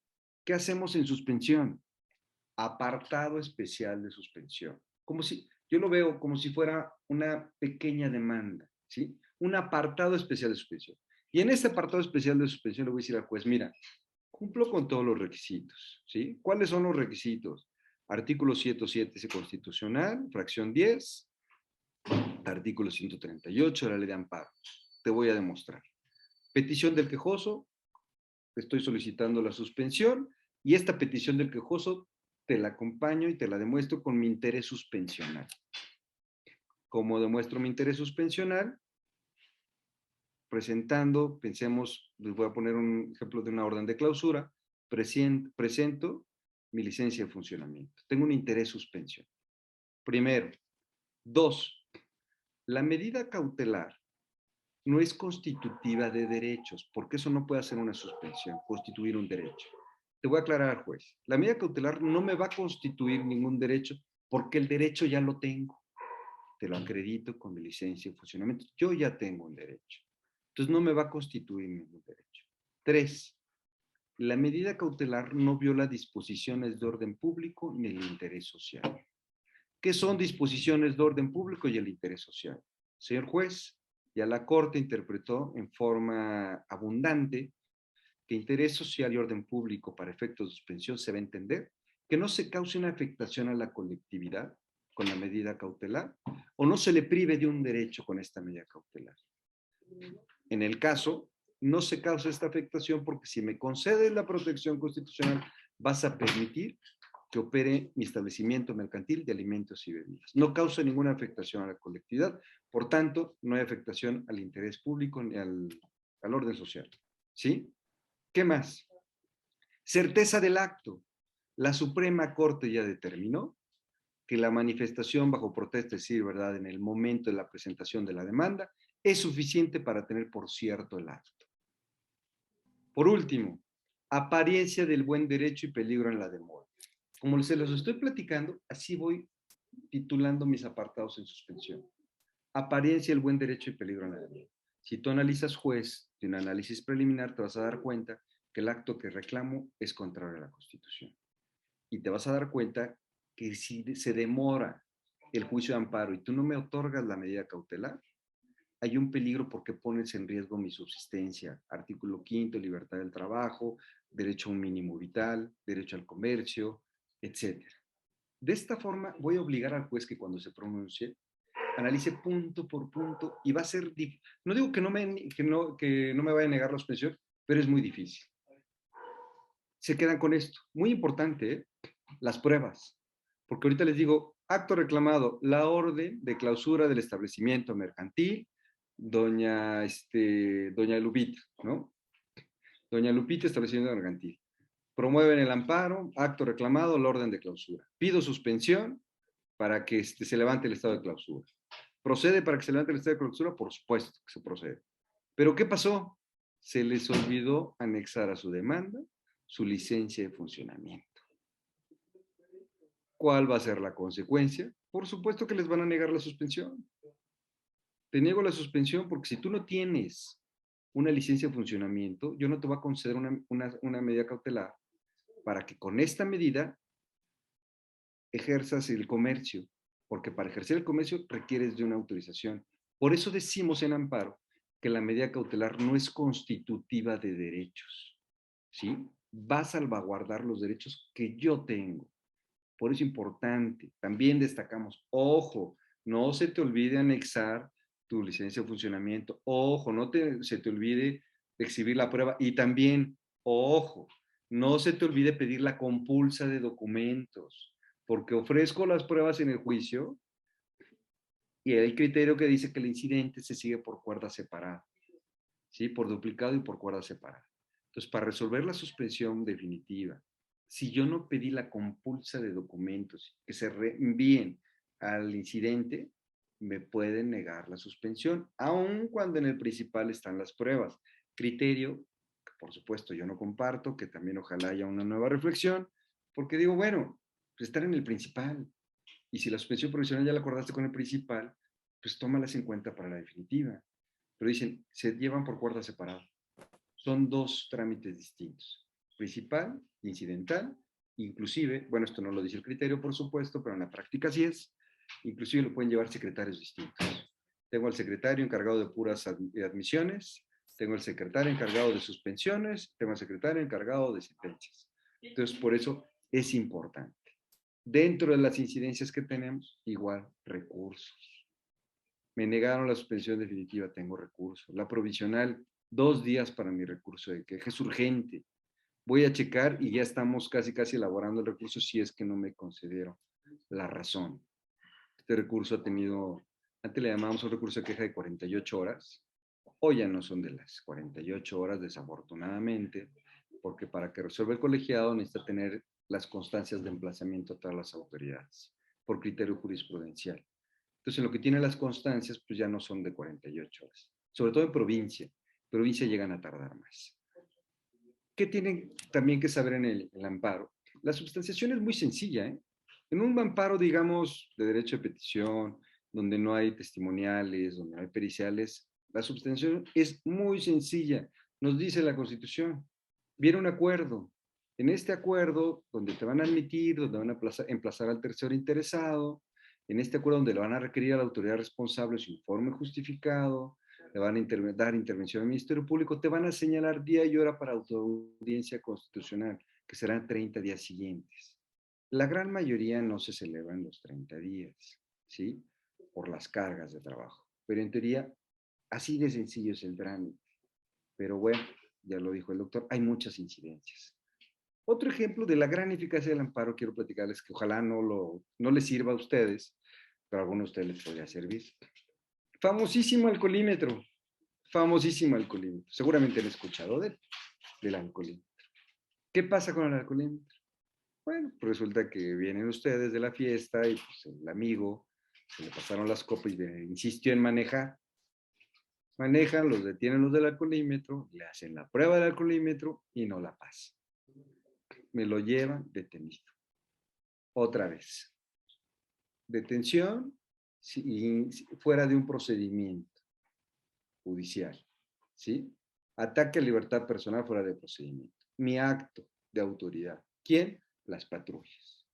¿Qué hacemos en suspensión? Apartado especial de suspensión. Como si Yo lo veo como si fuera una pequeña demanda, ¿sí? Un apartado especial de suspensión. Y en este apartado especial de suspensión le voy a decir al juez, mira, cumplo con todos los requisitos, ¿sí? ¿Cuáles son los requisitos? Artículo 107 constitucional, fracción 10, artículo 138 de la ley de amparo. Te voy a demostrar. Petición del quejoso, estoy solicitando la suspensión y esta petición del quejoso te la acompaño y te la demuestro con mi interés suspensional. ¿Cómo demuestro mi interés suspensional? Presentando, pensemos, les voy a poner un ejemplo de una orden de clausura, presento mi licencia de funcionamiento. Tengo un interés suspensión. Primero. Dos, la medida cautelar no es constitutiva de derechos, porque eso no puede ser una suspensión, constituir un derecho. Te voy a aclarar al juez. La medida cautelar no me va a constituir ningún derecho porque el derecho ya lo tengo. Te lo acredito con mi licencia de funcionamiento. Yo ya tengo un derecho. Entonces no me va a constituir ningún derecho. Tres, la medida cautelar no viola disposiciones de orden público ni el interés social. ¿Qué son disposiciones de orden público y el interés social? Señor juez, ya la Corte interpretó en forma abundante que interés social y orden público para efectos de suspensión se va a entender que no se cause una afectación a la colectividad con la medida cautelar o no se le prive de un derecho con esta medida cautelar. En el caso, no se causa esta afectación porque si me concedes la protección constitucional, vas a permitir que opere mi establecimiento mercantil de alimentos y bebidas. No causa ninguna afectación a la colectividad, por tanto, no hay afectación al interés público ni al orden social. ¿Sí? ¿Qué más? Certeza del acto. La Suprema Corte ya determinó que la manifestación bajo protesta, es decir, ¿verdad?, en el momento de la presentación de la demanda, es suficiente para tener por cierto el acto. Por último, apariencia del buen derecho y peligro en la demora. Como se los estoy platicando, así voy titulando mis apartados en suspensión. Apariencia del buen derecho y peligro en la demora. Si tú analizas, juez, de un análisis preliminar, te vas a dar cuenta que el acto que reclamo es contrario a la Constitución. Y te vas a dar cuenta que si se demora el juicio de amparo y tú no me otorgas la medida cautelar, hay un peligro porque pones en riesgo mi subsistencia. Artículo 5, libertad del trabajo, derecho a un mínimo vital, derecho al comercio, etc. De esta forma voy a obligar al juez que cuando se pronuncie, analice punto por punto y va a ser difícil. No digo que no me vaya a negar la suspensión, pero es muy difícil. Se quedan con esto. Muy importante, ¿eh? Las pruebas. Porque ahorita les digo, acto reclamado, la orden de clausura del establecimiento mercantil, doña Lupita, ¿no? Doña Lupita, establecimiento mercantil. Promueven el amparo, acto reclamado, la orden de clausura. Pido suspensión para que se levante el estado de clausura. ¿Procede para que se levante el estado de clausura? Por supuesto que se procede. ¿Pero qué pasó? Se les olvidó anexar a su demanda su licencia de funcionamiento. ¿Cuál va a ser la consecuencia? Por supuesto que les van a negar la suspensión. Te niego la suspensión porque si tú no tienes una licencia de funcionamiento, yo no te voy a conceder una medida cautelar para que con esta medida ejerzas el comercio, porque para ejercer el comercio requieres de una autorización. Por eso decimos en amparo que la medida cautelar no es constitutiva de derechos, ¿sí? Va a salvaguardar los derechos que yo tengo. Por eso es importante. También destacamos, ojo, no se te olvide anexar tu licencia de funcionamiento. Ojo, se te olvide exhibir la prueba. Y también, ojo, no se te olvide pedir la compulsa de documentos, porque ofrezco las pruebas en el juicio y hay criterio que dice que el incidente se sigue por cuerda separada, ¿sí? Por duplicado y por cuerda separada. Entonces, para resolver la suspensión definitiva, si yo no pedí la compulsa de documentos que se reenvíen al incidente, me pueden negar la suspensión, aun cuando en el principal están las pruebas. Criterio que por supuesto yo no comparto, que también ojalá haya una nueva reflexión, porque digo, bueno, pues están en el principal, y si la suspensión provisional ya la acordaste con el principal, pues tómalas en cuenta para la definitiva. Pero dicen, se llevan por cuerda separada. Son dos trámites distintos, principal, incidental, inclusive, bueno, esto no lo dice el criterio, por supuesto, pero en la práctica sí es, Inclusive lo pueden llevar secretarios distintos. Tengo al secretario encargado de puras admisiones, tengo al secretario encargado de suspensiones, tengo al secretario encargado de sentencias. Entonces, por eso es importante. Dentro de las incidencias que tenemos, igual, recursos. Me negaron la suspensión definitiva, tengo recursos. La provisional, 2 días para mi recurso de queja, es urgente. Voy a checar y ya estamos casi elaborando el recurso si es que no me concedieron la razón. Este recurso ha tenido, antes le llamábamos un recurso de queja de 48 horas, hoy ya no son de las 48 horas, desafortunadamente, porque para que resuelva el colegiado necesita tener las constancias de emplazamiento a todas las autoridades, por criterio jurisprudencial. Entonces, en lo que tiene las constancias, pues ya no son de 48 horas, sobre todo en provincia. En provincia llegan a tardar más. ¿Qué tienen también que saber en el amparo? La substanciación es muy sencilla, ¿eh? En un amparo, digamos, de derecho de petición, donde no hay testimoniales, donde no hay periciales, la substanciación es muy sencilla. Nos dice la Constitución, viene un acuerdo. En este acuerdo, donde te van a admitir, donde van a emplazar al tercero interesado, en este acuerdo donde le van a requerir a la autoridad responsable su informe justificado, le van a dar intervención al Ministerio Público, te van a señalar día y hora para autoaudiencia constitucional, que serán 30 días siguientes. La gran mayoría no se celebra en los 30 días, ¿sí? Por las cargas de trabajo. Pero en teoría, así de sencillo es el trámite. Pero bueno, ya lo dijo el doctor, hay muchas incidencias. Otro ejemplo de la gran eficacia del amparo, quiero platicarles que ojalá no les sirva a ustedes, pero a algunos de ustedes les podría servir. Famosísimo alcoholímetro, famosísimo alcoholímetro. Seguramente han escuchado del alcoholímetro. ¿Qué pasa con el alcoholímetro? Bueno, pues resulta que vienen ustedes de la fiesta y pues el amigo se le pasaron las copas y insistió en manejar. Manejan, los detienen los del alcoholímetro, le hacen la prueba del alcoholímetro y no la pasa. Me lo llevan detenido. Otra vez. Detención fuera de un procedimiento judicial, ¿sí? Ataque a libertad personal fuera de procedimiento. Mi acto de autoridad. ¿Quién? Las patrullas.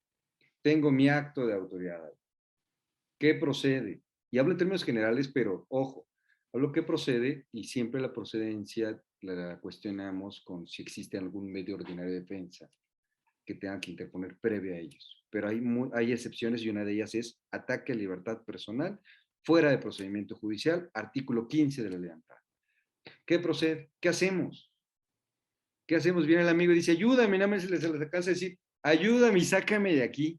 Tengo mi acto de autoridad. ¿Qué procede? Y hablo en términos generales, pero ojo, hablo qué procede y siempre la procedencia la cuestionamos con si existe algún medio ordinario de defensa que tengan que interponer previo a ellos. Pero hay excepciones y una de ellas es ataque a libertad personal fuera de procedimiento judicial, artículo 15 de la ley de amparo. ¿Qué procede? ¿Qué hacemos? ¿Qué hacemos? Viene el amigo y dice, ayúdame, nada más se les alcanza a decir, ayúdame y sácame de aquí.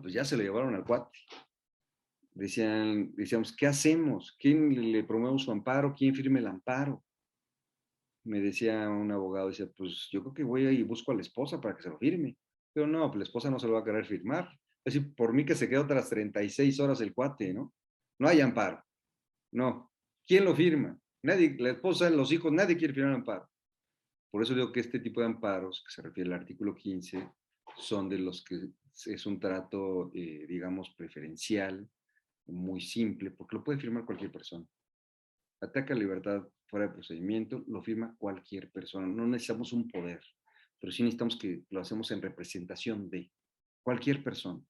Pues ya se lo llevaron al cuate. Decíamos, ¿qué hacemos? ¿Quién le promueve su amparo? ¿Quién firme el amparo? Me decía un abogado, decía, pues yo creo que voy y busco a la esposa para que se lo firme. Pero no, pues la esposa no se lo va a querer firmar. Es decir, por mí que se quede otras 36 horas el cuate, ¿no? No hay amparo. No. ¿Quién lo firma? Nadie, la esposa, los hijos, nadie quiere firmar amparo. Por eso digo que este tipo de amparos, que se refiere al artículo 15, son de los que es un trato, digamos, preferencial, muy simple, porque lo puede firmar cualquier persona. Ataque a libertad fuera de procedimiento, lo firma cualquier persona. No necesitamos un poder, pero sí necesitamos que lo hacemos en representación de cualquier persona.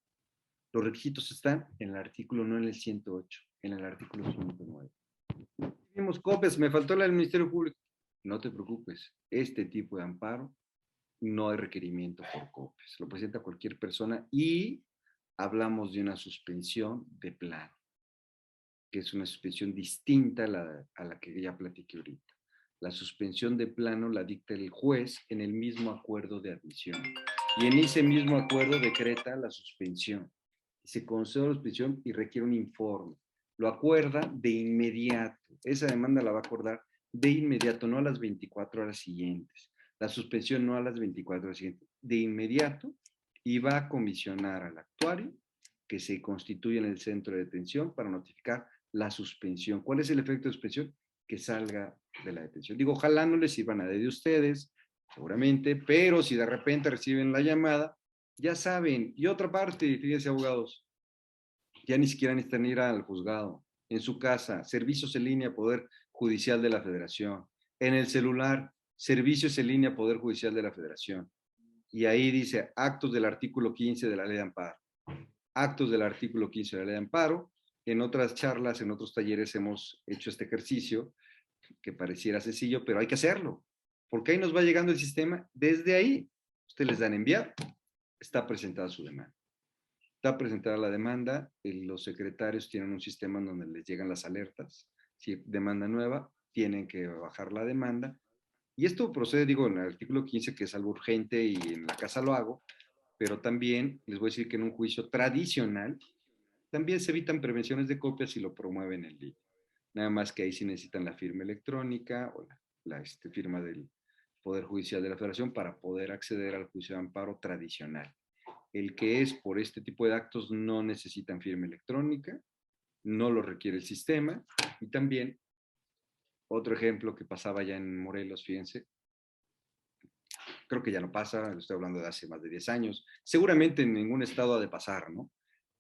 Los requisitos están en el artículo, no en el 108, en el artículo 109. Vimos copias, me faltó la del Ministerio Público. No te preocupes, este tipo de amparo no hay requerimiento por copias. Lo presenta cualquier persona y hablamos de una suspensión de plano, que es una suspensión distinta a la que ya platiqué ahorita. La suspensión de plano la dicta el juez en el mismo acuerdo de admisión. Y en ese mismo acuerdo decreta la suspensión. Se concede la suspensión y requiere un informe. Lo acuerda de inmediato. Esa demanda la va a acordar de inmediato, no a las 24 horas siguientes. La suspensión no a las 24 horas siguientes. De inmediato, y va a comisionar al actuario que se constituye en el centro de detención para notificar la suspensión. ¿Cuál es el efecto de suspensión? Que salga de la detención. Digo, ojalá no les sirva a nadie de ustedes, seguramente, pero si de repente reciben la llamada, ya saben. Y otra parte, fíjense, abogados, ya ni siquiera necesitan ir al juzgado. En su casa, servicios en línea, Poder Judicial de la Federación. En el celular, servicios en línea, Poder Judicial de la Federación. Y ahí dice actos del artículo 15 de la Ley de Amparo. actos del artículo 15 de la ley de amparo. En otras charlas, en otros talleres hemos hecho este ejercicio que pareciera sencillo, pero hay que hacerlo, porque ahí nos va llegando el sistema. Desde ahí, ustedes les dan enviar, está presentada su demanda. Está presentada la demanda, los secretarios tienen un sistema en donde les llegan las alertas. Si demanda nueva, tienen que bajar la demanda. Y esto procede, digo, en el artículo 15, que es algo urgente y en la casa lo hago, pero también les voy a decir que en un juicio tradicional también se evitan prevenciones de copias y lo promueven en línea. Nada más que ahí sí necesitan la firma electrónica o la firma del Poder Judicial de la Federación para poder acceder al juicio de amparo tradicional. El que es por este tipo de actos no necesitan firma electrónica, no lo requiere el sistema. Y también, otro ejemplo que pasaba ya en Morelos, fíjense, creo que ya no pasa, estoy hablando de hace más de 10 años, seguramente en ningún estado ha de pasar, ¿no?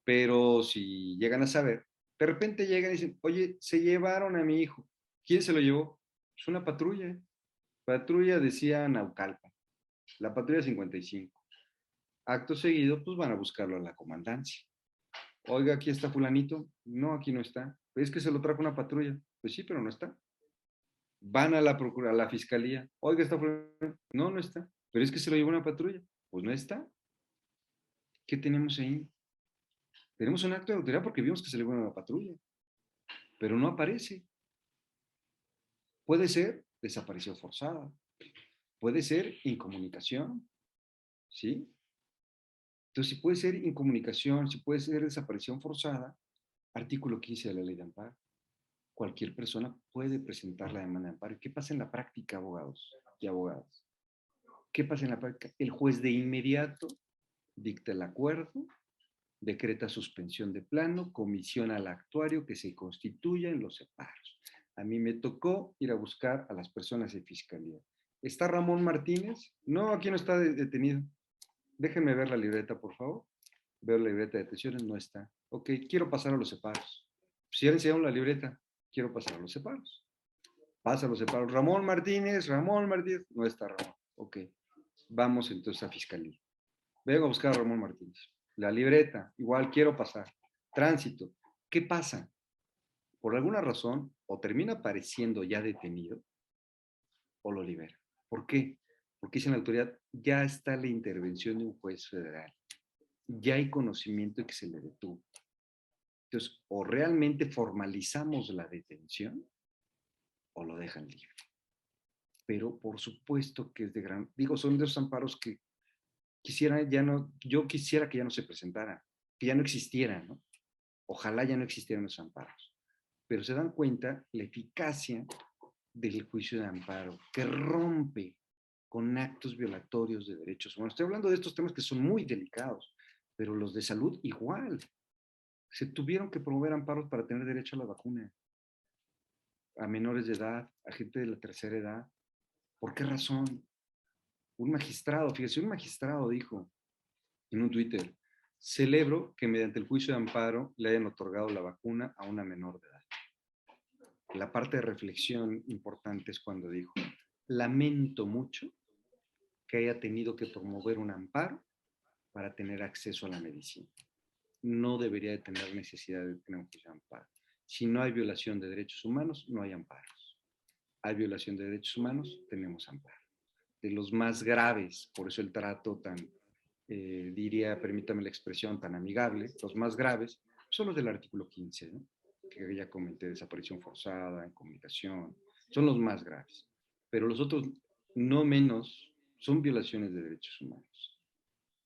Pero si llegan a saber, de repente llegan y dicen, oye, se llevaron a mi hijo. ¿Quién se lo llevó? Es una patrulla. Patrulla decía Naucalpan, la patrulla 55. Acto seguido, pues van a buscarlo a la comandancia. Oiga, aquí está fulanito. No, aquí no está. Es que se lo trajo una patrulla. Pues sí, pero no está. Van a a la fiscalía. Oiga, está fulanito. No, no está. Pero es que se lo llevó una patrulla. Pues no está. ¿Qué tenemos ahí? Tenemos un acto de autoridad porque vimos que se le llevó una patrulla. Pero no aparece. Puede ser desaparición forzada. Puede ser incomunicación. ¿Sí? Entonces, si puede ser incomunicación, si puede ser desaparición forzada, artículo 15 de la ley de amparo. Cualquier persona puede presentar la demanda de amparo. ¿Qué pasa en la práctica, abogados y abogadas? ¿Qué pasa en la práctica? El juez de inmediato dicta el acuerdo, decreta suspensión de plano, comisiona al actuario que se constituya en los separos. A mí me tocó ir a buscar a las personas de fiscalía. ¿Está Ramón Martínez? No, aquí no está detenido. Déjenme ver la libreta, por favor. Veo la libreta de detenciones, no está. Ok, quiero pasar a los separos. Si ya le enseñaron la libreta, quiero pasar a los separos. Pasa a los separos. Ramón Martínez, no está Ramón. Ok, vamos entonces a fiscalía. Vengo a buscar a Ramón Martínez. La libreta, igual quiero pasar. Tránsito. ¿Qué pasa? Por alguna razón, o termina apareciendo ya detenido, o lo libera. ¿Por qué? Porque dice en la autoridad, ya está la intervención de un juez federal. Ya hay conocimiento de que se le detuvo. Entonces, o realmente formalizamos la detención, o lo dejan libre. Pero por supuesto que es de gran, digo, son de esos amparos que yo quisiera que ya no se presentaran, que ya no existieran, ¿no? Ojalá ya no existieran esos amparos. Pero se dan cuenta la eficacia del juicio de amparo, que rompe con actos violatorios de derechos humanos. Estoy hablando de estos temas que son muy delicados, pero los de salud igual. Se tuvieron que promover amparos para tener derecho a la vacuna. A menores de edad, a gente de la tercera edad. ¿Por qué razón? Un magistrado, fíjese, un magistrado dijo en un Twitter, celebro que mediante el juicio de amparo le hayan otorgado la vacuna a una menor de edad. La parte de reflexión importante es cuando dijo, lamento mucho que haya tenido que promover un amparo para tener acceso a la medicina. No debería de tener necesidad de tener un juicio de amparo. Si no hay violación de derechos humanos, no hay amparos. Hay violación de derechos humanos, tenemos amparo. De los más graves, por eso el trato tan, diría, permítame la expresión, tan amigable, los más graves son los del artículo 15, ¿no? Que ya comenté, desaparición forzada, incomunicación, son los más graves. Pero los otros, no menos, son violaciones de derechos humanos.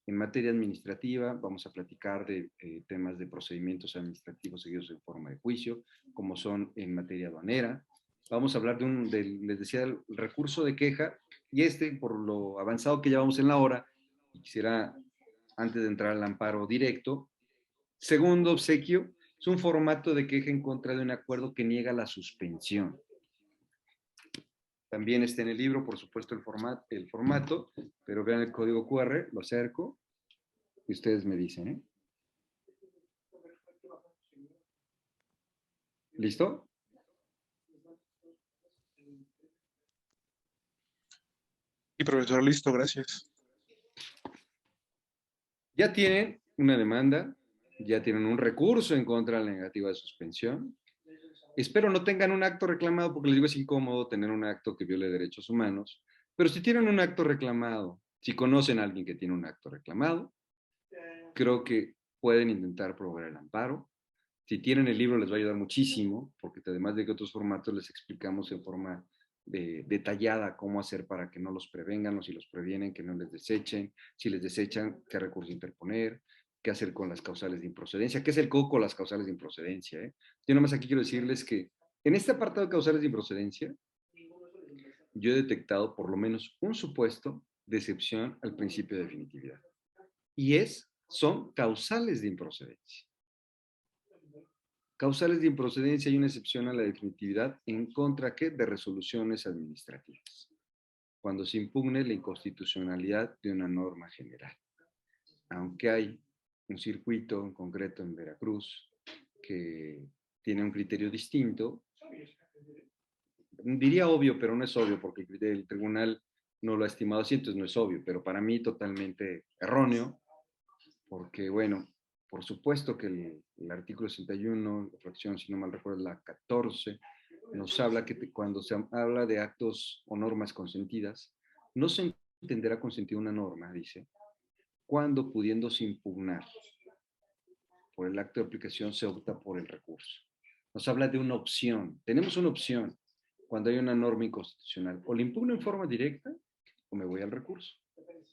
En materia administrativa, vamos a platicar de temas de procedimientos administrativos seguidos en forma de juicio, como son en materia aduanera. Vamos a hablar les decía, el recurso de queja, y por lo avanzado que llevamos en la hora, y quisiera, antes de entrar al amparo directo, segundo obsequio, es un formato de queja en contra de un acuerdo que niega la suspensión. También está en el libro, por supuesto, el formato, pero vean el código QR, lo acerco, y ustedes me dicen, ¿eh? ¿Listo? Sí, profesor, listo, gracias. Ya tienen una demanda, ya tienen un recurso en contra de la negativa de suspensión. Espero no tengan un acto reclamado, porque les digo, es incómodo tener un acto que viole derechos humanos, pero si tienen un acto reclamado, si conocen a alguien que tiene un acto reclamado, creo que pueden intentar promover el amparo. Si tienen el libro les va a ayudar muchísimo, porque además de que otros formatos les explicamos en forma detallada cómo hacer para que no los prevengan, o si los previenen, que no les desechen, si les desechan, qué recurso interponer, qué hacer con las causales de improcedencia, qué es el coco, las causales de improcedencia. Yo nomás aquí quiero decirles que en este apartado de causales de improcedencia, yo he detectado por lo menos un supuesto de excepción al principio de definitividad. Y son causales de improcedencia. Causales de improcedencia y una excepción a la definitividad en contra ¿qué? De resoluciones administrativas, cuando se impugne la inconstitucionalidad de una norma general. Aunque hay un circuito en concreto en Veracruz que tiene un criterio distinto, diría obvio, pero no es obvio, porque el tribunal no lo ha estimado así, entonces no es obvio, pero para mí totalmente erróneo, porque bueno, por supuesto que el artículo 61, la fracción, si no mal recuerdo, la 14, nos habla que cuando se habla de actos o normas consentidas, no se entenderá consentida una norma, dice, cuando pudiéndose impugnar por el acto de aplicación se opta por el recurso. Nos habla de una opción. Tenemos una opción cuando hay una norma inconstitucional. O la impugno en forma directa o me voy al recurso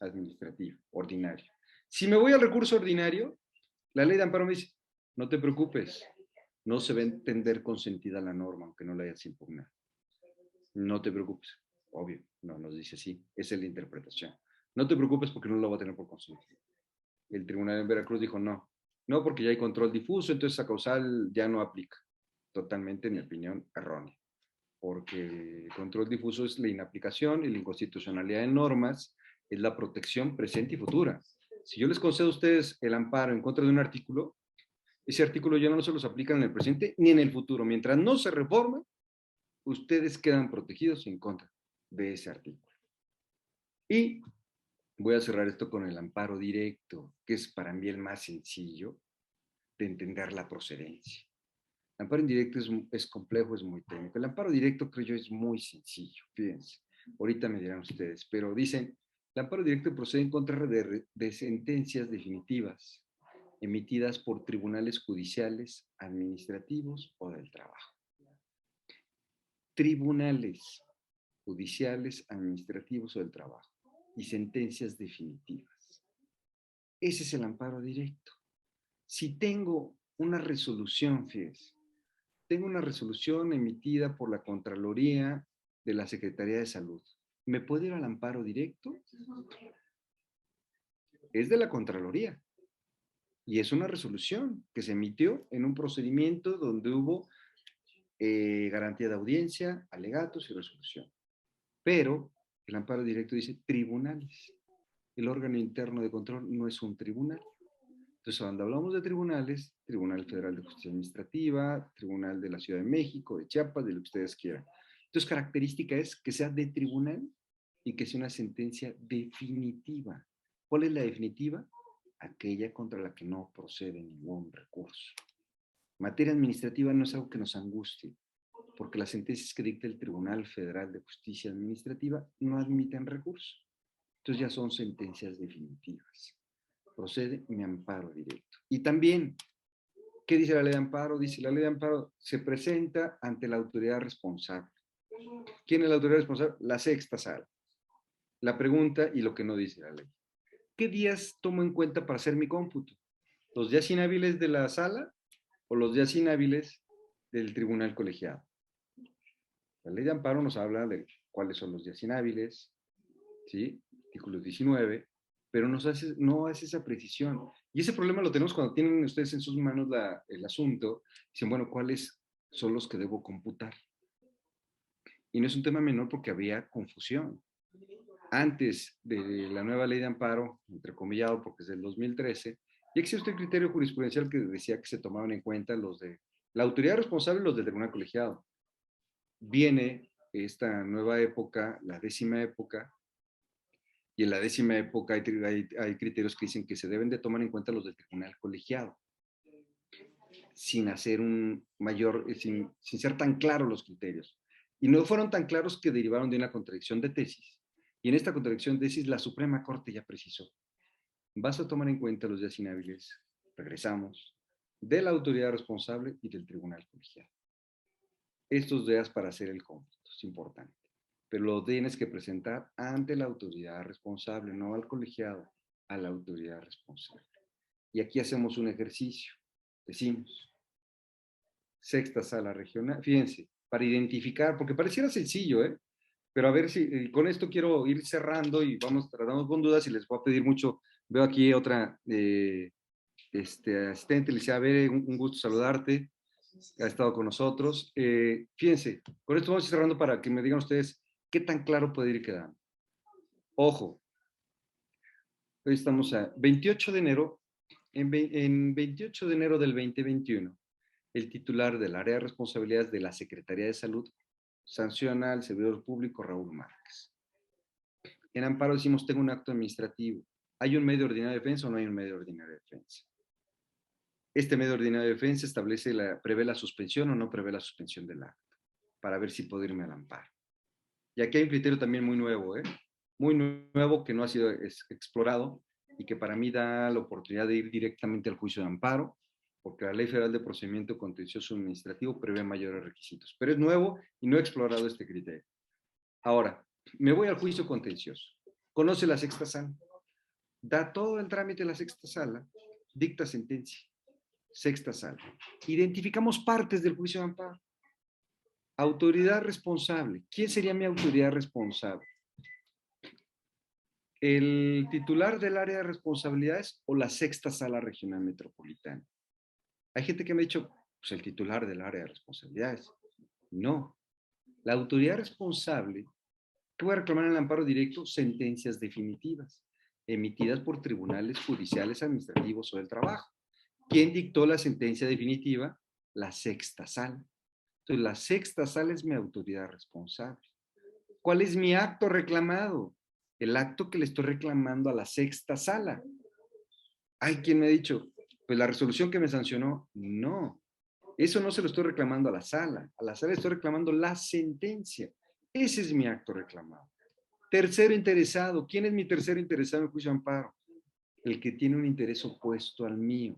administrativo, ordinario. Si me voy al recurso ordinario, la ley de amparo me dice, no te preocupes, no se va a entender consentida la norma, aunque no la hayas impugnado. No te preocupes. Obvio, no nos dice así. Esa es la interpretación. No te preocupes porque no lo va a tener por consentido. El tribunal en Veracruz dijo no. No, porque ya hay control difuso, entonces esa causal ya no aplica. Totalmente, en mi opinión, errónea. Porque el control difuso es la inaplicación y la inconstitucionalidad de normas es la protección presente y futura. Si yo les concedo a ustedes el amparo en contra de un artículo, ese artículo ya no se los aplica en el presente ni en el futuro. Mientras no se reforma, ustedes quedan protegidos en contra de ese artículo. Y voy a cerrar esto con el amparo directo, que es para mí el más sencillo de entender la procedencia. El amparo indirecto es complejo, es muy técnico. El amparo directo, creo yo, es muy sencillo. Fíjense, ahorita me dirán ustedes, pero dicen, el amparo directo procede en contra de sentencias definitivas emitidas por tribunales judiciales, administrativos o del trabajo. Tribunales judiciales, administrativos o del trabajo y sentencias definitivas. Ese es el amparo directo. Si tengo una resolución, fíjense, tengo una resolución emitida por la Contraloría de la Secretaría de Salud, ¿me puedo ir al amparo directo? Es de la Contraloría y es una resolución que se emitió en un procedimiento donde hubo garantía de audiencia, alegatos y resolución. Pero el amparo directo dice tribunales. El órgano interno de control no es un tribunal. Entonces, cuando hablamos de tribunales, Tribunal Federal de Justicia Administrativa, Tribunal de la Ciudad de México, de Chiapas, de lo que ustedes quieran. Entonces, característica es que sea de tribunal y que sea una sentencia definitiva. ¿Cuál es la definitiva? Aquella contra la que no procede ningún recurso. Materia administrativa no es algo que nos angustie, porque las sentencias que dicta el Tribunal Federal de Justicia Administrativa no admiten recurso. Entonces ya son sentencias definitivas. Procede mi amparo directo. Y también, ¿qué dice la ley de amparo? Dice, la ley de amparo se presenta ante la autoridad responsable. ¿Quién es la autoridad responsable? La sexta sala. La pregunta y lo que no dice la ley. ¿Qué días tomo en cuenta para hacer mi cómputo? ¿Los días inhábiles de la sala o los días inhábiles del tribunal colegiado? La ley de amparo nos habla de cuáles son los días inhábiles, ¿sí? Artículo 19, pero no hace esa precisión. Y ese problema lo tenemos cuando tienen ustedes en sus manos el asunto. Dicen, bueno, ¿cuáles son los que debo computar? Y no es un tema menor porque había confusión. Antes de la nueva ley de amparo, entrecomillado porque es del 2013, ya existe un criterio jurisprudencial que decía que se tomaban en cuenta los de la autoridad responsable y los del tribunal colegiado. Viene esta nueva época, la 10ª época, y en la 10ª época hay criterios que dicen que se deben de tomar en cuenta los del tribunal colegiado. sin hacer un mayor, sin ser tan claros los criterios. Y no fueron tan claros que derivaron de una contradicción de tesis. Y en esta contradicción de tesis la Suprema Corte ya precisó: vas a tomar en cuenta los días inhábiles, regresamos, de la autoridad responsable y del tribunal colegiado. Estos días para hacer el cómputo, es importante. Pero lo tienes que presentar ante la autoridad responsable, no al colegiado, a la autoridad responsable. Y aquí hacemos un ejercicio. Decimos, sexta sala regional, fíjense, para identificar, porque pareciera sencillo, pero a ver si, con esto quiero ir cerrando y vamos tratando con dudas y les voy a pedir mucho. Veo aquí otra asistente, le decía, a ver, un gusto saludarte, ha estado con nosotros. Fíjense, con esto vamos a ir cerrando para que me digan ustedes qué tan claro puede ir quedando. Ojo, hoy estamos a 28 de enero, en 28 de enero del 2021, el titular del área de responsabilidades de la Secretaría de Salud sanciona al servidor público Raúl Márquez. En amparo decimos, tengo un acto administrativo. ¿Hay un medio ordinario de defensa o no hay un medio ordinario de defensa? Este medio ordinario de defensa prevé la suspensión o no prevé la suspensión del acto, para ver si puedo irme al amparo. Y aquí hay un criterio también muy nuevo, muy nuevo, que no ha sido explorado y que para mí da la oportunidad de ir directamente al juicio de amparo, porque la Ley Federal de Procedimiento Contencioso Administrativo prevé mayores requisitos. Pero es nuevo y no he explorado este criterio. Ahora, me voy al juicio contencioso. Conoce la sexta sala. Da todo el trámite de la sexta sala, dicta sentencia. Sexta sala. Identificamos partes del juicio de amparo. Autoridad responsable. ¿Quién sería mi autoridad responsable? ¿El titular del área de responsabilidades o la sexta sala regional metropolitana? Hay gente que me ha dicho, pues el titular del área de responsabilidades. No. La autoridad responsable, ¿qué voy a reclamar en el amparo directo? Sentencias definitivas, emitidas por tribunales judiciales, administrativos o del trabajo. ¿Quién dictó la sentencia definitiva? La sexta sala. Entonces, la sexta sala es mi autoridad responsable. ¿Cuál es mi acto reclamado? El acto que le estoy reclamando a la sexta sala. Hay quien me ha dicho, pues la resolución que me sancionó, no. Eso no se lo estoy reclamando a la sala le estoy reclamando la sentencia. Ese es mi acto reclamado. Tercero interesado. ¿Quién es mi tercero interesado en el juicio de amparo? El que tiene un interés opuesto al mío.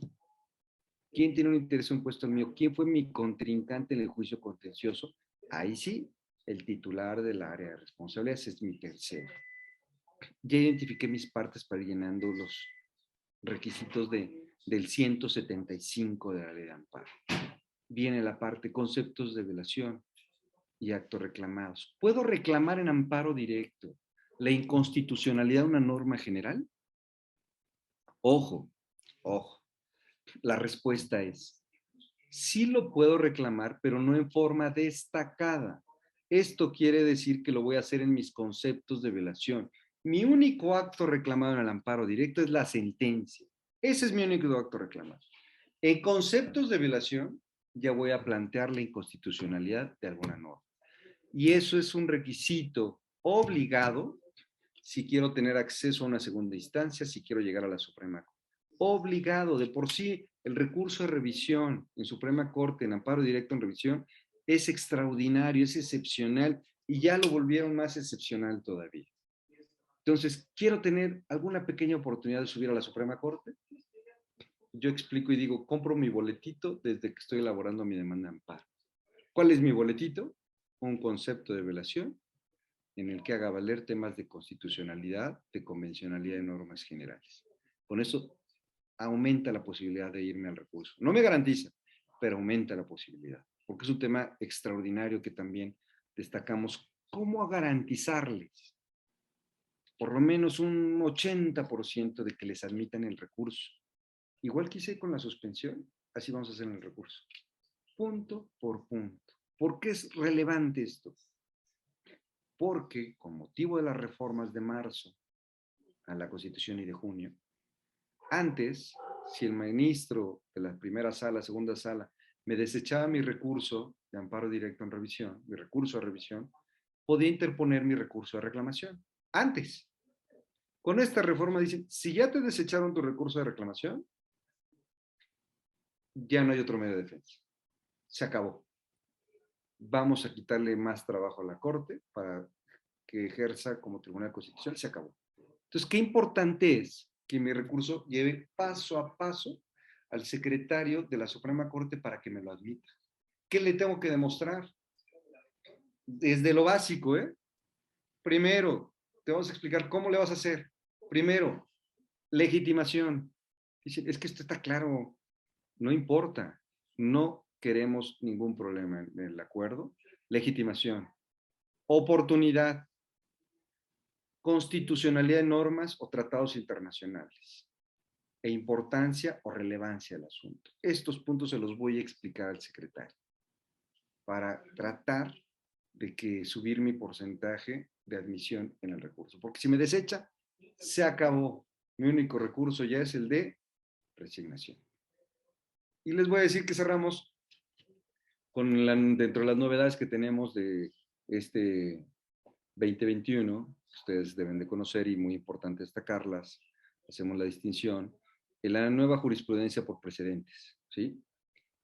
¿Quién tiene un interés opuesto al mío? ¿Quién fue mi contrincante en el juicio contencioso? Ahí sí, el titular del área de responsabilidades es mi tercero. Ya identifiqué mis partes para ir llenando los requisitos del 175 de la ley de amparo. Viene la parte conceptos de violación y actos reclamados. ¿Puedo reclamar en amparo directo la inconstitucionalidad de una norma general? Ojo, ojo. La respuesta es, sí lo puedo reclamar, pero no en forma destacada. Esto quiere decir que lo voy a hacer en mis conceptos de violación. Mi único acto reclamado en el amparo directo es la sentencia. Ese es mi único acto reclamado. En conceptos de violación, ya voy a plantear la inconstitucionalidad de alguna norma. Y eso es un requisito obligado si quiero tener acceso a una segunda instancia, si quiero llegar a la Suprema Corte. Obligado, de por sí, el recurso de revisión en Suprema Corte, en amparo directo en revisión, es extraordinario, es excepcional, y ya lo volvieron más excepcional todavía. Entonces, quiero tener alguna pequeña oportunidad de subir a la Suprema Corte. Yo explico y digo, compro mi boletito desde que estoy elaborando mi demanda de amparo. ¿Cuál es mi boletito? Un concepto de violación en el que haga valer temas de constitucionalidad, de convencionalidad de normas generales. Con eso aumenta la posibilidad de irme al recurso. No me garantiza, pero aumenta la posibilidad, porque es un tema extraordinario que también destacamos. ¿Cómo garantizarles por lo menos un 80% de que les admitan el recurso? Igual que hice con la suspensión, así vamos a hacer en el recurso. Punto por punto. ¿Por qué es relevante esto? Porque con motivo de las reformas de marzo a la Constitución y de junio, antes, si el ministro de la primera sala, segunda sala, me desechaba mi recurso de amparo directo en revisión, mi recurso a revisión, podía interponer mi recurso de reclamación. Antes. Con esta reforma dicen, si ya te desecharon tu recurso de reclamación, ya no hay otro medio de defensa. Se acabó. Vamos a quitarle más trabajo a la Corte para que ejerza como Tribunal Constitucional. Se acabó. Entonces, qué importante es que mi recurso lleve paso a paso al secretario de la Suprema Corte para que me lo admita. ¿Qué le tengo que demostrar? Desde lo básico, ¿eh? Primero, te vamos a explicar cómo le vas a hacer. Primero, legitimación. Dicen, es que esto está claro, no importa, no queremos ningún problema en el acuerdo. Legitimación, oportunidad, constitucionalidad de normas o tratados internacionales, e importancia o relevancia del asunto. Estos puntos se los voy a explicar al secretario para tratar de que subir mi porcentaje de admisión en el recurso. Porque si me desecha, se acabó. Mi único recurso ya es el de resignación. Y les voy a decir que cerramos con dentro de las novedades que tenemos de este 2021, ustedes deben de conocer y muy importante destacarlas, hacemos la distinción, en la nueva jurisprudencia por precedentes, ¿sí?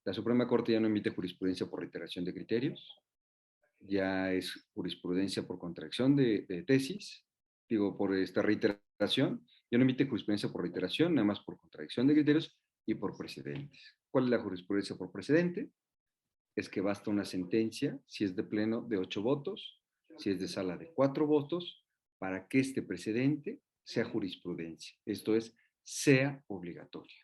La Suprema Corte ya no emite jurisprudencia por reiteración de criterios, ya es jurisprudencia por contracción de tesis, digo, por esta reiteración, ya no emite jurisprudencia por reiteración, nada más por contradicción de criterios y por precedentes. ¿Cuál es la jurisprudencia por precedente? Es que basta una sentencia, si es de pleno, de 8 votos, si es de sala de 4 votos, para que este precedente sea jurisprudencia. Esto es, sea obligatorio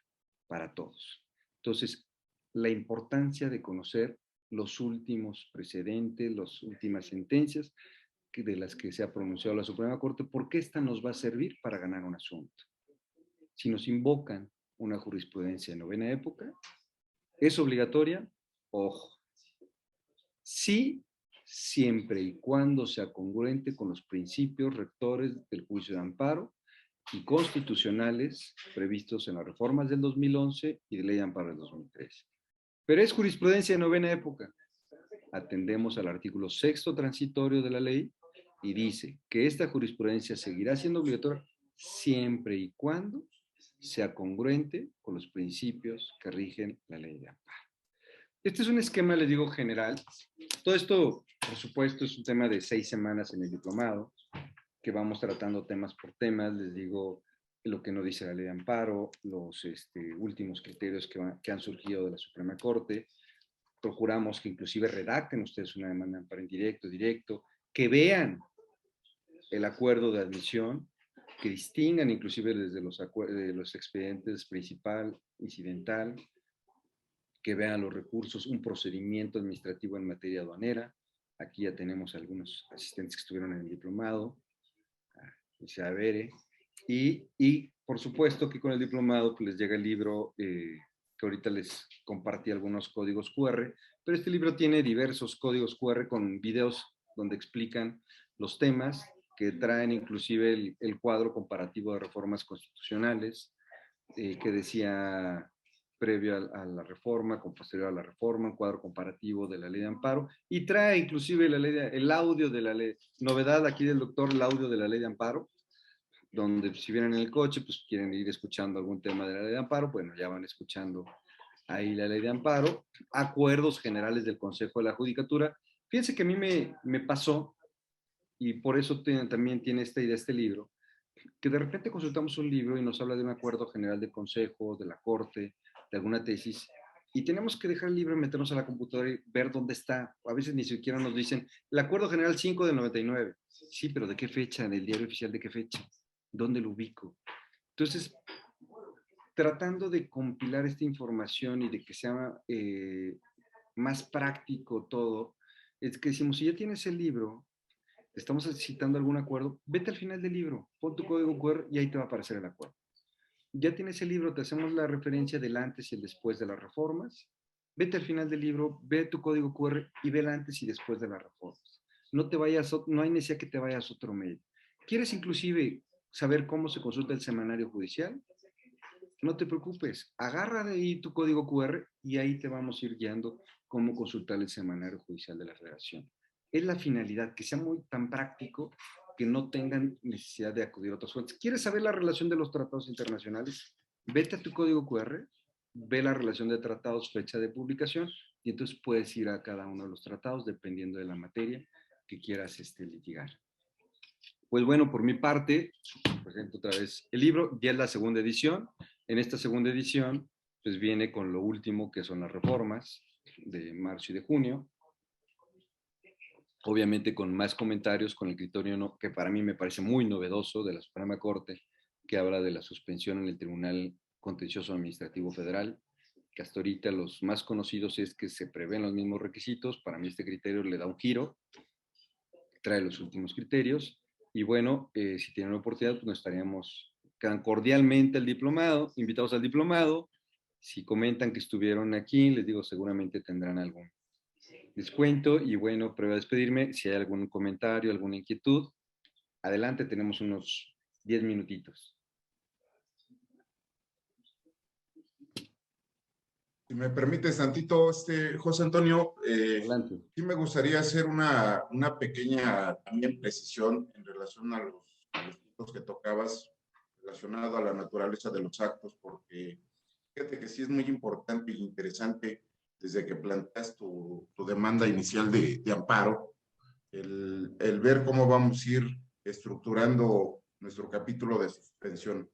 para todos. Entonces, la importancia de conocer los últimos precedentes, las últimas sentencias de las que se ha pronunciado la Suprema Corte, porque esta nos va a servir para ganar un asunto. Si nos invocan una jurisprudencia de novena época, ¿es obligatoria? Ojo. Sí, siempre y cuando sea congruente con los principios rectores del juicio de amparo y constitucionales previstos en las reformas del 2011 y de ley de amparo del 2013. Pero es jurisprudencia de novena época. Atendemos al artículo 6º transitorio de la ley y dice que esta jurisprudencia seguirá siendo obligatoria siempre y cuando sea congruente con los principios que rigen la ley de amparo. Este es un esquema, les digo, general. Todo esto, por supuesto, es un tema de 6 semanas en el diplomado, que vamos tratando temas por temas. Les digo lo que nos dice la ley de amparo, los últimos criterios que han surgido de la Suprema Corte. Procuramos que inclusive redacten ustedes una demanda de amparo indirecto, directo, que vean el acuerdo de admisión, que distingan inclusive desde los expedientes principal, incidental, que vean los recursos, un procedimiento administrativo en materia aduanera. Aquí ya tenemos algunos asistentes que estuvieron en el diplomado, y por supuesto que con el diplomado pues, les llega el libro que ahorita les compartí algunos códigos QR, pero este libro tiene diversos códigos QR con videos donde explican los temas, que traen inclusive el cuadro comparativo de reformas constitucionales, que decía previo a la reforma, con posterior a la reforma, un cuadro comparativo de la ley de amparo, y trae inclusive el audio de la ley, novedad aquí del doctor, el audio de la ley de amparo, donde si vienen en el coche, pues quieren ir escuchando algún tema de la ley de amparo, bueno, ya van escuchando ahí la ley de amparo, acuerdos generales del Consejo de la Judicatura. Fíjense que a mí me pasó, y por eso también tiene esta idea este libro, que de repente consultamos un libro y nos habla de un acuerdo general de consejo, de la corte, de alguna tesis, y tenemos que dejar el libro y meternos a la computadora y ver dónde está. A veces ni siquiera nos dicen, el acuerdo general 5 del 99. Sí, pero ¿de qué fecha? ¿Del diario oficial de qué fecha? ¿Dónde lo ubico? Entonces, tratando de compilar esta información y de que sea más práctico todo, es que decimos, si ya tienes el libro, estamos citando algún acuerdo, vete al final del libro, pon tu código QR y ahí te va a aparecer el acuerdo. Ya tienes el libro, te hacemos la referencia del antes y el después de las reformas, vete al final del libro, ve tu código QR y ve el antes y después de las reformas. No te vayas, no hay necesidad que te vayas a otro medio. ¿Quieres inclusive saber cómo se consulta el semanario judicial? No te preocupes, agarra de ahí tu código QR y ahí te vamos a ir guiando cómo consultar el semanario judicial de la Federación. Es la finalidad, que sea muy tan práctico que no tengan necesidad de acudir a otras fuentes. ¿Quieres saber la relación de los tratados internacionales? Vete a tu código QR ve la relación de tratados, fecha de publicación, y entonces puedes ir a cada uno de los tratados dependiendo de la materia que quieras litigar. Pues bueno, por mi parte, presento otra vez el libro, ya es la segunda edición. En esta segunda edición, pues viene con lo último que son las reformas de marzo y de junio. Obviamente con más comentarios, con el criterio que para mí me parece muy novedoso de la Suprema Corte, que habla de la suspensión en el Tribunal Contencioso Administrativo Federal, que hasta ahorita los más conocidos es que se prevén los mismos requisitos. Para mí este criterio le da un giro, trae los últimos criterios, y bueno, si tienen la oportunidad, pues nos estaríamos, quedan cordialmente al diplomado, invitados al diplomado. Si comentan que estuvieron aquí, les digo, seguramente tendrán algún descuento. Y bueno, prueba a despedirme, si hay algún comentario, alguna inquietud, adelante, tenemos unos 10 minutitos. Si me permites tantito, José Antonio, sí me gustaría hacer una pequeña también precisión en relación a los puntos que tocabas relacionado a la naturaleza de los actos, porque fíjate que sí es muy importante e interesante desde que planteas tu demanda inicial de amparo, el ver cómo vamos a ir estructurando nuestro capítulo de suspensión.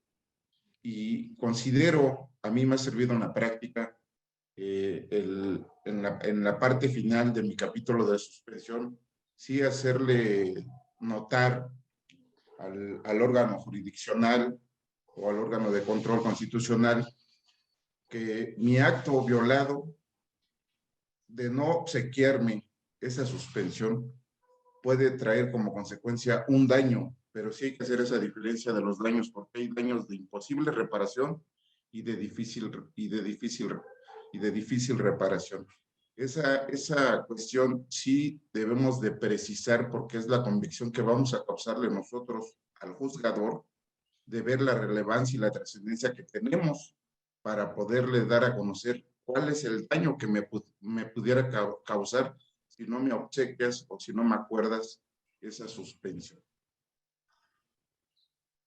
Y considero, a mí me ha servido en la práctica, en la parte final de mi capítulo de suspensión, sí hacerle notar al órgano jurisdiccional o al órgano de control constitucional que mi acto violado de no obsequiarme esa suspensión puede traer como consecuencia un daño, pero sí hay que hacer esa diferencia de los daños, porque hay daños de imposible reparación y de difícil reparación. Esa cuestión sí debemos de precisar, porque es la convicción que vamos a causarle nosotros al juzgador, de ver la relevancia y la trascendencia que tenemos para poderle dar a conocer cuál es el daño que me pudiera causar si no me obsequias o si no me acuerdas esa suspensión.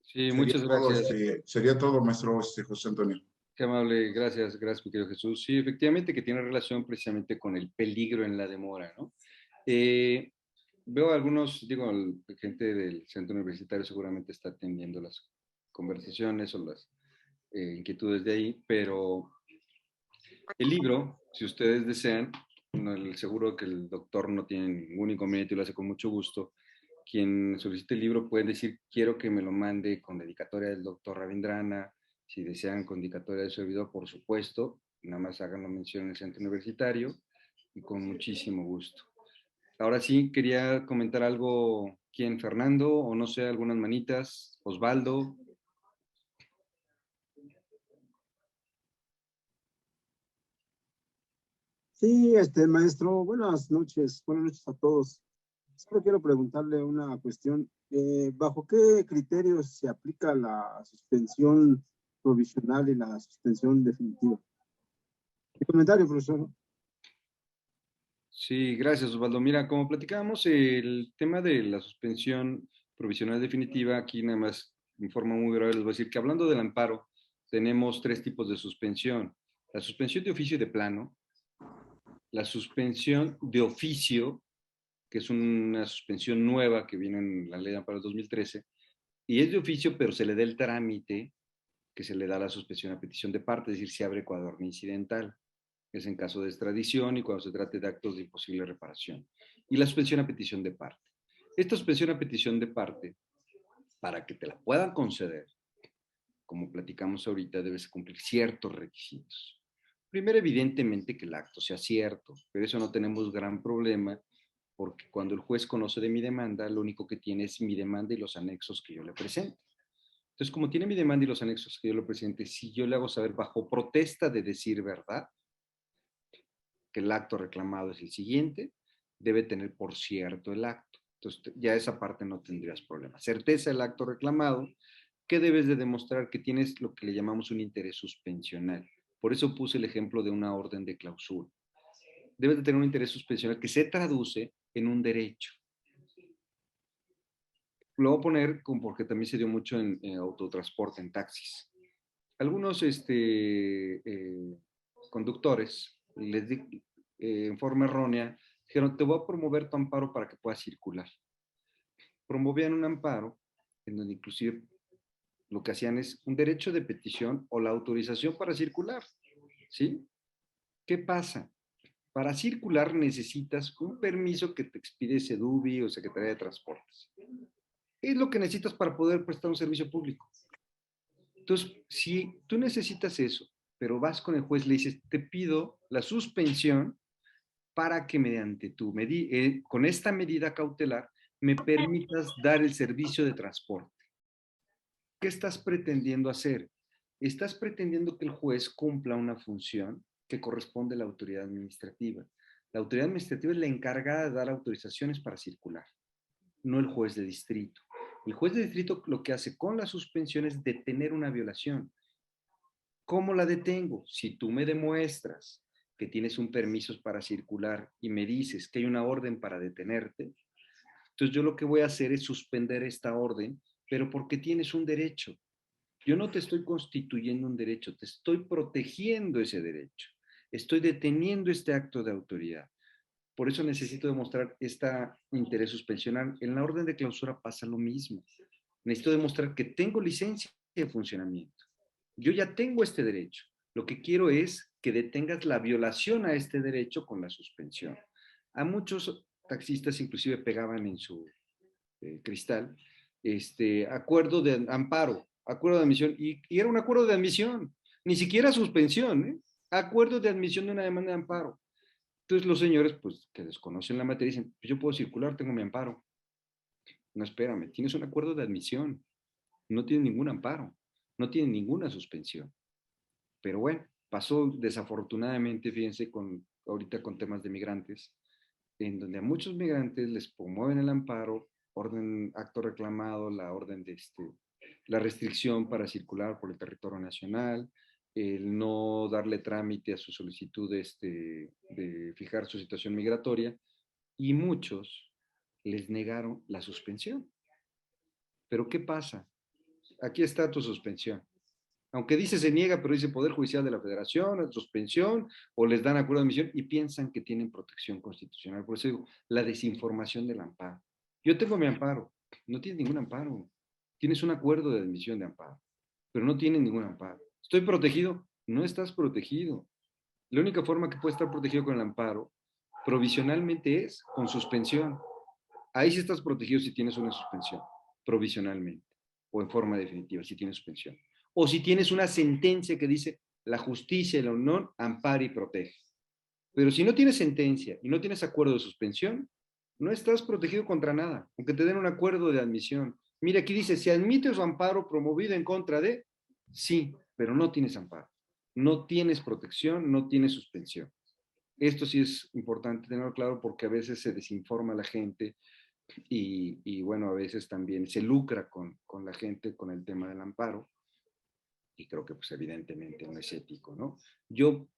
Sí, muchas gracias. Sería todo, maestro José Antonio. Qué amable, gracias, mi querido Jesús. Sí, efectivamente que tiene relación precisamente con el peligro en la demora, ¿no? Veo algunos, digo, gente del centro universitario seguramente está atendiendo las conversaciones o las inquietudes de ahí, pero el libro, si ustedes desean, seguro que el doctor no tiene ningún inconveniente y lo hace con mucho gusto. Quien solicite el libro puede decir, quiero que me lo mande con dedicatoria del doctor Ravindrana. Si desean con dedicatoria del servidor, por supuesto, nada más háganlo mención en el centro universitario y con muchísimo gusto. Ahora sí, quería comentar algo. ¿Quién? ¿Fernando? O no sé, algunas manitas. ¿Osvaldo? Sí, maestro, buenas noches a todos. Solo quiero preguntarle una cuestión. ¿Bajo qué criterios se aplica la suspensión provisional y la suspensión definitiva? ¿Qué comentario, profesor? Sí, gracias, Osvaldo. Mira, como platicábamos, el tema de la suspensión provisional definitiva, aquí nada más en forma muy breve les voy a decir que hablando del amparo, tenemos 3 tipos de suspensión. La suspensión de oficio y de plano, la suspensión de oficio, que es una suspensión nueva que viene en la ley de amparo del 2013, y es de oficio, pero se le da el trámite que se le da a la suspensión a petición de parte, es decir, se abre coadorna incidental. Es en caso de extradición y cuando se trate de actos de imposible reparación. Y la suspensión a petición de parte. Esta suspensión a petición de parte, para que te la puedan conceder, como platicamos ahorita, debes cumplir ciertos requisitos. Primero, evidentemente, que el acto sea cierto, pero eso no tenemos gran problema, porque cuando el juez conoce de mi demanda, lo único que tiene es mi demanda y los anexos que yo le presente. Entonces, como tiene mi demanda y los anexos que yo le presente, si yo le hago saber bajo protesta de decir verdad, que el acto reclamado es el siguiente, debe tener por cierto el acto. Entonces, ya esa parte no tendrías problema. Certeza del acto reclamado, que debes de demostrar que tienes lo que le llamamos un interés suspensional. Por eso puse el ejemplo de una orden de clausura. Debes de tener un interés suspensional que se traduce en un derecho. Lo voy a poner porque también se dio mucho en autotransporte, en taxis. algunos conductores en forma errónea dijeron, te voy a promover tu amparo para que puedas circular. Promovían un amparo en donde inclusive lo que hacían es un derecho de petición o la autorización para circular, ¿sí? ¿Qué pasa? Para circular necesitas un permiso que te expide SEDUBI o Secretaría de Transportes. Es lo que necesitas para poder prestar un servicio público. Entonces, si tú necesitas eso, pero vas con el juez, le dices, te pido la suspensión para que mediante con esta medida cautelar me permitas dar el servicio de transporte. ¿Qué estás pretendiendo hacer? Estás pretendiendo que el juez cumpla una función que corresponde a la autoridad administrativa. La autoridad administrativa es la encargada de dar autorizaciones para circular, no el juez de distrito. El juez de distrito lo que hace con la suspensión es detener una violación. ¿Cómo la detengo? Si tú me demuestras que tienes un permiso para circular y me dices que hay una orden para detenerte, entonces yo lo que voy a hacer es suspender esta orden, pero porque tienes un derecho. Yo no te estoy constituyendo un derecho, te estoy protegiendo ese derecho. Estoy deteniendo este acto de autoridad. Por eso necesito demostrar este interés suspensional. En la orden de clausura pasa lo mismo. Necesito demostrar que tengo licencia de funcionamiento. Yo ya tengo este derecho. Lo que quiero es que detengas la violación a este derecho con la suspensión. A muchos taxistas inclusive pegaban en su cristal acuerdo de amparo, acuerdo de admisión, y era un acuerdo de admisión, ni siquiera suspensión, ¿eh? Acuerdo de admisión de una demanda de amparo. Entonces los señores, pues, que desconocen la materia, dicen, pues yo puedo circular, tengo mi amparo. No, espérame, tienes un acuerdo de admisión, no tienes ningún amparo, no tienes ninguna suspensión. Pero bueno, pasó desafortunadamente, fíjense, ahorita con temas de migrantes, en donde a muchos migrantes les promueven el amparo, acto reclamado, la orden de la restricción para circular por el territorio nacional, el no darle trámite a su solicitud de fijar su situación migratoria, y muchos les negaron la suspensión. Pero ¿qué pasa? Aquí está tu suspensión. Aunque dice se niega, pero dice Poder Judicial de la Federación, suspensión, o les dan acuerdo de admisión y piensan que tienen protección constitucional. Por eso digo, la desinformación del amparo. Yo tengo mi amparo, no tienes ningún amparo. Tienes un acuerdo de admisión de amparo, pero no tienes ningún amparo. ¿Estoy protegido? No estás protegido. La única forma que puedes estar protegido con el amparo provisionalmente es con suspensión. Ahí sí estás protegido si tienes una suspensión, provisionalmente, o en forma definitiva, si tienes suspensión. O si tienes una sentencia que dice la justicia y la unión ampara y protege. Pero si no tienes sentencia y no tienes acuerdo de suspensión, no estás protegido contra nada, aunque te den un acuerdo de admisión. Mira, aquí dice, si admite su amparo promovido en contra de, sí, pero no tienes amparo. No tienes protección, no tienes suspensión. Esto sí es importante tenerlo claro porque a veces se desinforma a la gente y bueno, a veces también se lucra con la gente con el tema del amparo. Y creo que pues evidentemente no es ético, ¿no? Yo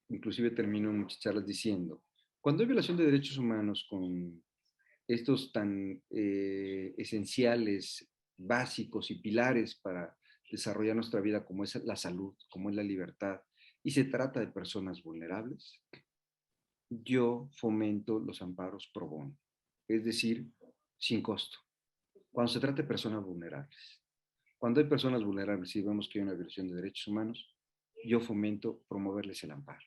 inclusive termino muchas charlas diciendo, cuando hay violación de derechos humanos con estos tan esenciales, básicos y pilares para desarrollar nuestra vida como es la salud, como es la libertad, y se trata de personas vulnerables, yo fomento los amparos pro bono, es decir, sin costo, cuando se trata de personas vulnerables. Cuando hay personas vulnerables y vemos que hay una violación de derechos humanos, yo fomento promoverles el amparo.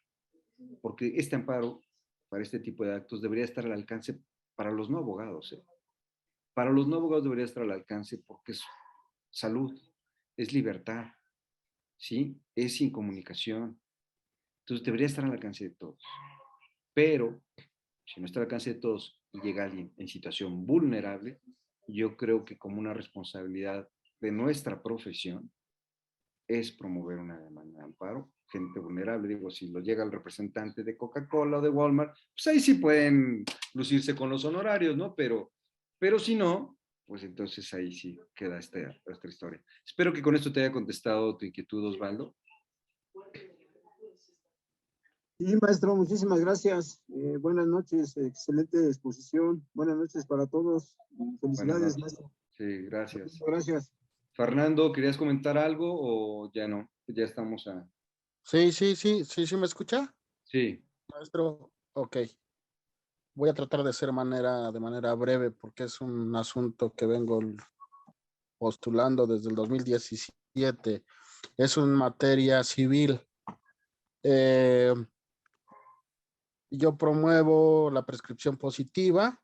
Porque este amparo, para este tipo de actos, debería estar al alcance para los no abogados. Para los no abogados debería estar al alcance porque es salud, es libertad, ¿sí? Es incomunicación. Entonces debería estar al alcance de todos. Pero, si no está al alcance de todos y llega alguien en situación vulnerable, yo creo que como una responsabilidad de nuestra profesión es promover una demanda de amparo, gente vulnerable, digo, si lo llega el representante de Coca-Cola o de Walmart, pues ahí sí pueden lucirse con los honorarios, ¿no? Pero si no, pues entonces ahí sí queda esta historia. Espero que con esto te haya contestado tu inquietud, Osvaldo. Sí, maestro, muchísimas gracias. Buenas noches, excelente exposición. Buenas noches para todos. Felicidades, maestro. Sí, gracias. Gracias. Fernando, ¿querías comentar algo o ya no? Ya estamos a... Sí, ¿me escucha, Sí, maestro? Ok. Voy a tratar de ser de manera breve porque es un asunto que vengo postulando desde el 2017. Es una materia civil. Eh, yo promuevo la prescripción positiva,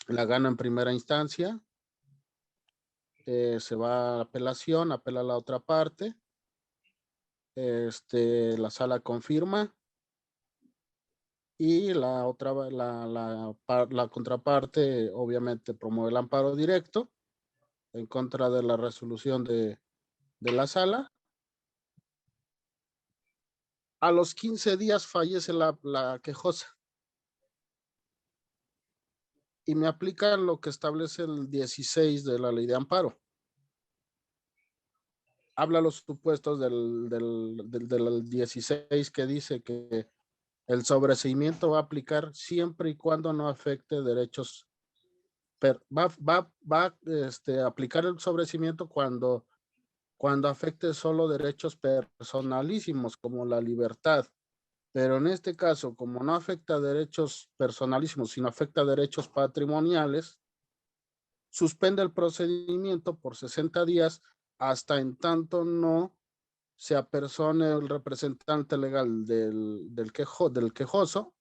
la gano en primera instancia, se va a apelación, apela a la otra parte, la sala confirma y la contraparte obviamente promueve el amparo directo en contra de la resolución de la sala. A los 15 días fallece la quejosa y me aplican lo que establece el 16 de la ley de amparo. Habla los supuestos del 16 que dice que el sobreseimiento va a aplicar siempre y cuando no afecte derechos. Va a aplicar el sobreseimiento cuando afecte solo derechos personalísimos como la libertad. Pero en este caso, como no afecta derechos personalísimos, sino afecta derechos patrimoniales, suspende el procedimiento por 60 días hasta en tanto no se apersone el representante legal del quejoso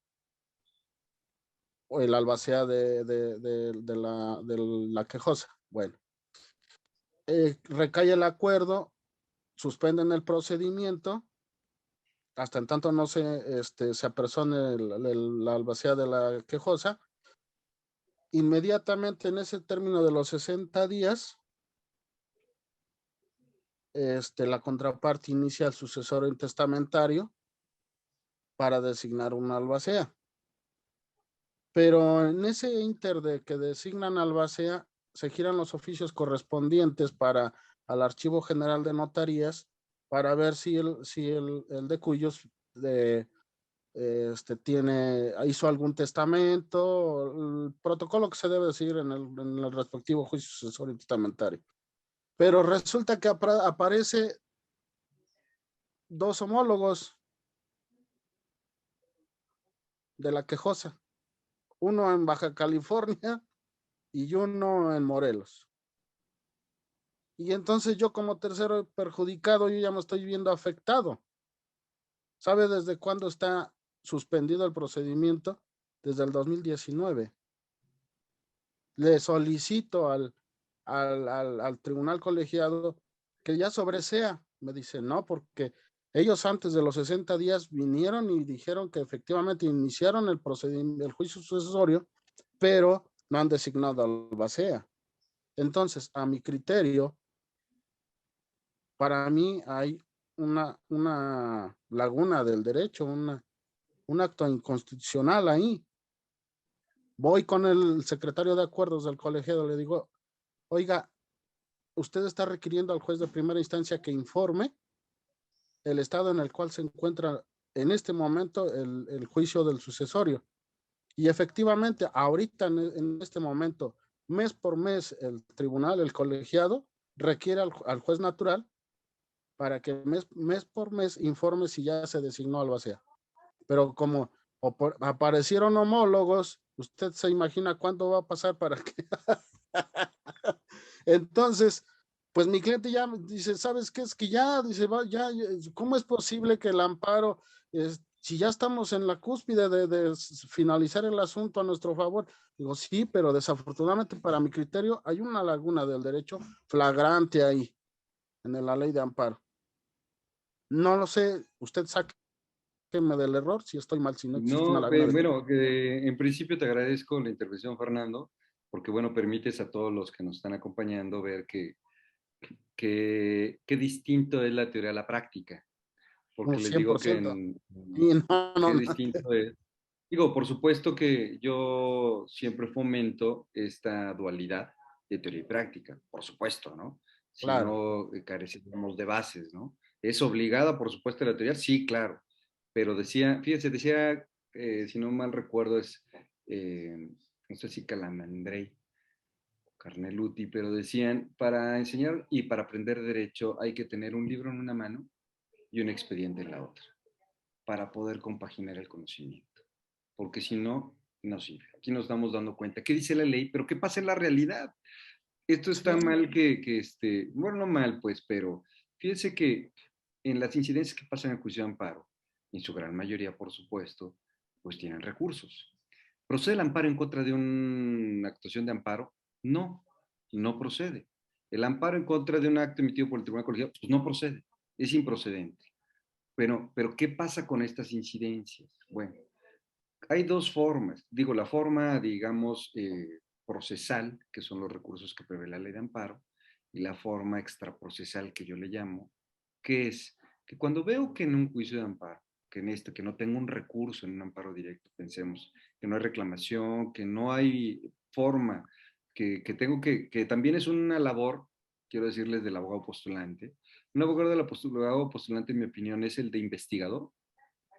o el albacea de la quejosa. Bueno, recae el acuerdo, suspenden el procedimiento hasta en tanto no se apersone la albacea de la quejosa. Inmediatamente en ese término de los 60 días, la contraparte inicia el sucesorio testamentario para designar una albacea. Pero en ese inter de que designan albacea, se giran los oficios correspondientes al Archivo General de Notarías para ver si el de cuyos hizo algún testamento, el protocolo que se debe seguir en el respectivo juicio sucesorio testamentario. Pero resulta que aparece dos homólogos de la quejosa, uno en Baja California y uno en Morelos. Y entonces yo como tercero perjudicado, yo ya me estoy viendo afectado. ¿Sabe desde cuándo está suspendido el procedimiento? Desde el 2019. Le solicito al tribunal colegiado que ya sobresea. Me dice, no, porque ellos antes de los 60 días vinieron y dijeron que efectivamente iniciaron el procedimiento, el juicio sucesorio, pero no han designado albacea. Entonces, a mi criterio, para mí hay una laguna del derecho, un acto inconstitucional ahí. Voy con el secretario de acuerdos del colegiado, le digo, oiga, usted está requiriendo al juez de primera instancia que informe el estado en el cual se encuentra en este momento el juicio del sucesorio. Y efectivamente, ahorita en este momento, mes por mes, el tribunal, el colegiado, requiere al juez natural para que mes por mes informe si ya se designó albacea. Pero como aparecieron homólogos, usted se imagina cuánto va a pasar para que... Entonces, pues mi cliente ya dice, ¿sabes qué? Es que ya, dice, ya, ¿cómo es posible que el amparo, si ya estamos en la cúspide de finalizar el asunto a nuestro favor? Digo, sí, pero desafortunadamente para mi criterio hay una laguna del derecho flagrante ahí, en la ley de amparo. No lo sé, usted sáqueme del error si estoy mal, si no existe una no, laguna del derecho. bueno, en principio te agradezco la intervención, Fernando, porque bueno, permites a todos los que nos están acompañando ver que qué distinto es la teoría a la práctica, porque Un les digo que 100%. Y qué no. distinto es. Digo, por supuesto que yo siempre fomento esta dualidad de teoría y práctica, por supuesto, ¿no? Si Claro. no, careceríamos de bases, ¿no? ¿Es obligada, por supuesto, la teoría? Sí, claro. Pero decía, si no mal recuerdo, no sé si Calamandrei, Carneluti, pero decían, para enseñar y para aprender derecho hay que tener un libro en una mano y un expediente en la otra, para poder compaginar el conocimiento, porque si no, no sirve. Aquí nos estamos dando cuenta, ¿qué dice la ley? Pero ¿qué pasa en la realidad? Esto está mal bueno, no mal pues, pero fíjense que en las incidencias que pasan en juicio de amparo, en su gran mayoría, por supuesto, pues tienen recursos. ¿Procede el amparo en contra de una actuación de amparo? No, no procede. El amparo en contra de un acto emitido por el Tribunal Colegiado, pues no procede, es improcedente. Pero ¿qué pasa con estas incidencias? Bueno, hay dos formas. Digo, la forma, digamos, procesal, que son los recursos que prevé la ley de amparo, y la forma extraprocesal que yo le llamo, que es que cuando veo que en un juicio de amparo, que no tengo un recurso en un amparo directo, pensemos, que no hay reclamación, que no hay forma, que también es una labor, quiero decirles, del abogado postulante. Un abogado postulante, en mi opinión, es el de investigador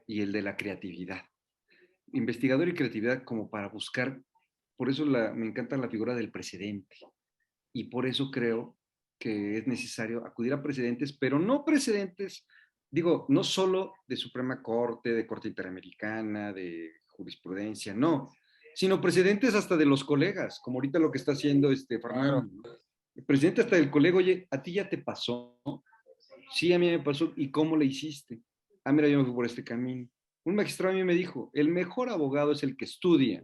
y el de la creatividad. Investigador y creatividad como para buscar, por eso me encanta la figura del precedente y por eso creo que es necesario acudir a precedentes, pero no precedentes, digo, no solo de Suprema Corte, de Corte Interamericana, de jurisprudencia, no, sino precedentes hasta de los colegas, como ahorita lo que está haciendo Fernando. Claro. El presidente hasta del colega, oye, ¿a ti ya te pasó? Sí, a mí me pasó. ¿Y cómo le hiciste? Ah, mira, yo me fui por este camino. Un magistrado a mí me dijo, el mejor abogado es el que estudia,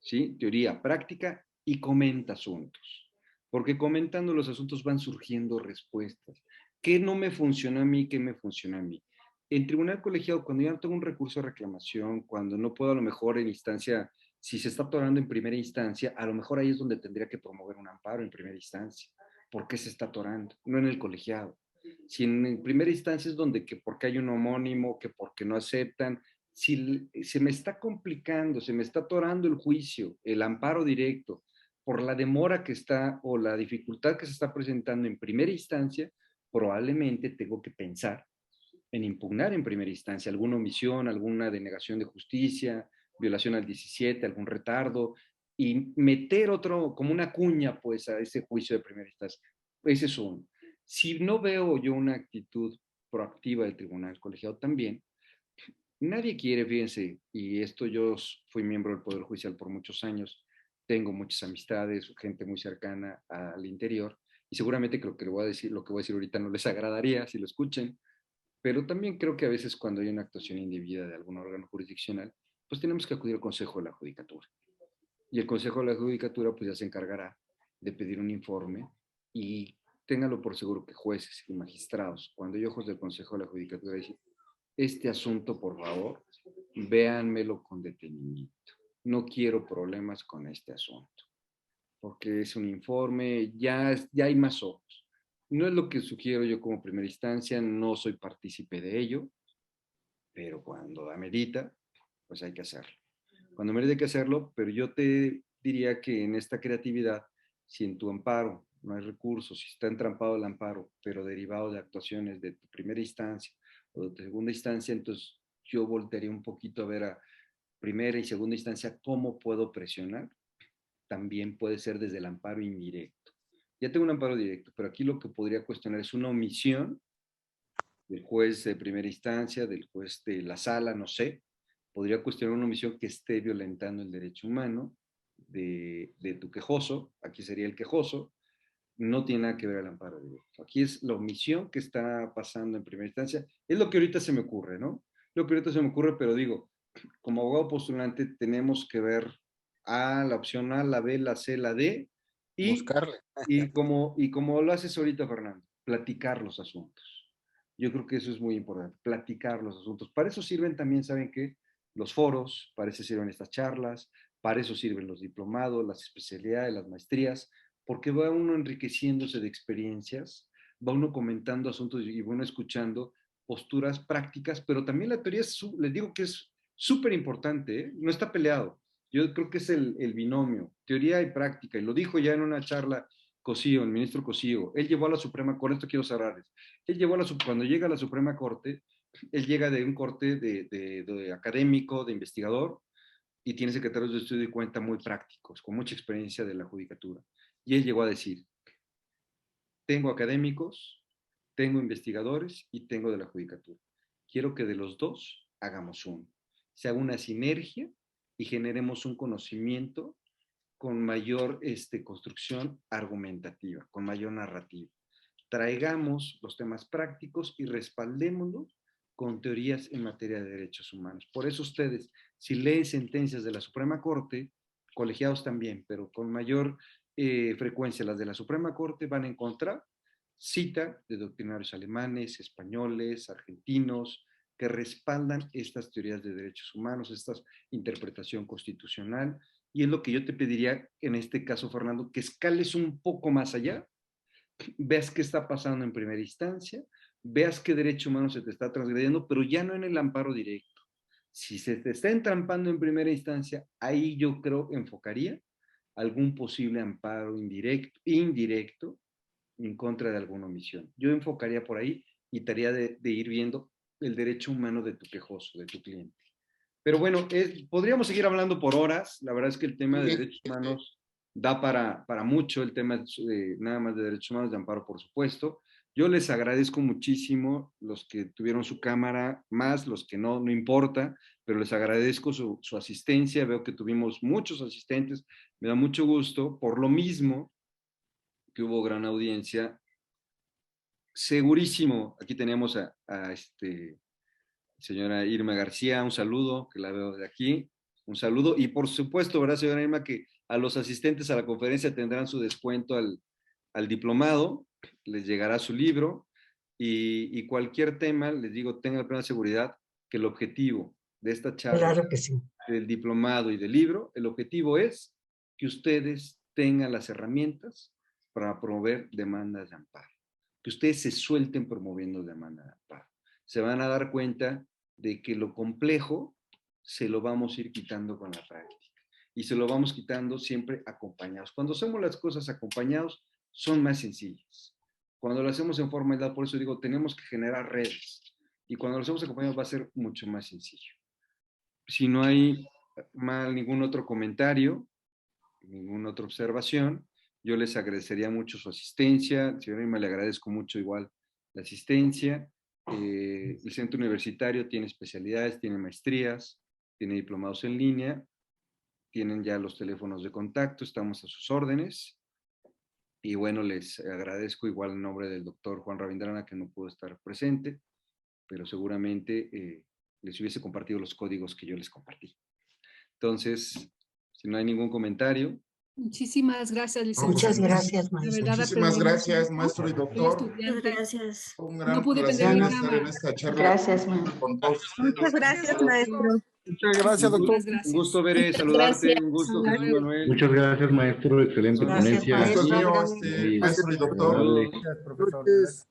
¿sí? Teoría, práctica y comenta asuntos. Porque comentando los asuntos van surgiendo respuestas. ¿Qué no me funciona a mí? ¿Qué me funciona a mí? En tribunal colegiado, cuando ya no tengo un recurso de reclamación, cuando no puedo a lo mejor en instancia, si se está atorando en primera instancia, a lo mejor ahí es donde tendría que promover un amparo en primera instancia. ¿Por qué se está atorando? No en el colegiado. Si en primera instancia es donde que porque hay un homónimo, que porque no aceptan, si se me está complicando, se me está atorando el juicio, el amparo directo, por la demora que está o la dificultad que se está presentando en primera instancia, probablemente tengo que pensar en impugnar en primera instancia alguna omisión, alguna denegación de justicia, violación al 17, algún retardo, y meter otro, como una cuña, pues, a ese juicio de primera instancia. Ese es uno. Si no veo yo una actitud proactiva del tribunal colegiado también, nadie quiere, fíjense, y esto yo fui miembro del Poder Judicial por muchos años, tengo muchas amistades, gente muy cercana al interior, y seguramente creo que lo que voy a decir ahorita no les agradaría si lo escuchen, pero también creo que a veces cuando hay una actuación indebida de algún órgano jurisdiccional, pues tenemos que acudir al Consejo de la Judicatura. Y el Consejo de la Judicatura pues ya se encargará de pedir un informe y téngalo por seguro que jueces y magistrados, cuando hay ojos del Consejo de la Judicatura, dicen, este asunto, por favor, véanmelo con detenimiento. No quiero problemas con este asunto, porque es un informe, ya hay más ojos. No es lo que sugiero yo como primera instancia, no soy partícipe de ello, pero cuando amerita, pues hay que hacerlo. Cuando amerita hay que hacerlo, pero yo te diría que en esta creatividad, si en tu amparo no hay recursos, si está entrampado el amparo, pero derivado de actuaciones de tu primera instancia o de tu segunda instancia, entonces yo voltearía un poquito a ver a primera y segunda instancia cómo puedo presionar. También puede ser desde el amparo indirecto. Ya tengo un amparo directo, pero aquí lo que podría cuestionar es una omisión del juez de primera instancia, del juez de la sala, no sé, podría cuestionar una omisión que esté violentando el derecho humano de tu quejoso, aquí sería el quejoso, no tiene nada que ver el amparo directo. Aquí es la omisión que está pasando en primera instancia, es lo que ahorita se me ocurre, ¿no? Lo que ahorita se me ocurre, pero digo, como abogado postulante tenemos que ver la opción A, la B, la C, la D, Buscarle. y como lo haces ahorita, Fernando, platicar los asuntos. Yo creo que eso es muy importante, platicar los asuntos. Para eso sirven también, ¿saben qué? Los foros, para eso sirven estas charlas, para eso sirven los diplomados, las especialidades, las maestrías, porque va uno enriqueciéndose de experiencias, va uno comentando asuntos y va uno escuchando posturas prácticas, pero también la teoría, les digo que es súper importante, ¿eh? No está peleado. Yo creo que es el binomio, teoría y práctica, y lo dijo ya en una charla Cosío, el ministro Cosío. Él llevó a la Suprema Corte, esto quiero cerrarles, cuando llega a la Suprema Corte, él llega de un corte de académico, de investigador, y tiene secretarios de estudio y cuenta muy prácticos, con mucha experiencia de la judicatura. Y él llegó a decir, tengo académicos, tengo investigadores y tengo de la judicatura. Quiero que de los dos hagamos uno. Se haga una sinergia y generemos un conocimiento con mayor construcción argumentativa, con mayor narrativa. Traigamos los temas prácticos y respaldémoslos con teorías en materia de derechos humanos. Por eso ustedes, si leen sentencias de la Suprema Corte, colegiados también, pero con mayor frecuencia las de la Suprema Corte, van a encontrar cita de doctrinarios alemanes, españoles, argentinos, que respaldan estas teorías de derechos humanos, esta interpretación constitucional. Y es lo que yo te pediría en este caso, Fernando, que escales un poco más allá, veas qué está pasando en primera instancia, veas qué derecho humano se te está transgrediendo, pero ya no en el amparo directo. Si se te está entrampando en primera instancia, ahí yo creo enfocaría algún posible amparo indirecto en contra de alguna omisión. Yo enfocaría por ahí y tarea de ir viendo el derecho humano de tu quejoso, de tu cliente. Pero bueno, podríamos seguir hablando por horas. La verdad es que el tema de derechos humanos da para mucho, el tema nada más de derechos humanos, de amparo, por supuesto. Yo les agradezco muchísimo los que tuvieron su cámara, más los que no, no importa, pero les agradezco su asistencia. Veo que tuvimos muchos asistentes, me da mucho gusto. Por lo mismo que hubo gran audiencia, segurísimo, aquí tenemos a señora Irma García, un saludo, que la veo de aquí, un saludo, y por supuesto, ¿verdad, señora Irma, que a los asistentes a la conferencia tendrán su descuento al diplomado, les llegará su libro, y cualquier tema, les digo, tengan plena seguridad que el objetivo de esta charla, Claro que sí, del diplomado y del libro, el objetivo es que ustedes tengan las herramientas para promover demandas de amparo, que ustedes se suelten promoviendo demandas de amparo. Se van a dar cuenta de que lo complejo se lo vamos a ir quitando con la práctica. Y se lo vamos quitando siempre acompañados. Cuando hacemos las cosas acompañados, son más sencillas. Cuando lo hacemos en forma aislada, por eso digo, tenemos que generar redes. Y cuando lo hacemos acompañados va a ser mucho más sencillo. Si no hay ningún otro comentario, ninguna otra observación, yo les agradecería mucho su asistencia. Señora Irma, le agradezco mucho igual la asistencia. El centro universitario tiene especialidades, tiene maestrías, tiene diplomados en línea, tienen ya los teléfonos de contacto, estamos a sus órdenes. Y bueno, les agradezco igual en nombre del doctor Juan Ravindrana, que no pudo estar presente, pero seguramente les hubiese compartido los códigos que yo les compartí. Entonces, si no hay ningún comentario. Muchísimas gracias, licenciado. Muchas gracias, maestro. Muchísimas gracias, maestro y doctor. Muchas gracias. Un gran No pude placer prender mi estar cámara. en esta charla. Gracias, maestro. Con todos ustedes. Muchas gracias, maestro. Muchas gracias, doctor. Muchas gracias. Un gusto, Veré, saludarte, un gusto, Hasta Jesús luego. Manuel. Muchas gracias, maestro. Excelente Gracias, ponencia. Gusto es mío, Sí, maestro y doctor. Saludos.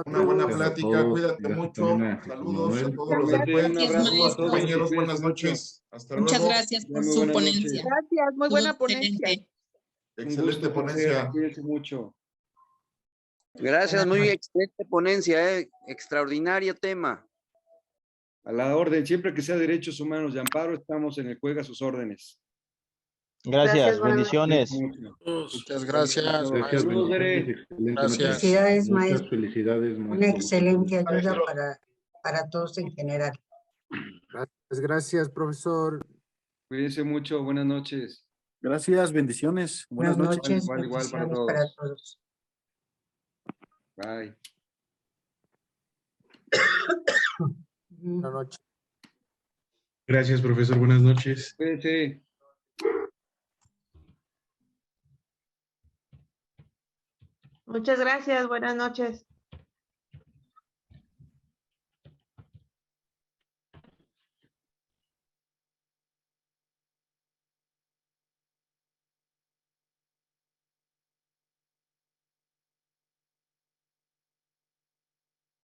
Una buena Gracias a plática, todos. cuídate Gracias mucho. también a Saludos a Manuel. todos los Igualmente, del un PUEC. abrazo a Saludos, todos. compañeros, buenas Cuídense mucho. noches. Hasta Muchas luego. gracias por Muy su buenas noches. ponencia. Gracias, muy buena Estuvo ponencia. excelente. Un Excelente gusto, ponencia. placer. Cuídense mucho. Gracias, muy excelente ponencia, extraordinario tema. A la orden, siempre que sea derechos humanos de amparo, estamos en el juego a sus órdenes. Gracias, bendiciones. Muchas gracias, Saludos, maestro. Veré. Excelente Gracias. noche. Felicidades, Muchas maestro. felicidades, Una maestro. excelente ayuda para todos en general. Gracias, profesor. Cuídense mucho, buenas noches. Gracias, bendiciones. Buenas noches, Igual para bendiciones todos. para todos. Bye. Buenas noches. Gracias, profesor. Buenas noches. Cuídense. Muchas gracias, buenas noches.